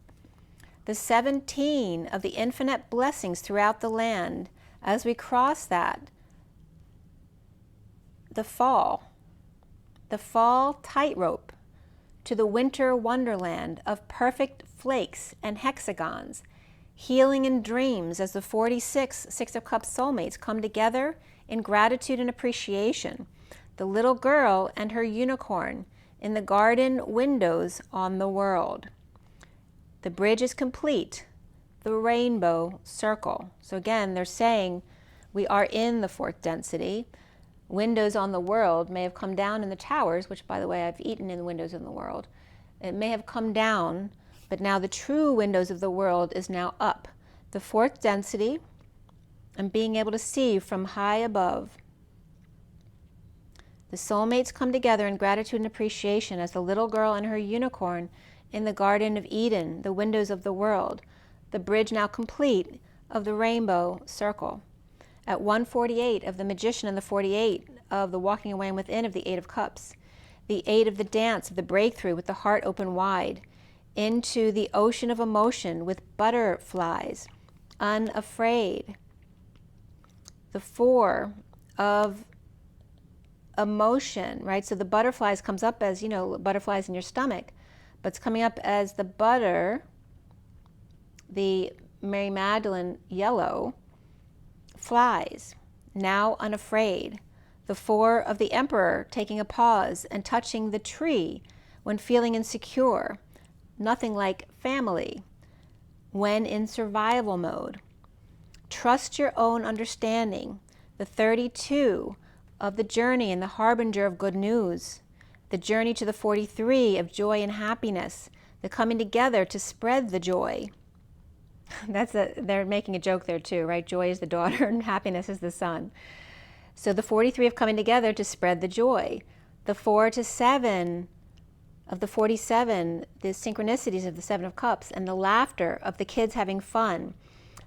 The 17 of the infinite blessings throughout the land. As we cross that, the fall tightrope to the winter wonderland of perfect flakes and hexagons, healing in dreams as the 46 Six of Cups soulmates come together in gratitude and appreciation. The little girl and her unicorn in the garden windows on the world. The bridge is complete, the rainbow circle. So again, they're saying we are in the fourth density. Windows on the world may have come down in the towers, which, by the way, I've eaten in the windows in the world. It may have come down, but now the true windows of the world is now up. The fourth density, and being able to see from high above. The soulmates come together in gratitude and appreciation as the little girl and her unicorn in the Garden of Eden, the windows of the world. The bridge now complete of the rainbow circle. At 148 of the Magician and the 48 of the Walking Away and Within of the Eight of Cups. The 8 of the Dance of the Breakthrough with the heart open wide. Into the ocean of emotion with butterflies. Unafraid. The 4 of emotion, right? So the butterflies comes up as, you know, butterflies in your stomach, but it's coming up as the butter, the Mary Magdalene yellow, flies, now unafraid. The 4 of the Emperor taking a pause and touching the tree when feeling insecure. Nothing like family when in survival mode. Trust your own understanding. The 32 of the journey and the harbinger of good news. The journey to the 43 of joy and happiness. The coming together to spread the joy. They're making a joke there too, right? Joy is the daughter and happiness is the son. So the 43 of coming together to spread the joy. The 4 to 7 of the 47, the synchronicities of the 7 of Cups, and the laughter of the kids having fun.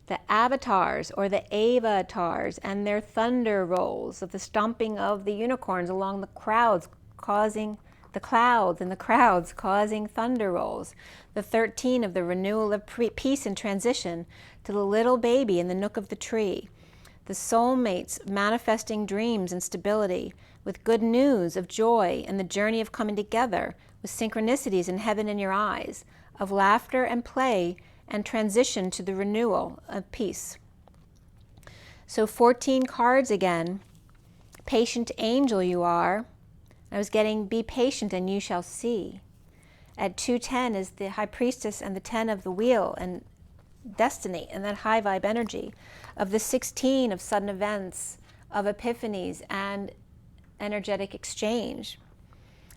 The avatars or the avatars and their thunder rolls of the stomping of the unicorns along the crowds, causing the clouds and the crowds causing thunder rolls. The 13 of the renewal of peace and transition to the little baby in the nook of the tree. The soulmates manifesting dreams and stability with good news of joy and the journey of coming together with synchronicities in heaven in your eyes, of laughter and play and transition to the renewal of peace. So 14 cards again. Patient angel you are. I was getting be patient and you shall see. At 210 is the high priestess and the 10 of the wheel and destiny and that high vibe energy of the 16 of sudden events, of epiphanies and energetic exchange.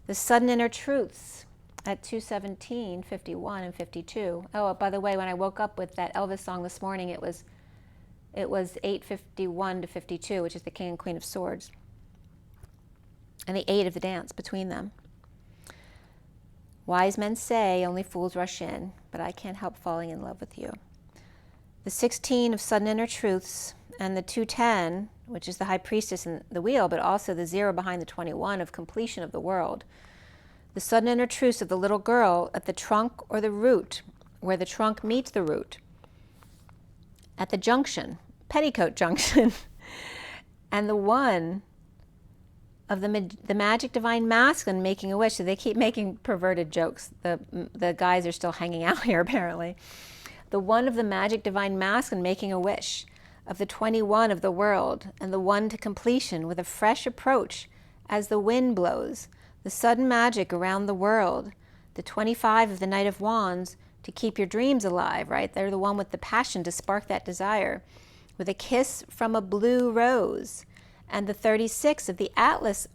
The sudden inner truths at 217, 51 and 52. Oh, by the way, when I woke up with that Elvis song this morning, it was 851 to 52, which is the King and Queen of Swords. And the 8 of the Dance between them. Wise men say only fools rush in, but I can't help falling in love with you. The 16 of sudden inner truths and the 210, which is the high priestess and the wheel, but also the 0 behind the 21 of completion of the world. The sudden inner truths of the little girl at the trunk or the root, where the trunk meets the root. At the junction, petticoat junction. And the 1 of the magic divine masculine making a wish. So they keep making perverted jokes. The guys are still hanging out here apparently. The 1 of the magic divine masculine making a wish. Of the 21 of the world and the 1 to completion with a fresh approach as the wind blows. The sudden magic around the world. The 25 of the Knight of Wands to keep your dreams alive, right? They're the one with the passion to spark that desire. With a kiss from a blue rose. And the 36 of the Atlas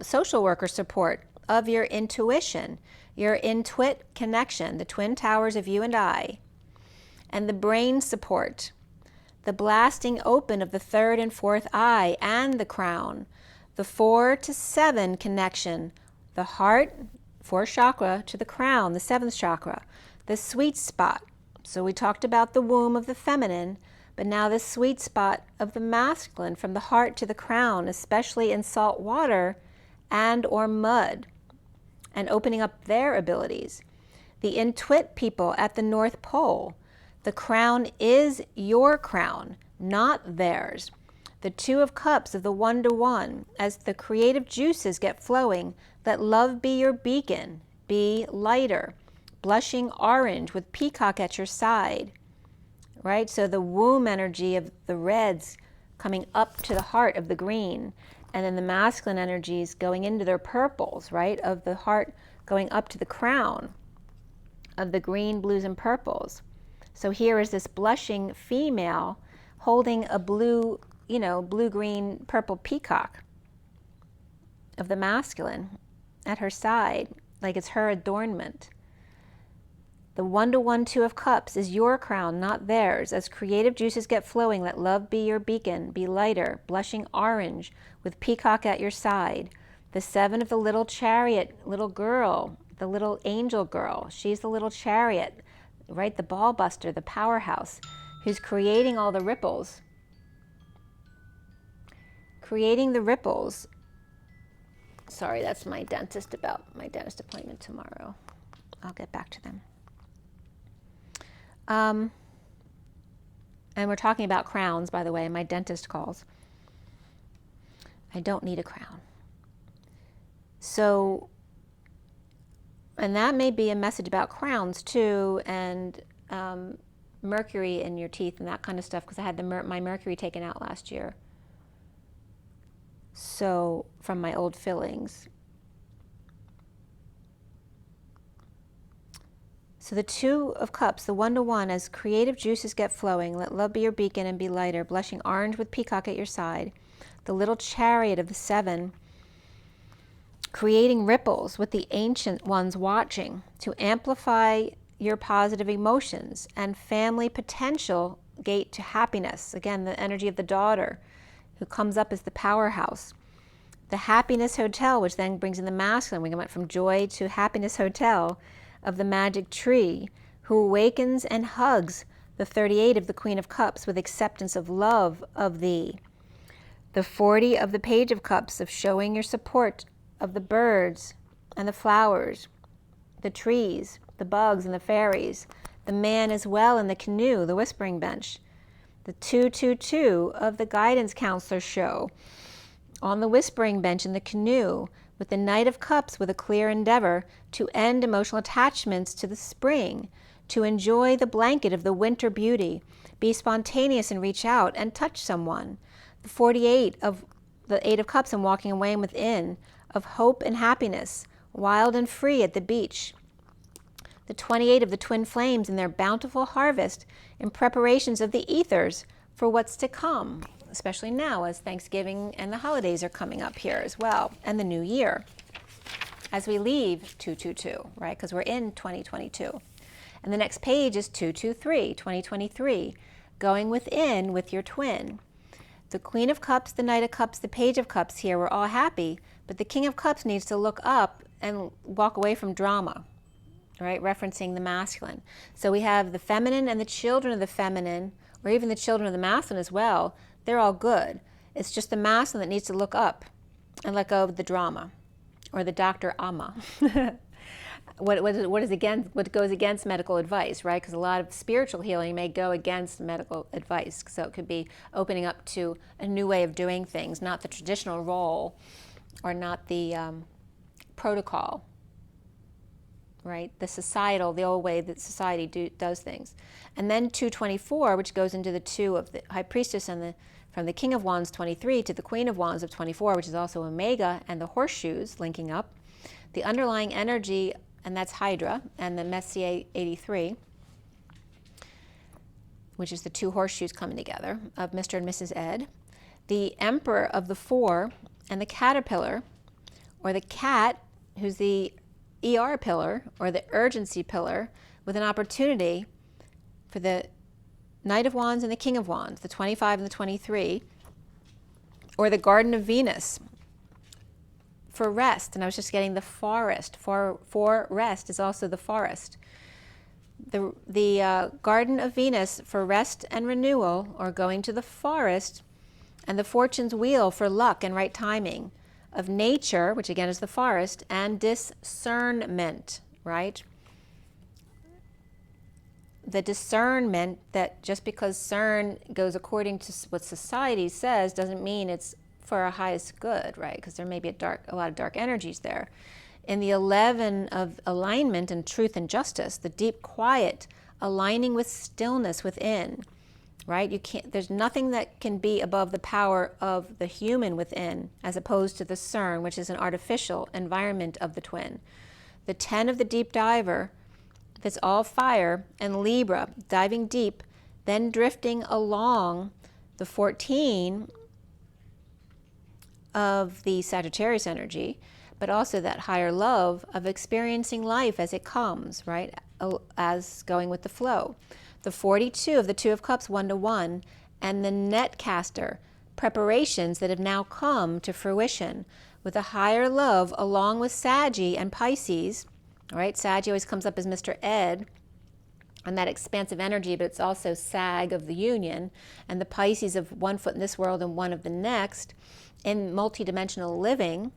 social worker support of your intuition, your intuit connection, the twin towers of you and I. And the brain support, the blasting open of the 3rd and 4th eye and the crown. The 4 to 7 connection, the heart, 4th chakra to the crown, the 7th chakra, the sweet spot, So we talked about the womb of the feminine, but now the sweet spot of the masculine, from the heart to the crown, especially in salt water and or mud, and opening up their abilities. The Intuit people at the North Pole, the crown is your crown, not theirs. The Two of Cups of the one-to-one, as the creative juices get flowing, let love be your beacon, be lighter. Blushing orange with peacock at your side, right? So the womb energy of the reds coming up to the heart of the green, and then the masculine energies going into their purples, right? Of the heart going up to the crown of the green, blues, and purples. So here is this blushing female holding a blue, blue, green, purple peacock of the masculine at her side, like it's her adornment. The one-to-one Two of Cups is your crown, not theirs. As creative juices get flowing, let love be your beacon, be lighter, blushing orange, with peacock at your side. The Seven of the little chariot, little girl, the little angel girl. She's the little chariot, right? The ball buster, the powerhouse, who's creating all the ripples. Creating the ripples. Sorry, that's my dentist about my dentist appointment tomorrow. I'll get back to them. And we're talking about crowns, by the way, my dentist calls. I don't need a crown. So, and that may be a message about crowns too, and mercury in your teeth and that kind of stuff, because I had my mercury taken out last year. So, from my old fillings. So the Two of Cups, the one-to-one, as creative juices get flowing, let love be your beacon and be lighter, blushing orange with peacock at your side. The little chariot of the Seven, creating ripples with the ancient ones watching to amplify your positive emotions and family potential gate to happiness. Again, the energy of the daughter who comes up as the powerhouse. The Happiness Hotel, which then brings in the masculine. We went from joy to Happiness Hotel, of the magic tree, who awakens and hugs the 38 of the Queen of Cups with acceptance of love of thee. The 40 of the Page of Cups, of showing your support of the birds and the flowers, the trees, the bugs and the fairies, the man as well in the canoe, the whispering bench. The 222 of the Guidance Counselor show, on the whispering bench in the canoe, with the Knight of Cups, with a clear endeavor to end emotional attachments to the spring, to enjoy the blanket of the winter beauty, be spontaneous and reach out and touch someone. The 48 of the Eight of Cups, and walking away and within, of hope and happiness, wild and free at the beach. The 28 of the Twin Flames in their bountiful harvest, in preparations of the ethers for what's to come, especially now as Thanksgiving and the holidays are coming up here as well, and the new year, as we leave 222, right? Because we're in 2022. And the next page is 223, 2023, going within with your twin. The Queen of Cups, the Knight of Cups, the Page of Cups here, we're all happy, but the King of Cups needs to look up and walk away from drama, right? Referencing the masculine. So we have the feminine and the children of the feminine, or even the children of the masculine as well. They're all good. It's just the masculine that needs to look up and let go of the drama, or the Dr. Amma. what goes against medical advice, right? Because a lot of spiritual healing may go against medical advice. So it could be opening up to a new way of doing things, not the traditional role, or not the protocol, right? The old way that society does things. And then 224, which goes into the two of the High Priestess and from the King of Wands 23 to the Queen of Wands of 24, which is also Omega, and the horseshoes linking up. The underlying energy, and that's Hydra, and the Messier 83, which is the two horseshoes coming together of Mr. and Mrs. Ed. The Emperor of the Four, and the Caterpillar, or the cat, who's the ER pillar, or the urgency pillar, with an opportunity for the Knight of Wands and the King of Wands, the 25 and the 23, or the Garden of Venus for rest. And I was just getting the forest. For rest is also the forest. The Garden of Venus for rest and renewal, or going to the forest, and the Fortune's Wheel for luck and right timing, of nature, which again is the forest, and discernment, right? The discernment that just because CERN goes according to what society says doesn't mean it's for our highest good, right? Because there may be a lot of dark energies there. In the 11 of alignment and truth and justice, the deep quiet, aligning with stillness within, right? There's nothing that can be above the power of the human within, as opposed to the CERN, which is an artificial environment of the twin. The 10 of the deep diver, that's all fire, and Libra, diving deep, then drifting along. The 14 of the Sagittarius energy, but also that higher love of experiencing life as it comes, right? As going with the flow. The 42 of the Two of Cups, 1-1, and the Netcaster, preparations that have now come to fruition with a higher love along with Saggy and Pisces, right? Saggy always comes up as Mr. Ed and that expansive energy, but it's also Sag of the union, and the Pisces of one foot in this world and one of the next, in multidimensional living,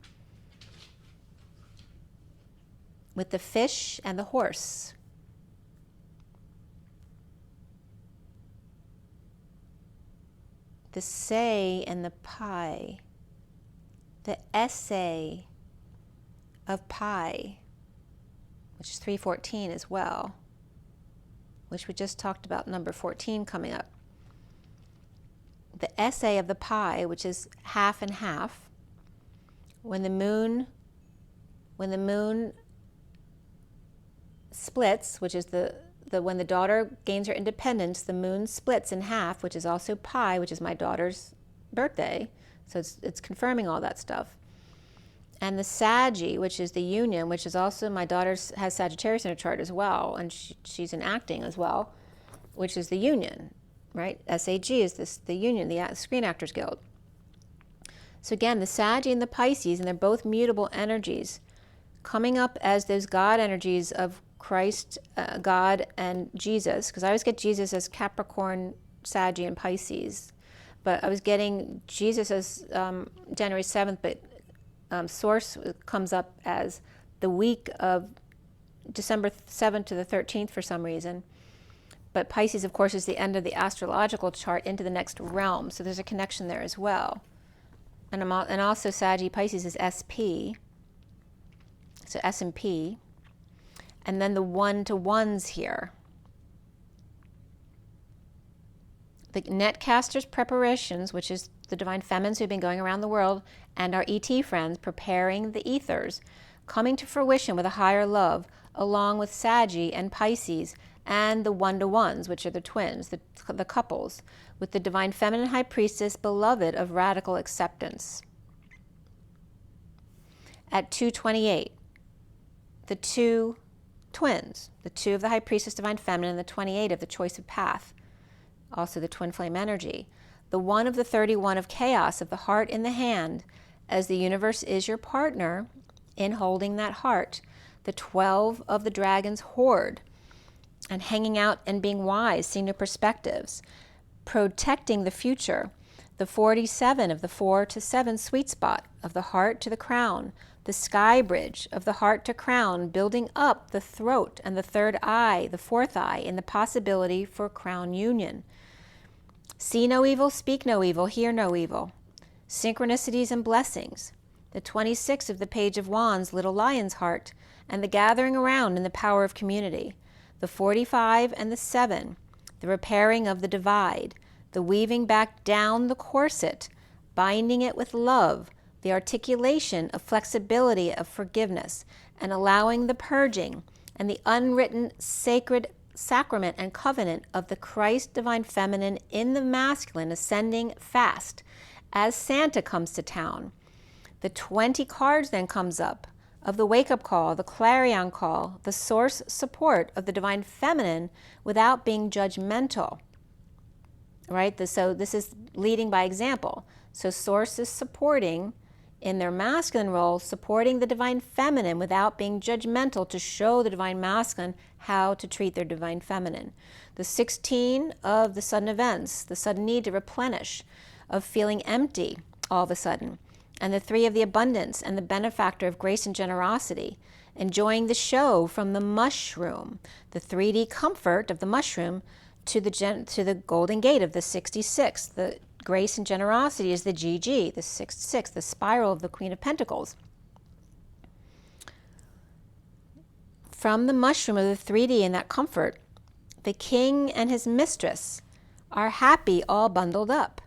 with the fish and the horse. The say and the pie. The essay of pi, which is 314 as well, which we just talked about number 14 coming up. The essay of the pie, which is half and half. When the moon splits, which is when the daughter gains her independence, the moon splits in half, which is also pi, which is my daughter's birthday. So it's confirming all that stuff. And the Saggy, which is the union, which is also my daughter has Sagittarius in her chart as well, and she's in acting as well, which is the union, right? SAG is the union, the Screen Actors Guild. So again, the Saggy and the Pisces, and they're both mutable energies, coming up as those God energies of Christ, God, and Jesus, because I always get Jesus as Capricorn, Saggy, and Pisces, but I was getting Jesus as January 7th, but Source comes up as the week of December 7th to the 13th for some reason. But Pisces, of course, is the end of the astrological chart into the next realm, so there's a connection there as well. And also Saggy Pisces is SP, so S&P. And then the 1-to-1s here. The Netcaster's preparations, which is the divine feminines who've been going around the world, and our ET friends preparing the ethers, coming to fruition with a higher love, along with Saggy and Pisces, and the 1-to-1s, which are the twins, the couples, with the divine feminine high priestess, beloved of radical acceptance. At 228, the two twins, the 2 of the high priestess, divine feminine, and the 28 of the choice of path, also the twin flame energy. The 1 of the 31 of chaos, of the heart in the hand, as the universe is your partner in holding that heart. The 12 of the dragon's hoard, and hanging out and being wise, seeing new perspectives, protecting the future. The 47 of the 4-7 sweet spot, of the heart to the crown. The sky bridge, of the heart to crown, building up the throat and the third eye, the fourth eye, in the possibility for crown union. See no evil, speak no evil, hear no evil. Synchronicities and blessings. The 26 of the Page of Wands, little lion's heart, and the gathering around in the power of community. The 45 and the 7, the repairing of the divide, the weaving back down the corset, binding it with love, the articulation of flexibility of forgiveness, and allowing the purging, and the unwritten sacred sacrament and covenant of the Christ divine feminine in the masculine ascending fast as Santa comes to town. The 20 cards then comes up of the wake-up call, the clarion call, the source support of the divine feminine without being judgmental, right? So this is leading by example. So source is supporting in their masculine role, supporting the divine feminine without being judgmental, to show the divine masculine how to treat their divine feminine. The 16 of the sudden events, the sudden need to replenish, of feeling empty all of a sudden. And the 3 of the abundance and the benefactor of grace and generosity, enjoying the show from the mushroom, the 3D comfort of the mushroom to the golden gate of the 66. The grace and generosity is the GG, the 6, the spiral of the Queen of Pentacles. From the mushroom of the 3D and that comfort, the king and his mistress are happy, all bundled up.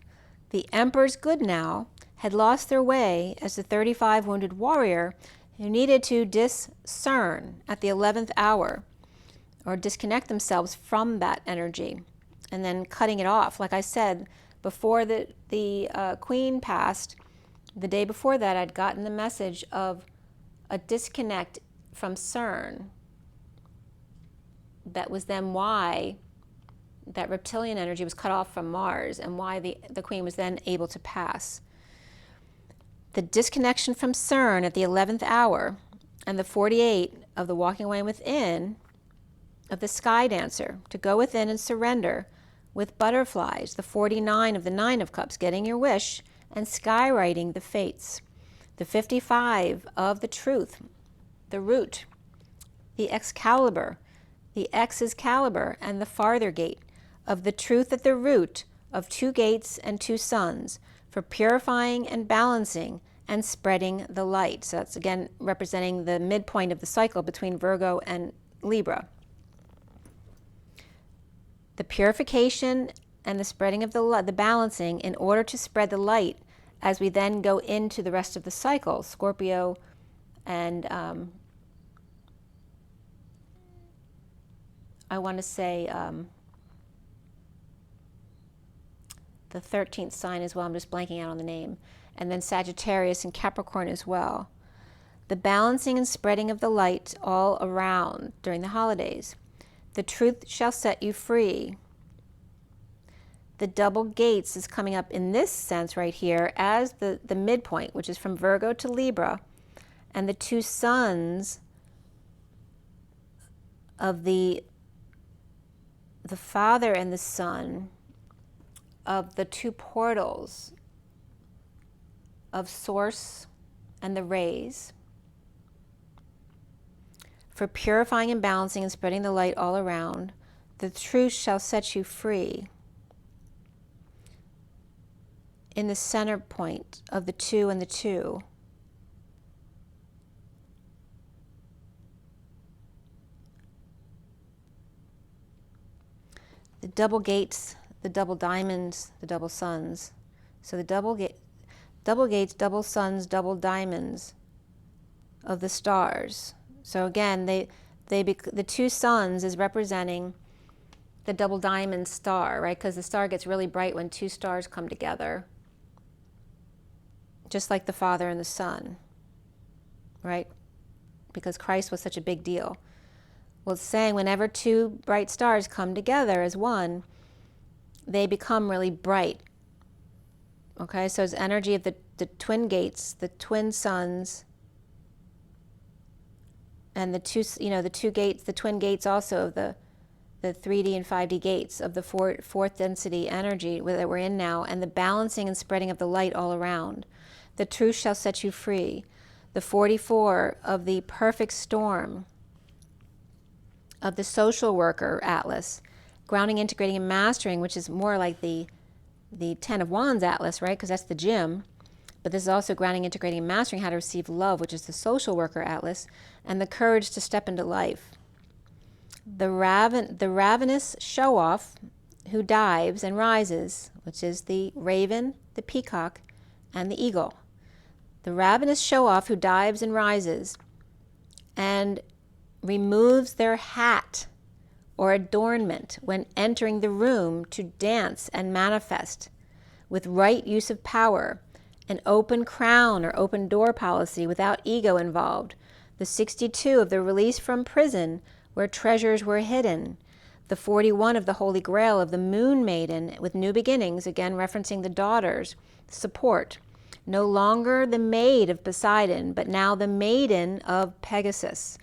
The emperor's good now had lost their way as the 35 wounded warrior who needed to discern at the 11th hour, or disconnect themselves from that energy and then cutting it off. Like I said, before the queen passed, the day before that, I'd gotten the message of a disconnect from CERN. That was then why that reptilian energy was cut off from Mars, and why the queen was then able to pass. The disconnection from CERN at the 11th hour, and the 48 of the walking away within of the sky dancer, to go within and surrender with butterflies, the 49 of the 9 of cups, getting your wish and skywriting the fates, the 55 of the truth, the root, the Excalibur, the X is Caliber, and the farther gate of the truth at the root of 2 gates and 2 suns, for purifying and balancing and spreading the light. So that's again representing the midpoint of the cycle between Virgo and Libra. The purification and the spreading of the balancing in order to spread the light as we then go into the rest of the cycle, Scorpio and I want to say the 13th sign as well. I'm just blanking out on the name. And then Sagittarius and Capricorn as well. The balancing and spreading of the light all around during the holidays. The truth shall set you free. The double gates is coming up in this sense right here as the midpoint, which is from Virgo to Libra, and the 2 suns of the Father and the Son of the 2 portals of Source and the rays, for purifying and balancing and spreading the light all around. The truth shall set you free. In the center point of the 2 and the 2. The double gates, the double diamonds, the double suns. So the double gates, double suns, double diamonds of the stars. So again, the 2 suns is representing the double diamond star, right? Because the star gets really bright when 2 stars come together, just like the Father and the Son, right? Because Christ was such a big deal. Well, it's saying whenever 2 bright stars come together as one, they become really bright. Okay, so it's energy of the twin gates, the twin suns, and the 2 gates, the twin gates also of the 3D and 5D gates of the fourth density energy that we're in now, and the balancing and spreading of the light all around. The truth shall set you free. The 44 of the perfect storm of the social worker atlas, grounding, integrating, and mastering, which is more like the 10 of Wands atlas, right? Because that's the gym. But this is also grounding, integrating, and mastering how to receive love, which is the social worker atlas, and the courage to step into life. The ravenous show-off who dives and rises, which is the raven, the peacock, and the eagle. The ravenous show-off who dives and rises and removes their hat or adornment when entering the room to dance and manifest with right use of power, an open crown or open door policy without ego involved. The 62 of the release from prison where treasures were hidden. The 41 of the Holy Grail of the Moon Maiden with new beginnings, again referencing the daughters, support. No longer the maid of Poseidon, but now the maiden of Pegasus.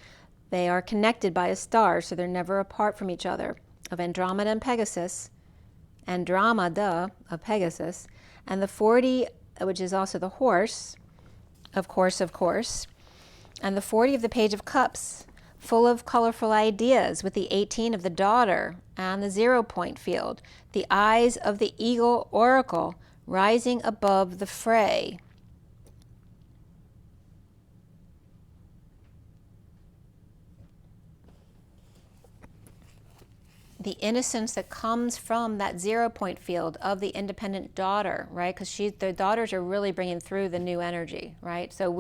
They are connected by a star, so they're never apart from each other. Of Andromeda and Pegasus, Andromeda of Pegasus, and the 40, which is also the horse, of course, and the 40 of the Page of Cups, full of colorful ideas, with the 18 of the daughter and the 0-point field, the eyes of the eagle oracle rising above the fray. The innocence that comes from that 0-point field of the independent daughter, right? Because the daughters are really bringing through the new energy, right? So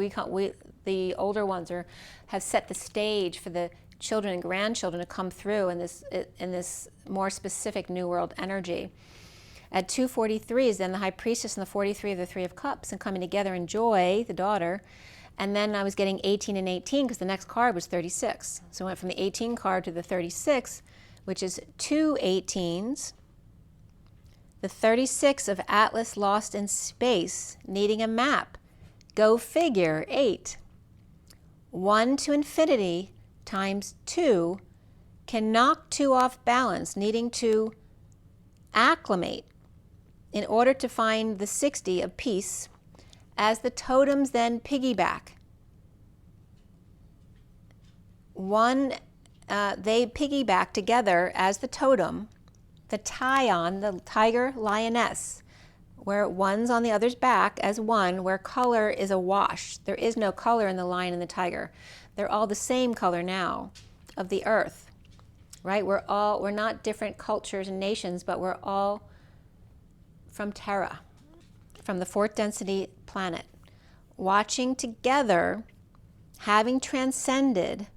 the older ones have set the stage for the children and grandchildren to come through in this more specific New World energy. At 243 is then the High Priestess and the 43 of the Three of Cups, and coming together in joy, the daughter. And then I was getting 18 and 18 because the next card was 36. So I went from the 18 card to the 36, which is 2 18s. The 36 of Atlas lost in space, needing a map. Go figure, 8. 1 to infinity times 2 can knock 2 off balance, needing to acclimate in order to find the 60 of peace, as the totems then piggyback. They piggyback together as the totem, the Tyon, the tiger lioness, where one's on the other's back as one, where color is a wash. There is no color in the lion and the tiger. They're all the same color now of the earth, right? We're not different cultures and nations, but we're all from Terra, from the 4th density planet, watching together, having transcended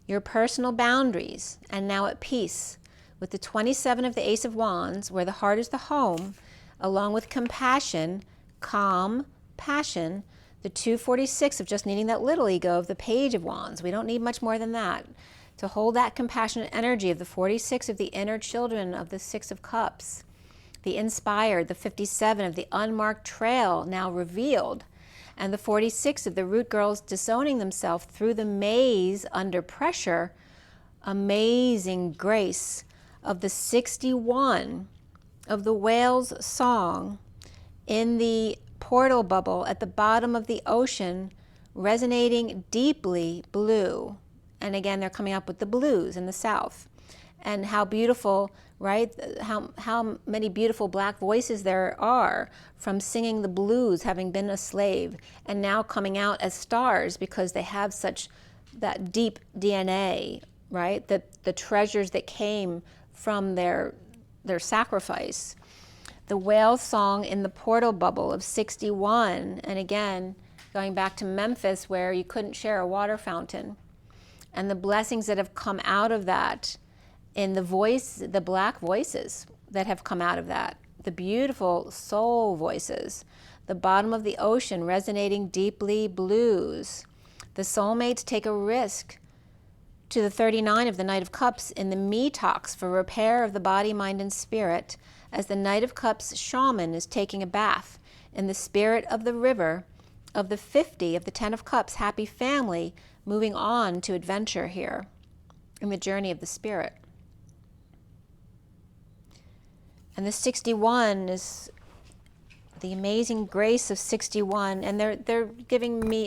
your personal boundaries, and now at peace with the 27 of the Ace of Wands, where the heart is the home, along with compassion, calm, passion, the 246 of just needing that little ego of the Page of Wands. We don't need much more than that. To hold that compassionate energy of the 46 of the inner children of the 6 of Cups, the inspired, the 57 of the unmarked trail now revealed, and the 46 of the root girls disowning themselves through the maze under pressure, amazing grace of the 61 of the whale's song in the portal bubble at the bottom of the ocean, resonating deeply blue. And again, they're coming up with the blues in the south. And how beautiful, right? How many beautiful black voices there are from singing the blues, having been a slave, and now coming out as stars because they have such that deep DNA, right? The treasures that came from their sacrifice. The whale song in the portal bubble of 61, and again, going back to Memphis where you couldn't share a water fountain, and the blessings that have come out of that in the black voices that have come out of that, the beautiful soul voices, the bottom of the ocean resonating deeply blues, the soulmates take a risk to the 39 of the Knight of Cups in the me talks for repair of the body, mind, and spirit, as the Knight of Cups shaman is taking a bath in the spirit of the river of the 50 of the 10 of Cups happy family, moving on to adventure here in the journey of the spirit. And the 61 is the amazing grace of 61, and they're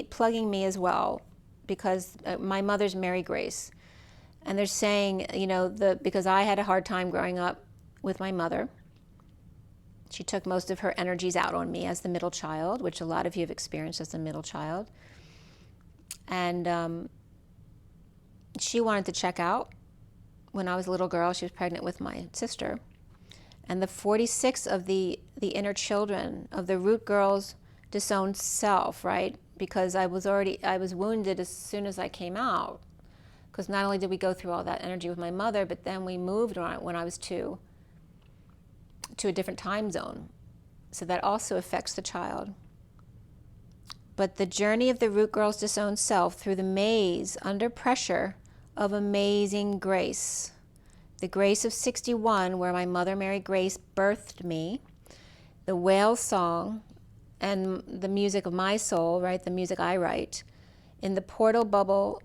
plugging me as well, because my mother's Mary Grace, and they're saying, because I had a hard time growing up with my mother. She took most of her energies out on me as the middle child, which a lot of you have experienced as the middle child, and she wanted to check out when I was a little girl. She was pregnant with my sister. And the 46 of the inner children of the root girl's disowned self, right? Because I was wounded as soon as I came out. Because not only did we go through all that energy with my mother, but then we moved on when I was 2 to a different time zone. So that also affects the child. But the journey of the root girl's disowned self through the maze under pressure of amazing grace. The grace of 61, where my mother, Mary Grace, birthed me. The whale song, and the music of my soul, right, the music I write, in the portal bubble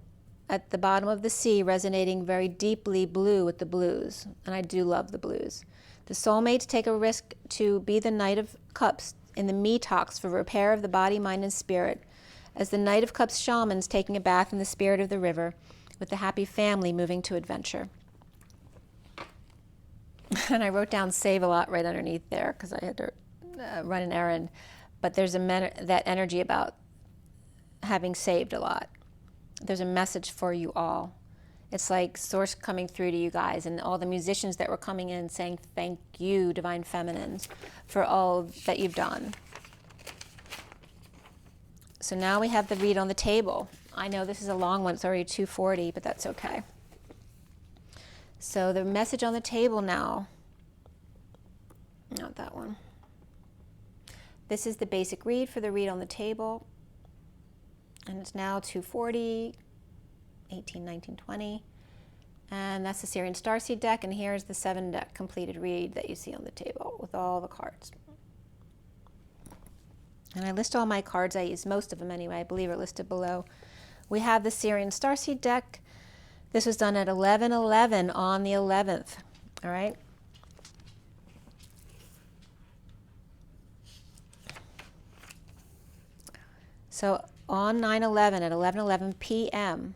at the bottom of the sea, resonating very deeply blue with the blues. And I do love the blues. The soulmates take a risk to be the Knight of Cups in the me talks for repair of the body, mind, and spirit, as the Knight of Cups shamans taking a bath in the spirit of the river, with the happy family moving to adventure. And I wrote down save a lot right underneath there because I had to run an errand. But there's that energy about having saved a lot. There's a message for you all. It's like source coming through to you guys and all the musicians that were coming in saying thank you, Divine Feminines, for all that you've done. So now we have the read on the table. I know this is a long one. It's already 2:40, but that's okay. So the message on the table now, not that one. This is the basic read for the read on the table. And it's now 2:40, 18, 19, 20. And that's the SIRIAN Starseed deck. And here's the 7-deck completed read that you see on the table with all the cards. And I list all my cards. I use most of them anyway. I believe are listed below. We have the SIRIAN Starseed deck. This was done at 11/11 on the 11th. All right. So on 9/11 at 11:11 p.m.,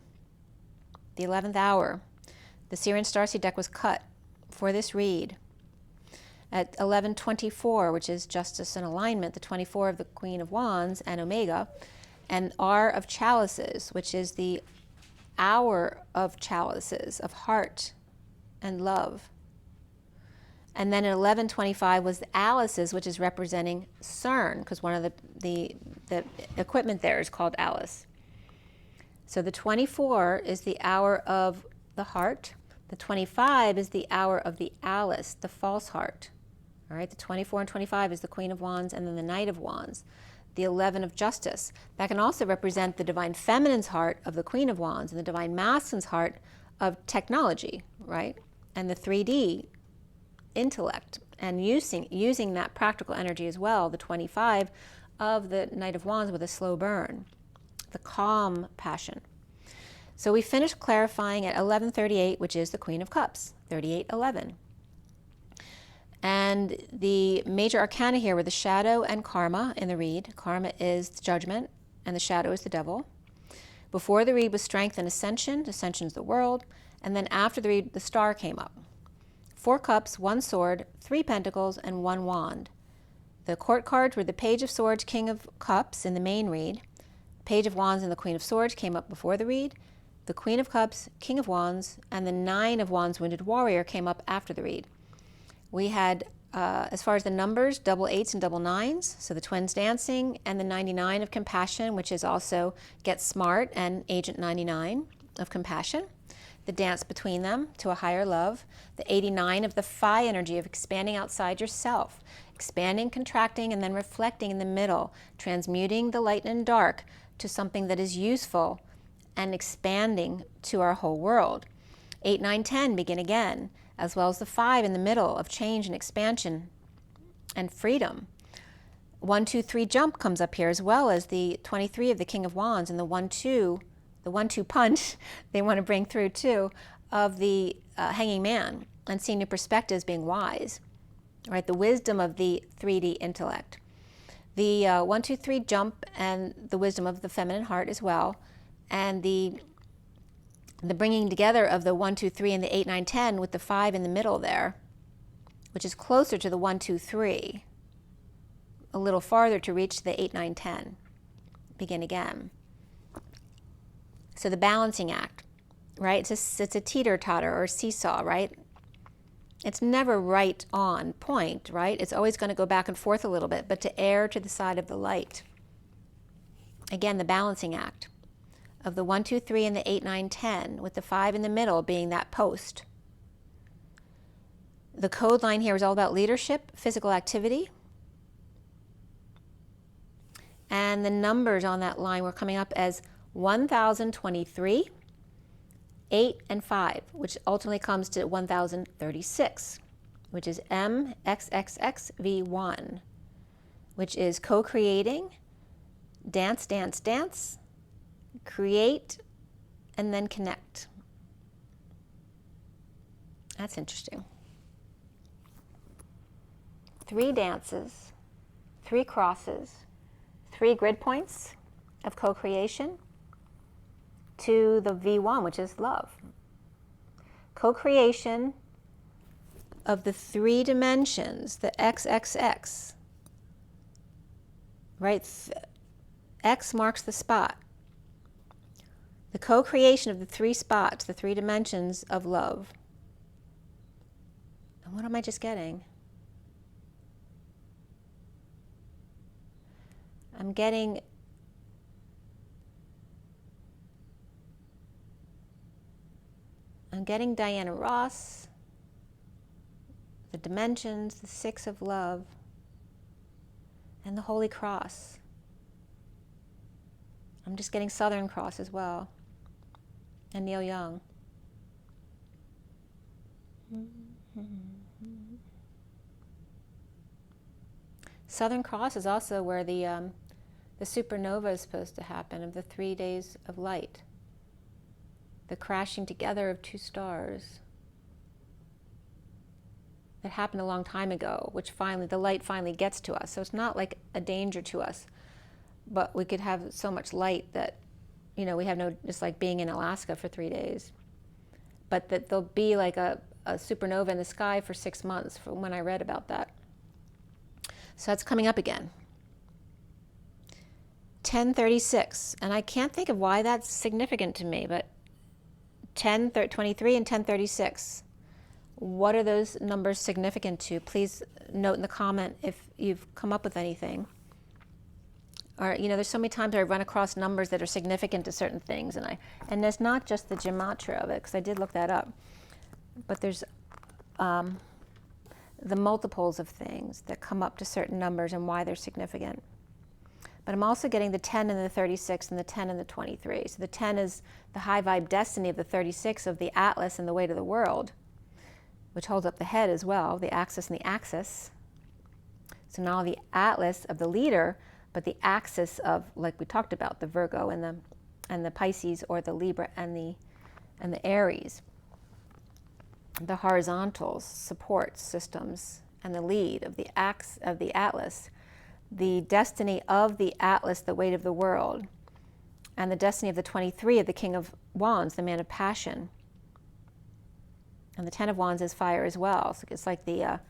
the 11th hour, the SIRIAN Starseed deck was cut for this read. At 11:24, which is Justice and Alignment, the 24 of the Queen of Wands and Omega, and R of Chalices, which is the hour of chalices, of heart and love. And then at 11:25 was the Alice's, which is representing CERN, because one of the equipment there is called Alice. So the 24 is the hour of the heart. The 25 is the hour of the Alice, the false heart. All right, the 24 and 25 is the Queen of Wands and then the Knight of Wands. The 11 of Justice. That can also represent the Divine Feminine's heart of the Queen of Wands and the Divine Masculine's heart of technology, right? And the 3D intellect, and using that practical energy as well, the 25 of the Knight of Wands with a slow burn, the calm passion. So we finished clarifying at 11:38, which is the Queen of Cups, 38:11. And the major arcana here were the shadow and karma in the read. Karma is the judgment, and the shadow is the devil. Before the read was strength and ascension. Ascension is the world. And then after the read, the star came up. 4 cups, 1 sword, 3 pentacles, and 1 wand. The court cards were the Page of Swords, King of Cups in the main read. Page of Wands and the Queen of Swords came up before the read. The Queen of Cups, King of Wands, and the 9 of Wands, Wounded Warrior, came up after the read. We had, as far as the numbers, double 8s and double 9s, so the twins dancing, and the 99 of compassion, which is also Get Smart and Agent 99 of compassion, the dance between them to a higher love, the 89 of the Phi energy of expanding outside yourself, expanding, contracting, and then reflecting in the middle, transmuting the light and dark to something that is useful and expanding to our whole world. 8, 9, 10, begin again, as well as the 5 in the middle of change and expansion and freedom. 1, 2, 3 jump comes up here, as well as the 23 of the King of Wands and the 1, 2, the 1, 2 punch they want to bring through too, of the Hanging Man, and seeing new perspectives, being wise, right? The wisdom of the 3D intellect. The 1, 2, 3 jump and the wisdom of the feminine heart as well, and the bringing together of the 1, 2, 3 and the 8, 9, 10 with the 5 in the middle there, which is closer to the 1, 2, 3, a little farther to reach the 8, 9, 10. Begin again. So the balancing act, right? It's a teeter-totter or seesaw, right? It's never right on point, right? It's always going to go back and forth a little bit, but to err to the side of the light. Again, the balancing act of the 1, 2, 3 and the 8, 9, 10, with the 5 in the middle being that post. The code line here is all about leadership, physical activity. And the numbers on that line were coming up as 1023, 8, and 5, which ultimately comes to 1036, which is MXXXV1. which is co-creating, dance, dance, dance, create, and then connect. That's interesting. 3 dances, 3 crosses, 3 grid points of co-creation to the V1, which is love. Co-creation of the 3 dimensions, the XXX, right? X marks the spot. The co-creation of the 3 spots, the 3 dimensions of love. And what am I just getting? I'm getting Diana Ross, the dimensions, the 6 of love, and the Holy Cross. I'm just getting Southern Cross as well, and Neil Young. Southern Cross is also where the supernova is supposed to happen, of the 3 days of light, the crashing together of 2 stars. That happened a long time ago, which finally, the light finally gets to us. So it's not like a danger to us, but we could have so much light that, you know, we have no, just like being in Alaska for 3 days. But that there'll be like a supernova in the sky for 6 months from when I read about that. So that's coming up again. 1036, and I can't think of why that's significant to me, but 23 and 1036. What are those numbers significant to? Please note in the comment if you've come up with anything. Or, you know, there's so many times I run across numbers that are significant to certain things, and there's not just the gematria of it, because I did look that up, but there's the multiples of things that come up to certain numbers and why they're significant. But I'm also getting the 10 and the 36 and the 10 and the 23. So the 10 is the high vibe destiny of the 36 of the Atlas and the weight of the world, which holds up the head as well, the axis and the axis. So not only the Atlas of the leader, but the axis of, like we talked about, the Virgo and the Pisces, or the Libra and the Aries. The horizontals, supports, systems, and the lead of the Atlas, the destiny of the Atlas, the weight of the world, and the destiny of the 23 of the King of Wands, the man of passion. And the 10 of Wands is fire as well. So it's like the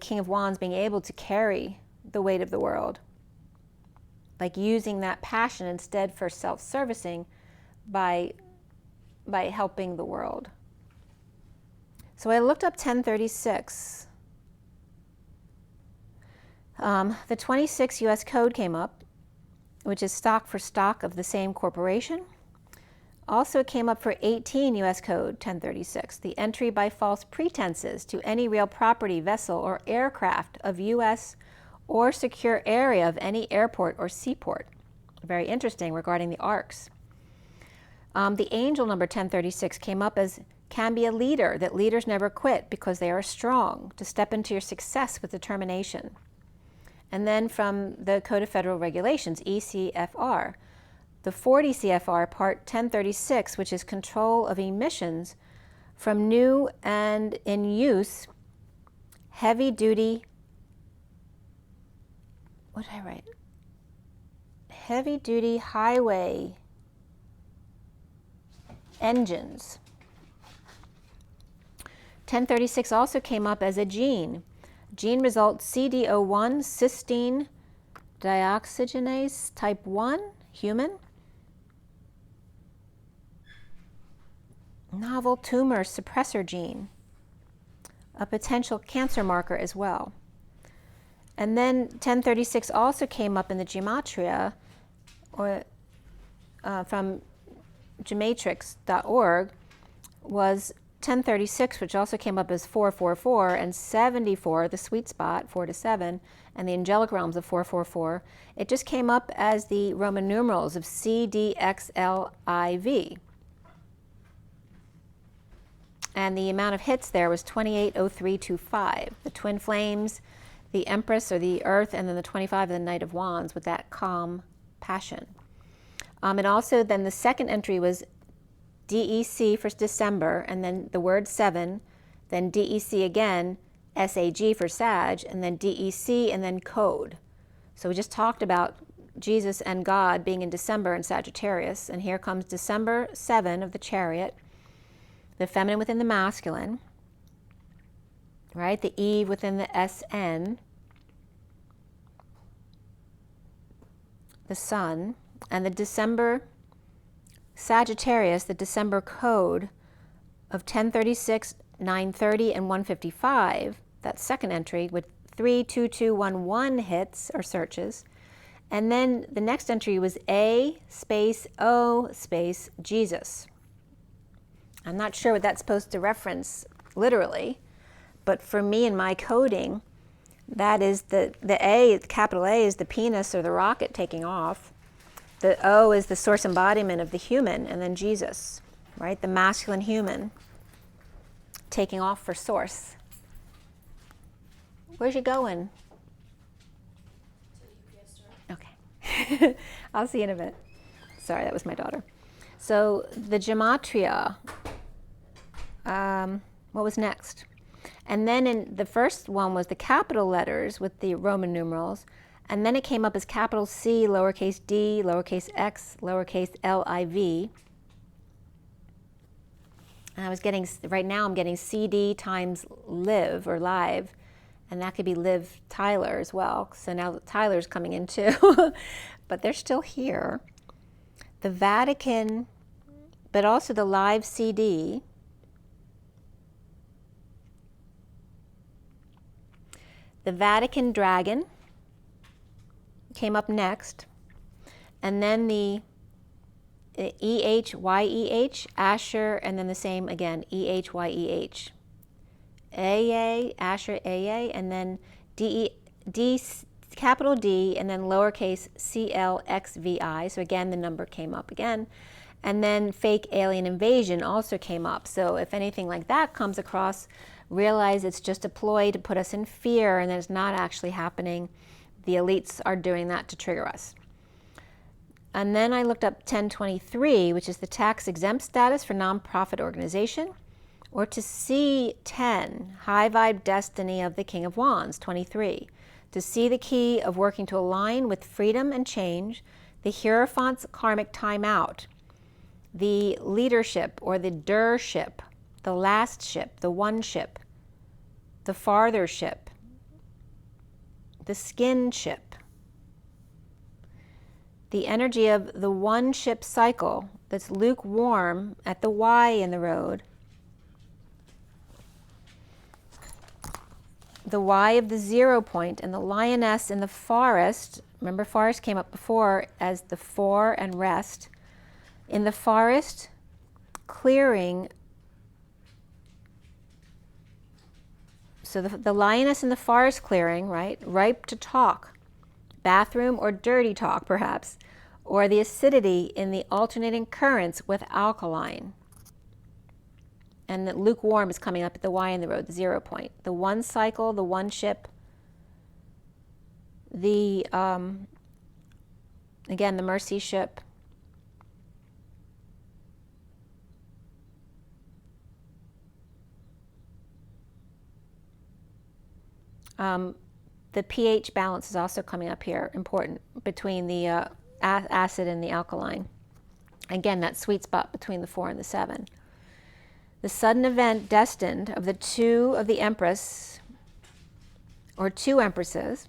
King of Wands being able to carry the weight of the world, like using that passion instead for self-servicing by helping the world. So I looked up 1036. The 26 U.S. code came up, which is stock for stock of the same corporation. Also came up for 18 U.S. code 1036, the entry by false pretenses to any real property, vessel, or aircraft of U.S. or secure area of any airport or seaport. Very interesting regarding the arcs. The angel number 1036 came up as can be a leader, that leaders never quit because they are strong, to step into your success with determination. And then from the Code of Federal Regulations, ECFR, the 40 CFR Part 1036, which is control of emissions from new and in use heavy-duty, what did I write? Heavy-duty highway engines. 1036 also came up as a gene. Gene result CD01, cysteine dioxygenase type 1, human. Novel tumor suppressor gene, a potential cancer marker as well. And then 1036 also came up in the gematria, or from gematrix.org, was 1036, which also came up as 444, and 74, the sweet spot, 4 to 7, and the angelic realms of 444. It just came up as the Roman numerals of CDXLIV. And the amount of hits there was 280325. The twin flames, the Empress or the Earth, and then the 25 of the Knight of Wands with that calm passion. And also then the second entry was DEC for December, and then the word 7, then DEC again, SAG for Sag, and then DEC, and then code. So we just talked about Jesus and God being in December in Sagittarius, and here comes December 7 of the Chariot, the feminine within the masculine, right? The Eve within the SN, the Sun, and the December Sagittarius, the December code of 1036, 930, and 155, that second entry with 32211 hits or searches. And then the next entry was A space O space Jesus. I'm not sure what that's supposed to reference literally, but for me in my coding, that is the A, capital A, is the penis or the rocket taking off. The O is the source embodiment of the human, and then Jesus, right? The masculine human taking off for source. Where's you going? Okay. I'll see you in a bit. Sorry, that was my daughter. So the gematria, what was next? And then in the first one was the capital letters with the Roman numerals, and then it came up as capital C, lowercase d, lowercase x, lowercase liv. And I was getting, right now I'm getting CD times live or live, and that could be Liv Tyler as well. So now Tyler's coming in too, but they're still here. The Vatican, but also the live CD. The Vatican dragon came up next, and then the EHYEH, Asher, and then the same again, EHYEH. AA, Asher, AA, and then capital D, and then lowercase CLXVI. So again, the number came up again. And then fake alien invasion also came up. So if anything like that comes across, realize it's just a ploy to put us in fear, and that it's not actually happening. The elites are doing that to trigger us. And then I looked up 1023, which is the tax exempt status for nonprofit organization, or to see 10, high vibe destiny of the King of Wands, 23, to see the key of working to align with freedom and change, the Hierophant's karmic timeout, the leadership or the der-ship, the last ship, the one ship, the farther ship, the skin ship, the energy of the one ship cycle that's lukewarm at the Y in the road, the Y of the 0 point, and the lioness in the forest. Remember, forest came up before as the for and rest. In the forest, clearing. So the lioness in the forest clearing, right? Ripe to talk. Bathroom or dirty talk, perhaps. Or the acidity in the alternating currents with alkaline. And the lukewarm is coming up at the Y in the road, the 0 point. The one cycle, the one ship, the, again, the mercy ship. The pH balance is also coming up here, important, between the acid and the alkaline. Again, that sweet spot between the 4 and the 7. The sudden event destined of the 2 of the Empress, or 2 Empresses,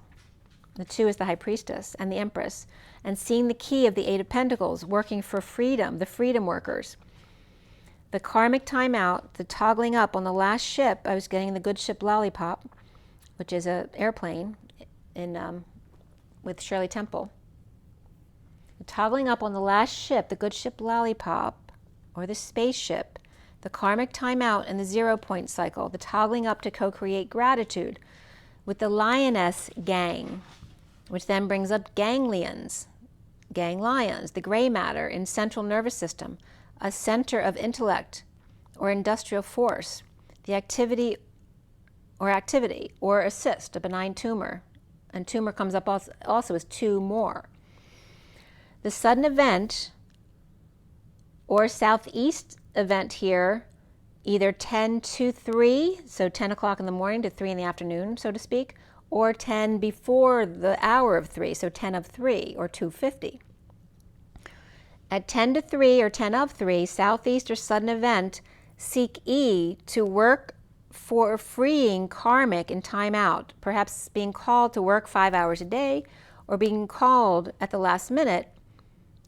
the 2 is the High Priestess, and the Empress, and seeing the key of the 8 of Pentacles, working for freedom, the freedom workers. The karmic timeout, the toggling up on the last ship, I was getting the good ship Lollipop, which is an airplane in, with Shirley Temple. The toggling up on the last ship, the good ship Lollipop, or the spaceship, the karmic timeout and the 0 point cycle, the toggling up to co-create gratitude with the lioness gang, which then brings up ganglions, ganglions, the gray matter in central nervous system, a center of intellect or industrial force, the activity or activity, or a cyst, a benign tumor. And tumor comes up also as 2 more. The sudden event or southeast event here, either 10 to 3, so 10 o'clock in the morning to 3 in the afternoon, so to speak, or 10 before the hour of 3, so 10 of 3 or 2:50. At 10 to 3 or 10 of 3, southeast or sudden event, seek E to work for freeing karmic in time out, perhaps being called to work 5 hours a day, or being called at the last minute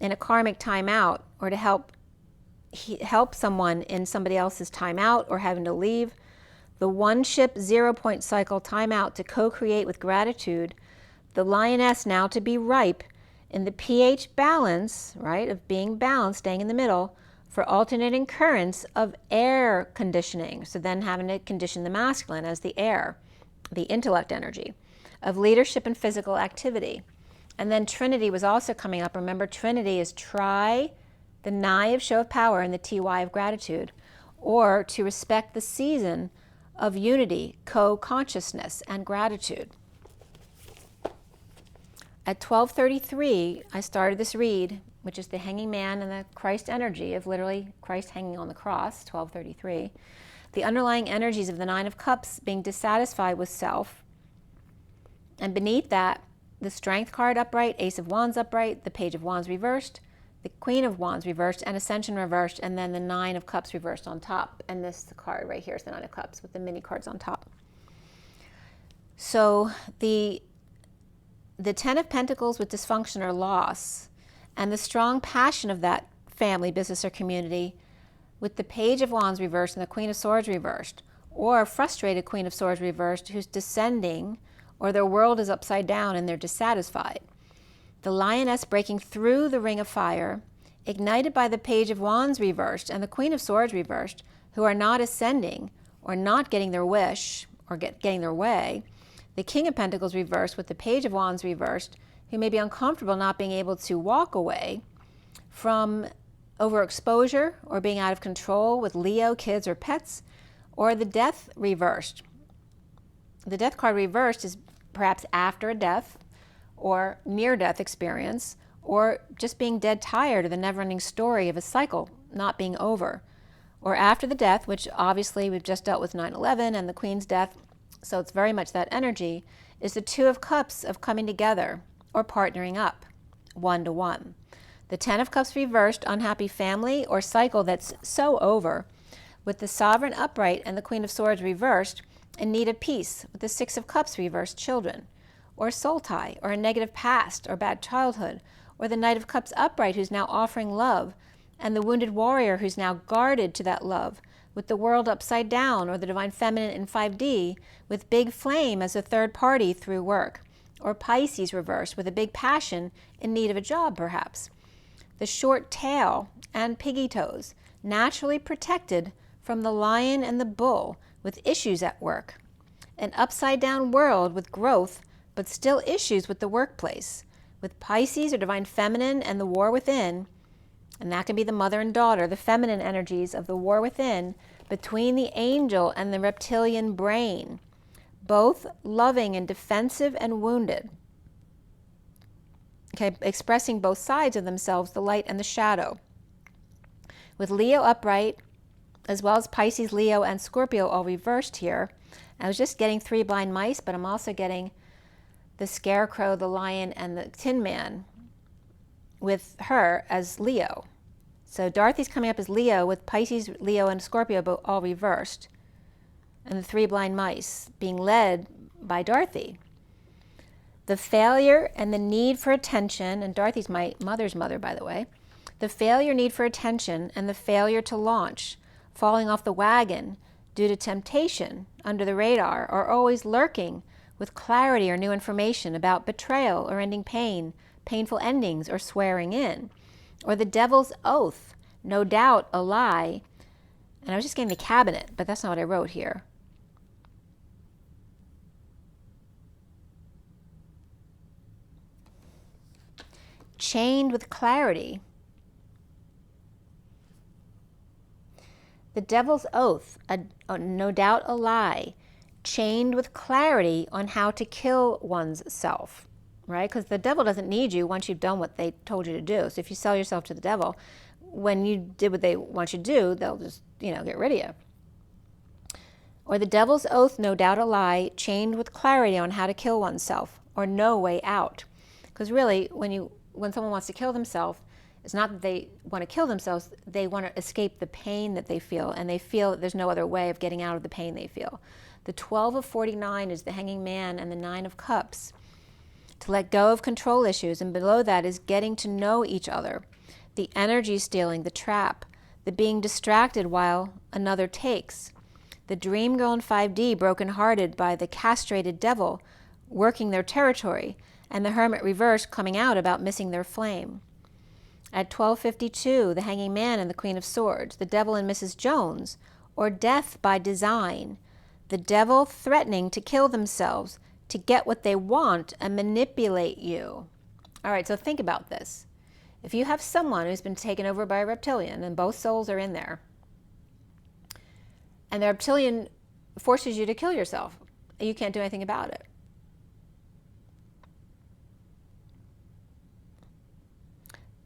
in a karmic timeout, or to help someone in somebody else's timeout or having to leave. The 1-ship 0-point cycle timeout to co-create with gratitude. The lioness now to be ripe in the pH balance, right, of being balanced, staying in the middle, for alternating currents of air conditioning. So then having to condition the masculine as the air, the intellect energy, of leadership and physical activity. And then Trinity was also coming up. Remember, Trinity is try, the nigh of show of power, and the ty of gratitude, or to respect the season of unity, co-consciousness, and gratitude. At 12:33, I started this read, which is the hanging man and the Christ energy of literally Christ hanging on the cross, 12:33. The underlying energies of the 9 of Cups being dissatisfied with self. And beneath that, the Strength card upright, Ace of Wands upright, the Page of Wands reversed, the Queen of Wands reversed, and Ascension reversed, and then the 9 of Cups reversed on top. And this card right here is the 9 of Cups with the mini cards on top. So the 10 of Pentacles with dysfunction or loss, and the strong passion of that family, business, or community with the Page of Wands reversed and the Queen of Swords reversed, or a frustrated Queen of Swords reversed who's descending, or their world is upside down and they're dissatisfied. The lioness breaking through the ring of fire, ignited by the Page of Wands reversed and the Queen of Swords reversed, who are not ascending or not getting their wish or getting their way. The King of Pentacles reversed with the Page of Wands reversed, who may be uncomfortable not being able to walk away from overexposure or being out of control with Leo, kids, or pets, or the Death reversed. The Death card reversed is perhaps after a death or near-death experience, or just being dead tired of the never-ending story of a cycle not being over, or after the death, which obviously we've just dealt with 9/11 and the Queen's death, so it's very much that energy, is the 2 of Cups of coming together or partnering up, 1-to-1. The 10 of Cups reversed, unhappy family or cycle that's so over, with the Sovereign upright and the Queen of Swords reversed, in need of peace, with the 6 of Cups reversed, children, or soul tie, or a negative past or bad childhood, or the Knight of Cups upright who's now offering love, and the wounded warrior who's now guarded to that love, with the world upside down, or the Divine Feminine in 5D, with big flame as a third party through work, or Pisces reversed with a big passion in need of a job perhaps. The short tail and piggy toes, naturally protected from the lion and the bull with issues at work. An upside down world with growth, but still issues with the workplace, with Pisces or Divine Feminine and the war within, and that can be the mother and daughter, the feminine energies of the war within, between the angel and the reptilian brain, both loving and defensive and wounded. Okay, expressing both sides of themselves, the light and the shadow. With Leo upright, as well as Pisces, Leo, and Scorpio all reversed here. I was just getting 3 blind mice, but I'm also getting the Scarecrow, the Lion, and the Tin Man with her as Leo. So Dorothy's coming up as Leo with Pisces, Leo, and Scorpio but all reversed. And the 3 blind mice being led by Dorothy. The failure and the need for attention, and Dorothy's my mother's mother, by the way. The failure, need for attention, and the failure to launch, falling off the wagon due to temptation under the radar, or always lurking with clarity or new information about betrayal or ending pain, painful endings, or swearing in. Or the devil's oath, no doubt a lie. And I was just getting the cabinet, but that's not what I wrote here. Chained with clarity. The devil's oath, no doubt a lie, chained with clarity on how to kill one's self, right? Because the devil doesn't need you once you've done what they told you to do. So if you sell yourself to the devil, when you did what they want you to do, they'll just, get rid of you. Or the devil's oath, no doubt a lie, chained with clarity on how to kill oneself, or no way out. Because really, when someone wants to kill themselves, it's not that they want to kill themselves, they want to escape the pain that they feel, and they feel that there's no other way of getting out of the pain they feel. The 12 of 49 is the Hanging Man and the 9 of Cups. To let go of control issues, and below that is getting to know each other. The energy stealing, the trap, the being distracted while another takes. The dream girl in 5D brokenhearted by the castrated devil working their territory, and the hermit reverse coming out about missing their flame. At 12:52, the Hanging Man and the Queen of Swords, the devil and Mrs. Jones, or death by design, the devil threatening to kill themselves to get what they want and manipulate you. All right, so think about this. If you have someone who's been taken over by a reptilian, and both souls are in there, and the reptilian forces you to kill yourself, you can't do anything about it.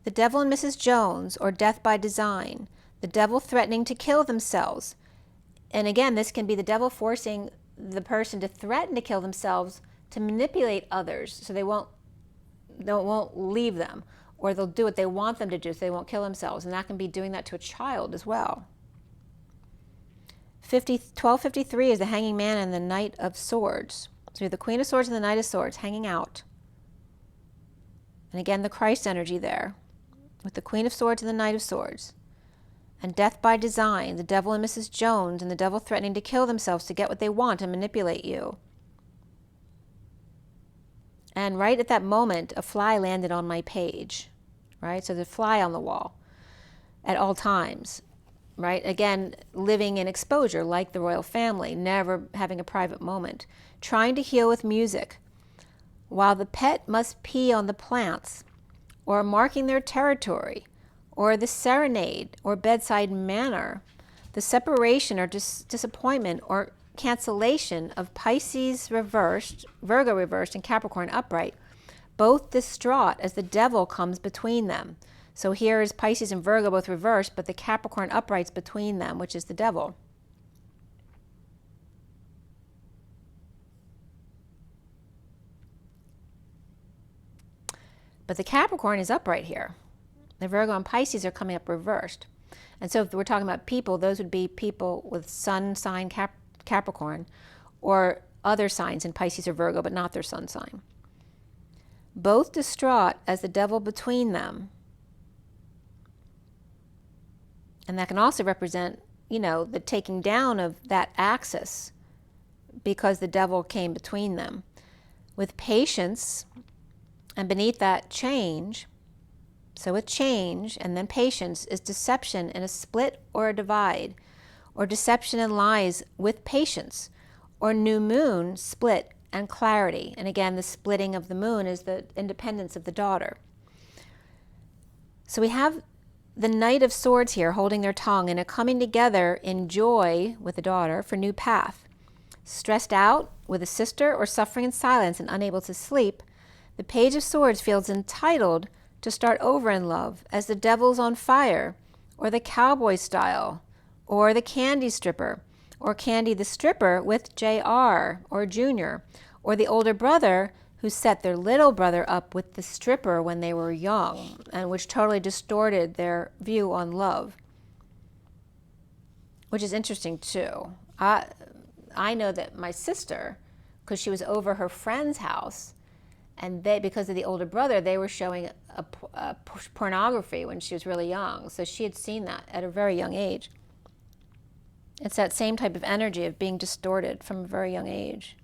The devil and Mrs. Jones, or death by design, the devil threatening to kill themselves. And again, this can be the devil forcing the person to threaten to kill themselves to manipulate others so they won't leave them, or they'll do what they want them to do so they won't kill themselves. And that can be doing that to a child as well. 12:53 is the Hanging Man and the Knight of Swords. So we have the Queen of Swords and the Knight of Swords hanging out. And again, the Christ energy there, with the Queen of Swords and the Knight of Swords. And death by design, the devil and Mrs. Jones, and the devil threatening to kill themselves to get what they want and manipulate you. And right at that moment, a fly landed on my page, right? So there's a fly on the wall at all times, right? Again, living in exposure like the royal family, never having a private moment, trying to heal with music, while the pet must pee on the plants, or marking their territory, or the serenade, or bedside manner, the separation or disappointment or cancellation of Pisces reversed, Virgo reversed, and Capricorn upright, both distraught as the devil comes between them. So here is Pisces and Virgo both reversed, but the Capricorn upright's between them, which is the devil. But the Capricorn is upright here. The Virgo and Pisces are coming up reversed. And so if we're talking about people, those would be people with sun sign Capricorn, or other signs in Pisces or Virgo, but not their sun sign. Both distraught as the devil between them. And that can also represent, the taking down of that axis because the devil came between them. With patience, and beneath that change, so with change and then patience is deception in a split or a divide, or deception and lies with patience, or new moon, split and clarity. And again, the splitting of the moon is the independence of the daughter. So we have the Knight of Swords here holding their tongue and a coming together in joy with the daughter for new path. Stressed out with a sister or suffering in silence and unable to sleep, the Page of Swords feels entitled to start over in love as the devil's on fire, or the cowboy style, or the candy stripper, or Candy the stripper with JR or Junior, or the older brother who set their little brother up with the stripper when they were young, and which totally distorted their view on love, which is interesting too. I know that my sister, because she was over her friend's house, and they, because of the older brother, they were showing a pornography when she was really young. So she had seen that at a very young age. It's that same type of energy of being distorted from a very young age.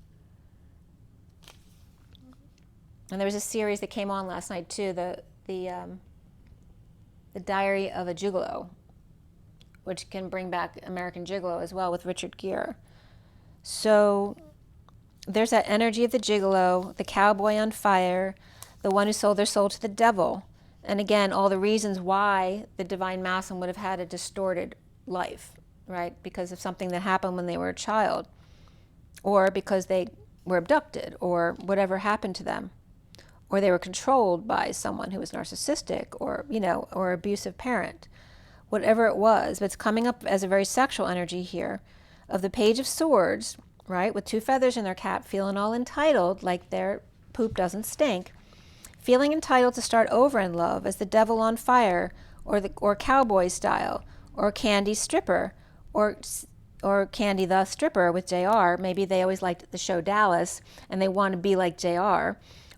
And there was a series that came on last night too, the Diary of a Gigolo, which can bring back American Gigolo as well with Richard Gere. So there's that energy of the gigolo, the cowboy on fire, the one who sold their soul to the devil. And again, all the reasons why the divine masculine would have had a distorted life, right? Because of something that happened when they were a child. or because they were abducted, or whatever happened to them, or they were controlled by someone who was narcissistic, or, you know, or abusive parent, whatever it was. But it's coming up as a very sexual energy here of the Page of Swords, right, with 2 feathers in their cap, feeling all entitled, like their poop doesn't stink, feeling entitled to start over in love as the devil on fire, or cowboy style, or Candy Stripper, or Candy the Stripper with JR. Maybe they always liked the show Dallas and they want to be like JR.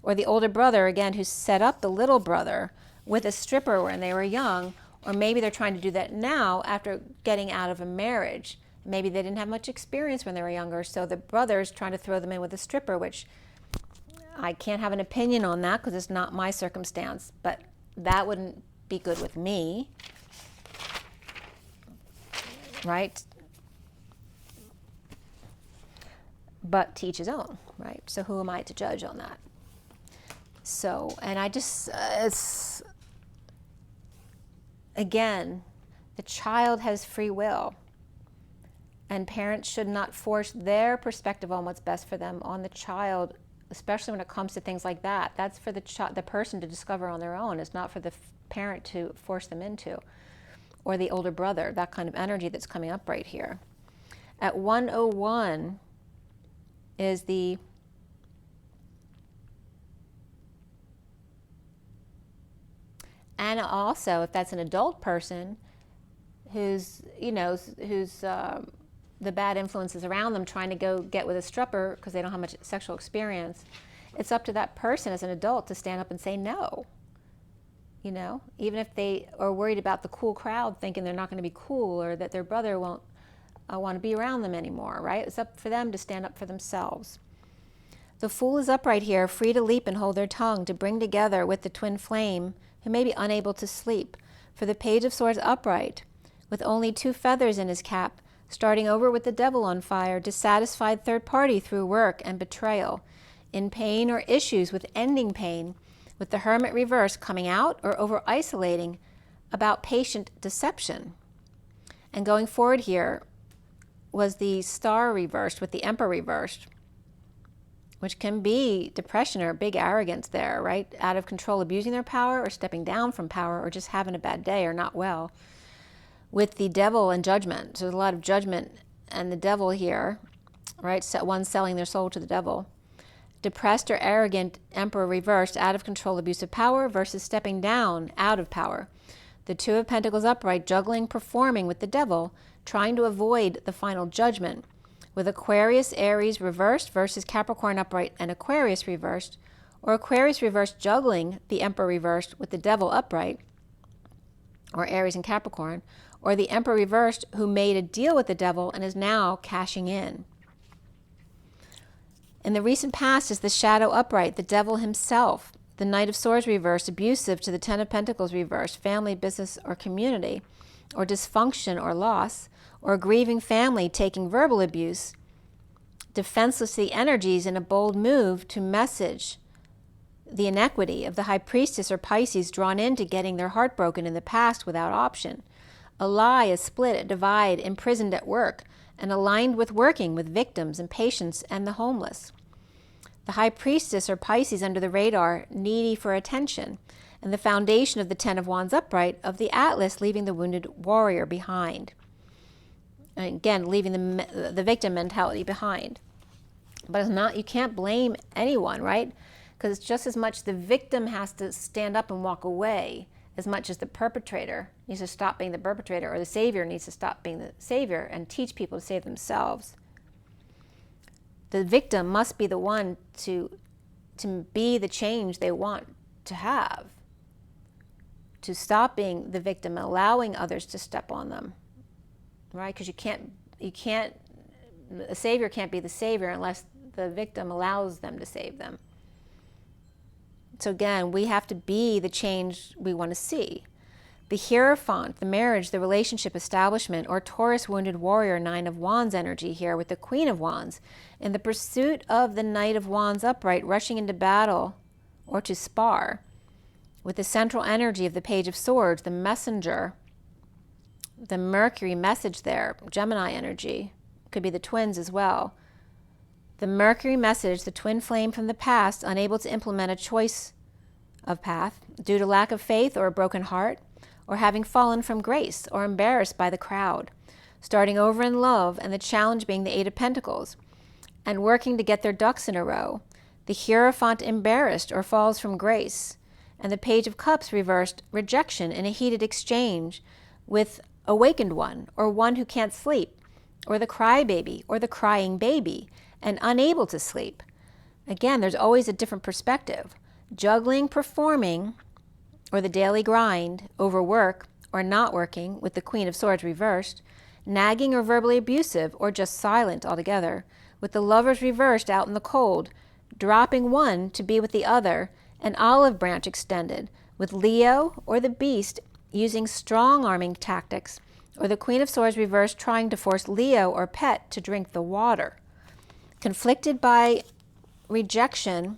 Or the older brother, again, who set up the little brother with a stripper when they were young. Or maybe they're trying to do that now after getting out of a marriage. Maybe they didn't have much experience when they were younger, so the brother's trying to throw them in with a stripper, which I can't have an opinion on that because it's not my circumstance, but that wouldn't be good with me, right? But to each his own, right? So who am I to judge on that? So, and I just, again, the child has free will, and parents should not force their perspective on what's best for them on the child, especially when it comes to things like that. That's for the person to discover on their own. It's not for the parent to force them into, or the older brother, that kind of energy that's coming up right here. At 101 is the and also, if that's an adult person who's, you know, who's the bad influences around them trying to go get with a stripper because they don't have much sexual experience, it's up to that person as an adult to stand up and say no. You know, even if they are worried about the cool crowd thinking they're not going to be cool, or that their brother won't want to be around them anymore, right? It's up for them to stand up for themselves. The Fool is upright here, free to leap and hold their tongue, to bring together with the twin flame, who may be unable to sleep. For the Page of Swords upright, with only 2 feathers in his cap, starting over with the devil on fire, dissatisfied third party through work and betrayal, in pain or issues with ending pain, with the Hermit reverse coming out or over isolating about patient deception. And going forward here was the Star reversed with the Emperor reversed, which can be depression or big arrogance there, right? Out of control, abusing their power, or stepping down from power, or just having a bad day or not well. With the devil and judgment. So there's a lot of judgment and the devil here, right? So one selling their soul to the devil. Depressed or arrogant Emperor reversed, out of control, abusive power, versus stepping down out of power. The 2 of Pentacles upright, juggling, performing with the devil, trying to avoid the final judgment. With Aquarius, Aries reversed versus Capricorn upright and Aquarius reversed, or Aquarius reversed juggling the Emperor reversed with the devil upright, or Aries and Capricorn, or the Emperor reversed who made a deal with the devil and is now cashing in. In the recent past is the Shadow upright, the devil himself, the Knight of Swords reversed, abusive to the 10 of Pentacles reversed, family, business, or community, or dysfunction or loss, or a grieving family taking verbal abuse, defenselessly energies in a bold move to message the inequity of the High Priestess or Pisces drawn into getting their heart broken in the past without option. A lie, a split, a divide, imprisoned at work, and aligned with working with victims and patients and the homeless. The High Priestess or Pisces under the radar, needy for attention, and the foundation of the 10 of Wands upright of the Atlas, leaving the wounded warrior behind. And again, leaving the victim mentality behind. But it's not, you can't blame anyone, right? Because it's just as much the victim has to stand up and walk away as much as the perpetrator needs to stop being the perpetrator, or the savior needs to stop being the savior and teach people to save themselves. The victim must be the one to be the change they want to have, to stop being the victim and allowing others to step on them. Right? Because a savior can't be the savior unless the victim allows them to save them. So again, we have to be the change we want to see. The Hierophant, the marriage, the relationship establishment, or Taurus wounded warrior, 9 of Wands energy here with the Queen of Wands, in the pursuit of the Knight of Wands upright, rushing into battle or to spar, with the central energy of the Page of Swords, the messenger, the Mercury message there, Gemini energy, could be the twins as well, The Mercury message, the twin flame from the past, unable to implement a choice of path due to lack of faith or a broken heart, or having fallen from grace or embarrassed by the crowd, starting over in love, and the challenge being the Eight of Pentacles, and working to get their ducks in a row. The Hierophant embarrassed or falls from grace, and the Page of Cups reversed, rejection in a heated exchange with awakened one, or one who can't sleep, or the crybaby, or the crying baby, and unable to sleep. Again, there's always a different perspective. Juggling, performing, or the daily grind, overwork, or not working, with the Queen of Swords reversed, nagging or verbally abusive, or just silent altogether, with the Lovers reversed out in the cold, dropping one to be with the other, an olive branch extended, with Leo, or the Beast, using strong-arming tactics, or the Queen of Swords reversed trying to force Leo or Pet to drink the water. Conflicted by rejection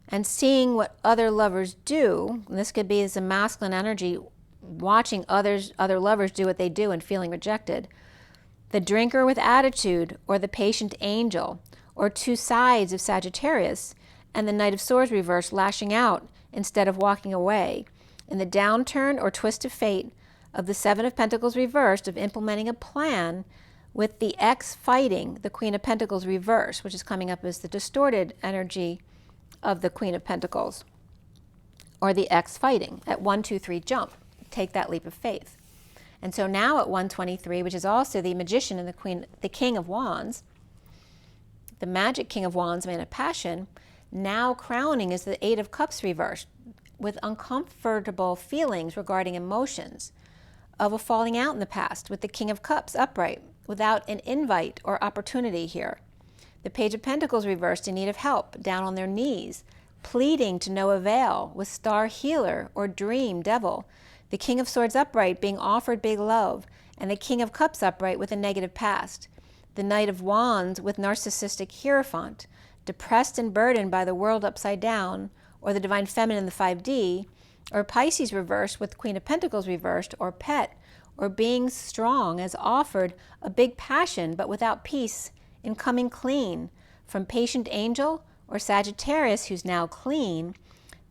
and seeing what other lovers do, and this could be as a masculine energy, watching other lovers do what they do and feeling rejected. The drinker with attitude, or the patient angel, or two sides of Sagittarius, and the Knight of Swords reversed lashing out instead of walking away. In the downturn or twist of fate of the Seven of Pentacles reversed, of implementing a plan with the ex fighting the Queen of Pentacles reversed, which is coming up as the distorted energy of the Queen of Pentacles, or the ex fighting at 1, 2, 3 jump. Take that leap of faith. And so now at 123, which is also the Magician and the King of Wands, the Magic King of Wands, Man of Passion, now crowning is the Eight of Cups reversed, with uncomfortable feelings regarding emotions of a falling out in the past, with the King of Cups upright, without an invite or opportunity here. The Page of Pentacles reversed in need of help, down on their knees, pleading to no avail, with Star Healer or Dream Devil. The King of Swords upright being offered big love, and the King of Cups upright with a negative past. The Knight of Wands with narcissistic Hierophant, depressed and burdened by the world upside down, or the Divine Feminine, the 5D, or Pisces reversed with Queen of Pentacles reversed, or Pet, or being strong as offered a big passion but without peace in coming clean, from Patient Angel or Sagittarius who's now clean.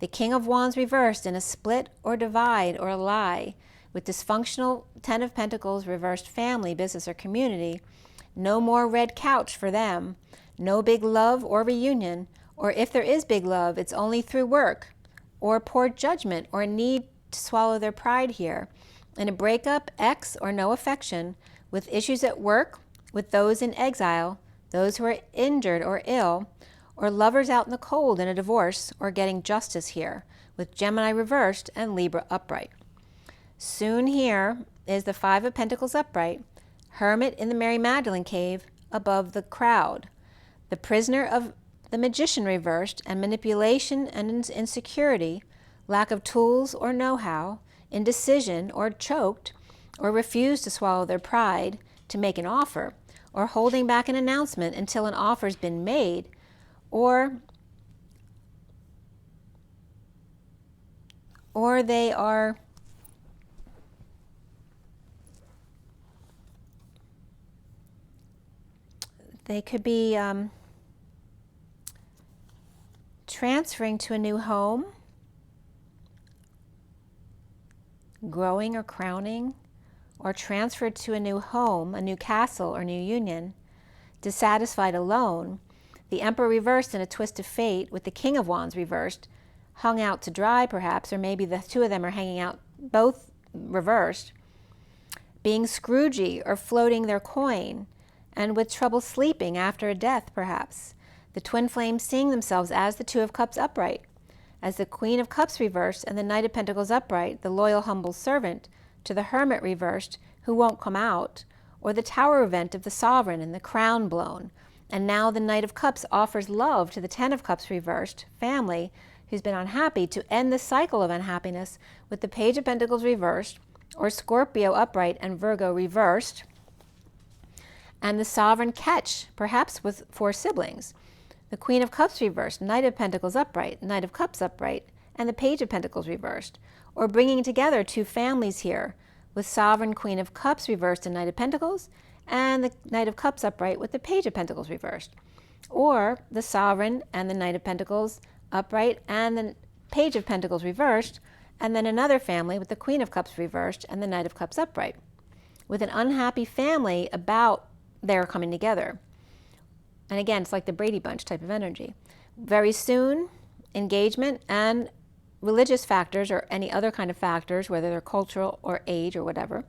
The King of Wands reversed in a split or divide or a lie, with dysfunctional Ten of Pentacles reversed family, business, or community. No more red couch for them. No big love or reunion, or if there is big love, it's only through work, or poor judgment, or a need to swallow their pride here. In a breakup, ex or no affection, with issues at work, with those in exile, those who are injured or ill, or lovers out in the cold in a divorce, or getting justice here, with Gemini reversed and Libra upright. Soon here is the Five of Pentacles upright, Hermit in the Mary Magdalene cave above the crowd, the Prisoner of the Magician reversed, and manipulation and insecurity, lack of tools or know-how, indecision or choked, or refused to swallow their pride to make an offer, or holding back an announcement until an offer's been made, or they could be transferring to a new home, growing or crowning, or transferred to a new home, a new castle or new union, dissatisfied alone. The Emperor reversed in a twist of fate, with the King of Wands reversed, hung out to dry perhaps, or maybe the two of them are hanging out, both reversed, being Scroogey or floating their coin, and with trouble sleeping after a death perhaps. The twin flames seeing themselves as the Two of Cups upright, as the Queen of Cups reversed and the Knight of Pentacles upright, the loyal humble servant to the Hermit reversed who won't come out, or the Tower event of the Sovereign and the crown blown. And now the Knight of Cups offers love to the Ten of Cups reversed, family, who's been unhappy, to end the cycle of unhappiness, with the Page of Pentacles reversed, or Scorpio upright and Virgo reversed, and the Sovereign catch, perhaps with 4 siblings. The Queen of Cups reversed, Knight of Pentacles upright, Knight of Cups upright, and the Page of Pentacles reversed, or bringing together 2 families here, with Sovereign Queen of Cups reversed and Knight of Pentacles, and the Knight of Cups upright with the Page of Pentacles reversed. or the Sovereign and the Knight of Pentacles upright and the Page of Pentacles reversed, and then another family with the Queen of Cups reversed and the Knight of Cups upright, with an unhappy family about their coming together. And again, it's like the Brady Bunch type of energy. Very soon, engagement and religious factors or any other kind of factors, whether they're cultural or age or whatever,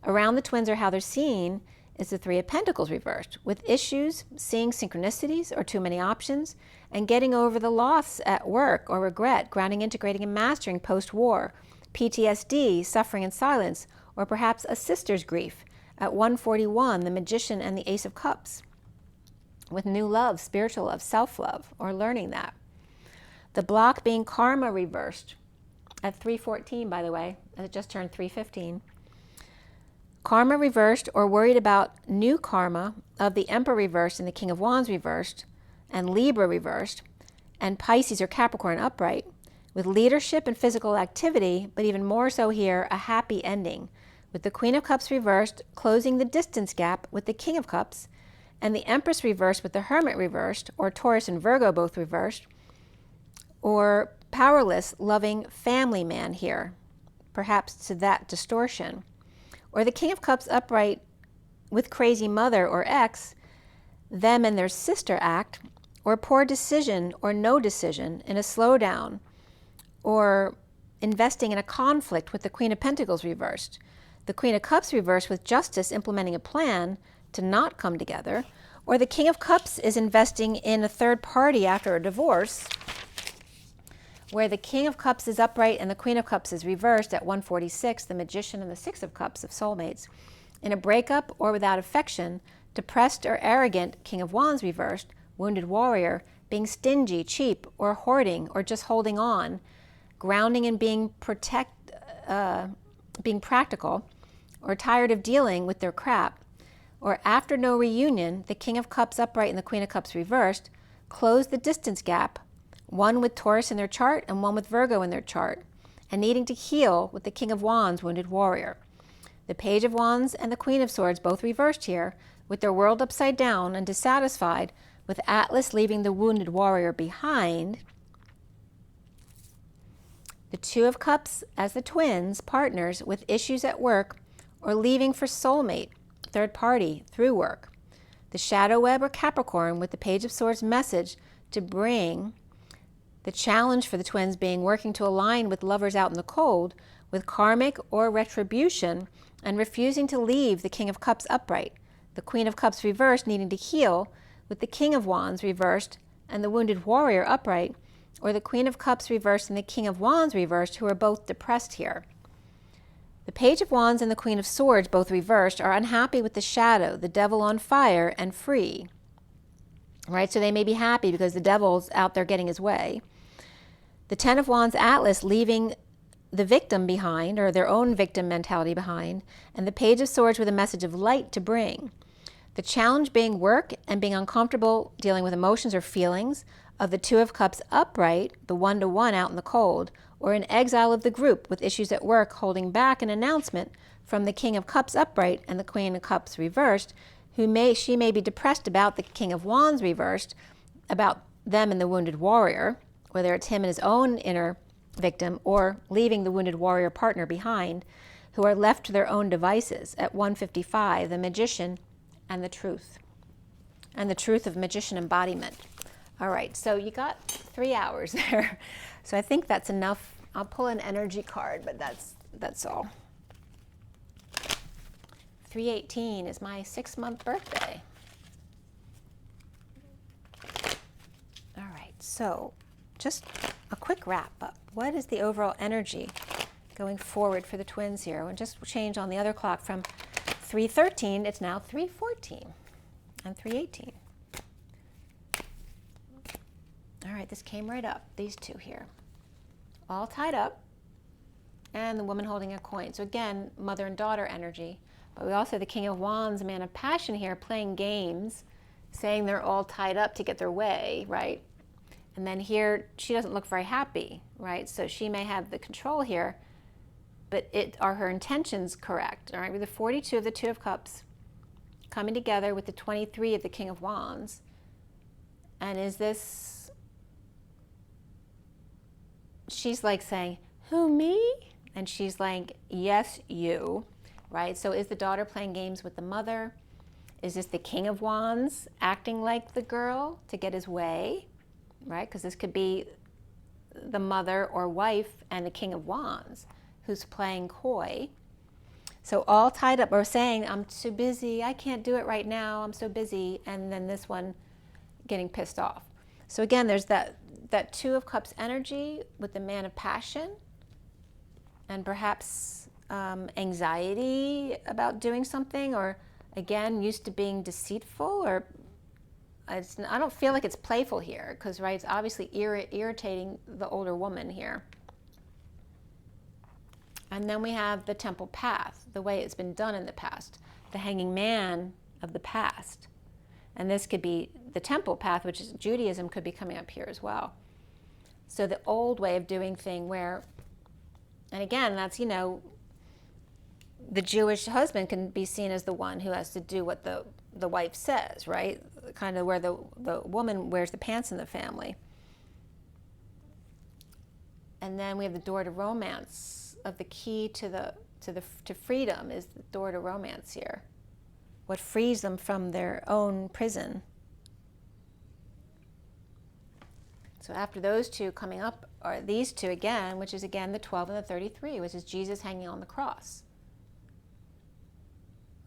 around the twins or how they're seen is the Three of Pentacles reversed, with issues, seeing synchronicities or too many options, and getting over the loss at work or regret, grounding, integrating, and mastering post-war, PTSD, suffering and silence, or perhaps a sister's grief. At 141, the Magician and the Ace of Cups, with new love, spiritual love, self-love, or learning that. The block being karma reversed at 314, by the way, as it just turned 315. Karma reversed or worried about new karma of the Emperor reversed and the King of Wands reversed, and Libra reversed, and Pisces or Capricorn upright, with leadership and physical activity, but even more so here, a happy ending, with the Queen of Cups reversed, closing the distance gap with the King of Cups, and the Empress reversed with the Hermit reversed, or Taurus and Virgo both reversed, or powerless, loving family man here, perhaps to that distortion. Or the King of Cups upright with crazy mother or ex, them and their sister act, or poor decision or no decision in a slowdown, or investing in a conflict with the Queen of Pentacles reversed. The Queen of Cups reversed with justice implementing a plan to not come together, or the King of Cups is investing in a third party after a divorce, where the King of Cups is upright and the Queen of Cups is reversed at 146, the Magician and the Six of Cups of soulmates. In a breakup or without affection, depressed or arrogant, King of Wands reversed, wounded warrior, being stingy, cheap, or hoarding, or just holding on, grounding and being practical, or tired of dealing with their crap. Or after no reunion, the King of Cups upright and the Queen of Cups reversed, close the distance gap, one with Taurus in their chart and one with Virgo in their chart, and needing to heal with the King of Wands, wounded warrior. The Page of Wands and the Queen of Swords both reversed here, with their world upside down and dissatisfied, with Atlas leaving the wounded warrior behind. The Two of Cups as the twins, partners with issues at work or leaving for soulmate, third party, through work. The Shadow Web or Capricorn with the Page of Swords message to bring the challenge for the twins being working to align with lovers out in the cold, with karmic or retribution, and refusing to leave the King of Cups upright. The Queen of Cups reversed, needing to heal, with the King of Wands reversed and the wounded warrior upright, or the Queen of Cups reversed and the King of Wands reversed, who are both depressed here. The Page of Wands and the Queen of Swords, both reversed, are unhappy with the shadow, the devil on fire and free. Right? So they may be happy because the devil's out there getting his way. The Ten of Wands, Atlas, leaving the victim behind, or their own victim mentality behind, and the Page of Swords with a message of light to bring. The challenge being work and being uncomfortable dealing with emotions or feelings of the Two of Cups upright, the one-to-one out in the cold, or in exile of the group with issues at work, holding back an announcement from the King of Cups upright and the Queen of Cups reversed, she may be depressed about the King of Wands reversed, about them and the wounded warrior, whether it's him and his own inner victim or leaving the wounded warrior partner behind, who are left to their own devices. At 155, the Magician and the Truth of Magician embodiment. All right, so you got 3 hours there. So I think that's enough. I'll pull an energy card, but that's all. 3/18 is my 6-month birthday. All right, so just a quick wrap up. What is the overall energy going forward for the twins here? We'll just change on the other clock from 3:13, it's now 3:14 and 3:18. All right, this came right up, these two here. All tied up, and the woman holding a coin. So again, mother and daughter energy. But we also have the King of Wands, man of passion here, playing games, saying they're all tied up to get their way, right? And then here, she doesn't look very happy, right? So she may have the control here, but are her intentions correct? All right, with the 42 of the Two of Cups coming together with the 23 of the King of Wands, And is this, she's like saying, who, me? And she's like, yes, you, right? So is the daughter playing games with the mother? Is this the King of Wands acting like the girl to get his way, right? Because this could be the mother or wife and the King of Wands who's playing coy. So all tied up, or saying, I'm too busy, I can't do it right now, I'm so busy, and then this one getting pissed off. So again, there's that Two of Cups energy with the man of passion, and perhaps anxiety about doing something, or again, used to being deceitful, or I don't feel like it's playful here, because right, it's obviously irritating the older woman here. And then we have the temple path, the way it's been done in the past, the hanging man of the past. And this could be the temple path, which is Judaism, could be coming up here as well. So the old way of doing thing where, and again, that's, you know, the Jewish husband can be seen as the one who has to do what the wife says, right? Kind of where the woman wears the pants in the family. And then we have the door to romance, of the key to freedom is the door to romance here. What frees them from their own prison. So after those two coming up are these two again, which is again the 12 and the 33, which is Jesus hanging on the cross.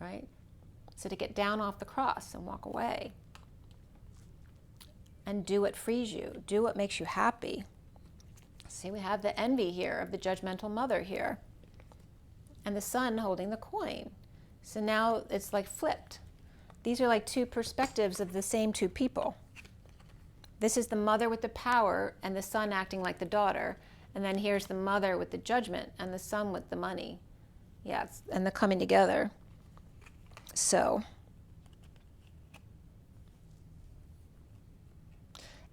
Right? So to get down off the cross and walk away. And do what frees you. Do what makes you happy. See, we have the envy here of the judgmental mother here. And the son holding the coin. So now it's like flipped. These are like two perspectives of the same two people. This is the mother with the power and the son acting like the daughter. And then here's the mother with the judgment and the son with the money. Yeah, and the coming together. So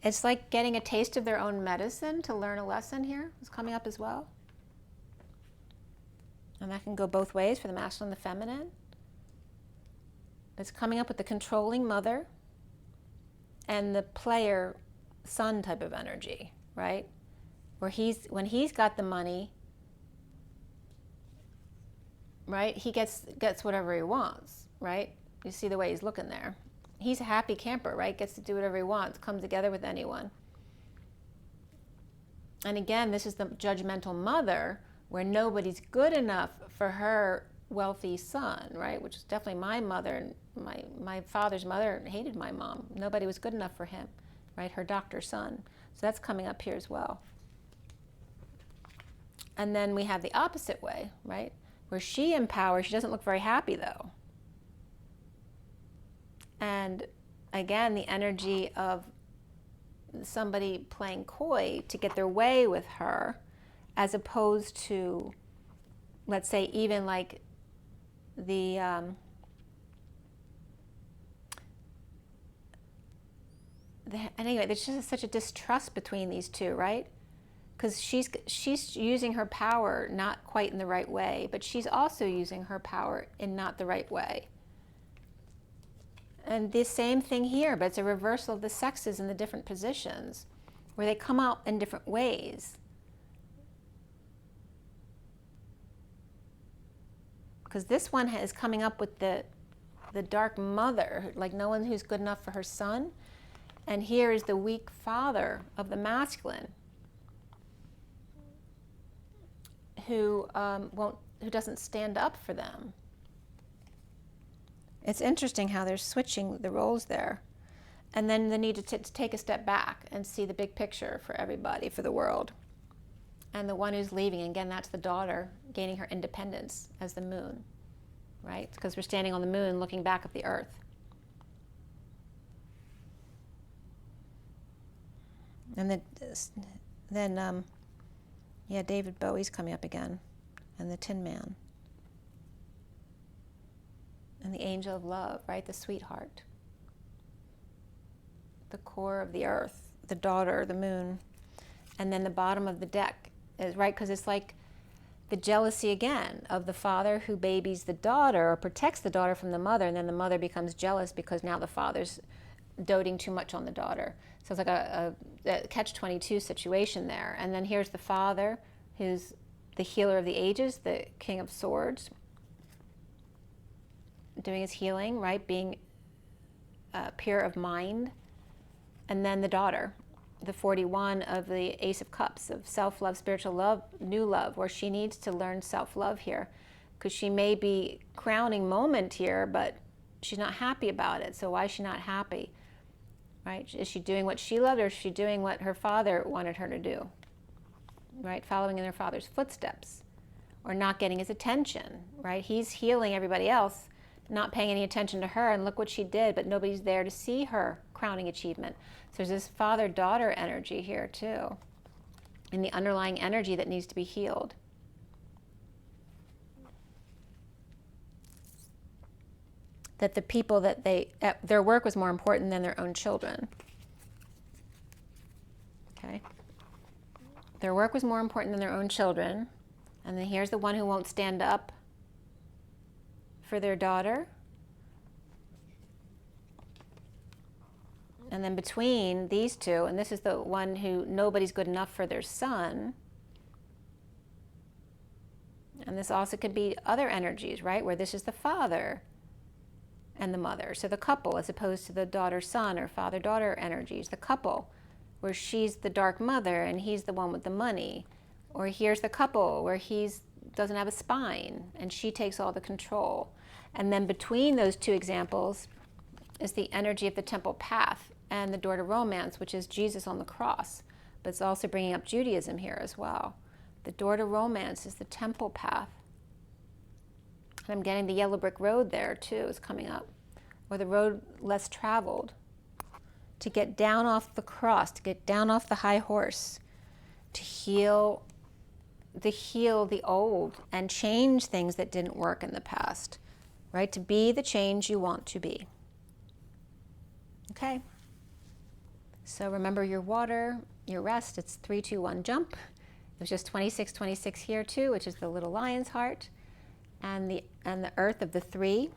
it's like getting a taste of their own medicine to learn a lesson here is coming up as well. And that can go both ways for the masculine and the feminine. It's coming up with the controlling mother and the player son type of energy, right? Where when he's got the money, right, he gets whatever he wants, right? You see the way he's looking there. He's a happy camper, right? Gets to do whatever he wants, come together with anyone. And again, this is the judgmental mother where nobody's good enough for her wealthy son, right? Which is definitely my mother, and my father's mother hated my mom. Nobody was good enough for him, right? Her doctor son. So that's coming up here as well. And then we have the opposite way, right? Where she empowers, she doesn't look very happy though. And again, the energy of somebody playing coy to get their way with her, as opposed to, let's say, even like the anyway, there's just such a distrust between these two, right? Because she's using her power not quite in the right way, but she's also using her power in not the right way. And the same thing here, but it's a reversal of the sexes in the different positions, where they come out in different ways. Because this one is coming up with the dark mother, like no one who's good enough for her son. And here is the weak father of the masculine, who doesn't stand up for them. It's interesting how they're switching the roles there. And then the need to take a step back and see the big picture for everybody, for the world. And the one who's leaving, again, that's the daughter gaining her independence as the moon, right? Because we're standing on the moon looking back at the earth. And then David Bowie's coming up again, and the Tin Man. And the angel of love, right? The sweetheart. The core of the earth, the daughter, the moon. And then the bottom of the deck is, right? Because it's like the jealousy again of the father who babies the daughter or protects the daughter from the mother, and then the mother becomes jealous because now the father's doting too much on the daughter. So it's like a catch-22 situation there. And then here's the father, who's the healer of the ages, the King of Swords, doing his healing, right? Being pure of mind. And then the daughter, the 41 of the Ace of Cups, of self-love, spiritual love, new love, where she needs to learn self-love here. Because she may be crowning moment here, but she's not happy about it. So why is she not happy? Right? Is she doing what she loved, or is she doing what her father wanted her to do? Right? Following in her father's footsteps, or not getting his attention, right? He's healing everybody else, not paying any attention to her, and look what she did, but nobody's there to see her crowning achievement. So there's this father-daughter energy here too, and the underlying energy that needs to be healed. That the people that their work was more important than their own children. Okay? Their work was more important than their own children. And then here's the one who won't stand up for their daughter. And then between these two, and this is the one who nobody's good enough for their son. And this also could be other energies, right? Where this is the father and the mother. So the couple, as opposed to the daughter-son or father-daughter energies, the couple, where she's the dark mother and he's the one with the money. Or here's the couple where he doesn't have a spine and she takes all the control. And then between those two examples is the energy of the temple path and the door to romance, which is Jesus on the cross. But it's also bringing up Judaism here as well. The door to romance is the temple path. And I'm getting the yellow brick road there too is coming up, or the road less traveled, to get down off the cross, to get down off the high horse, to heal the old and change things that didn't work in the past, right? To be the change you want to be. Okay. So remember your water, your rest. It's 3, 2, 1, jump. It was just 26 here too, which is the little lion's heart. And the earth of the 3,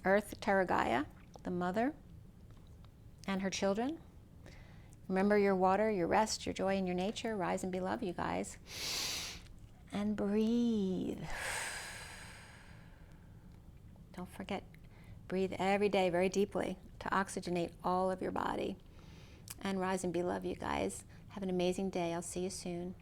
Earth, Terra Gaia, the mother, and her children. Remember your water, your rest, your joy, and your nature. Rise and be love, you guys. And breathe. Don't forget, breathe every day very deeply to oxygenate all of your body. And rise and be love, you guys. Have an amazing day. I'll see you soon.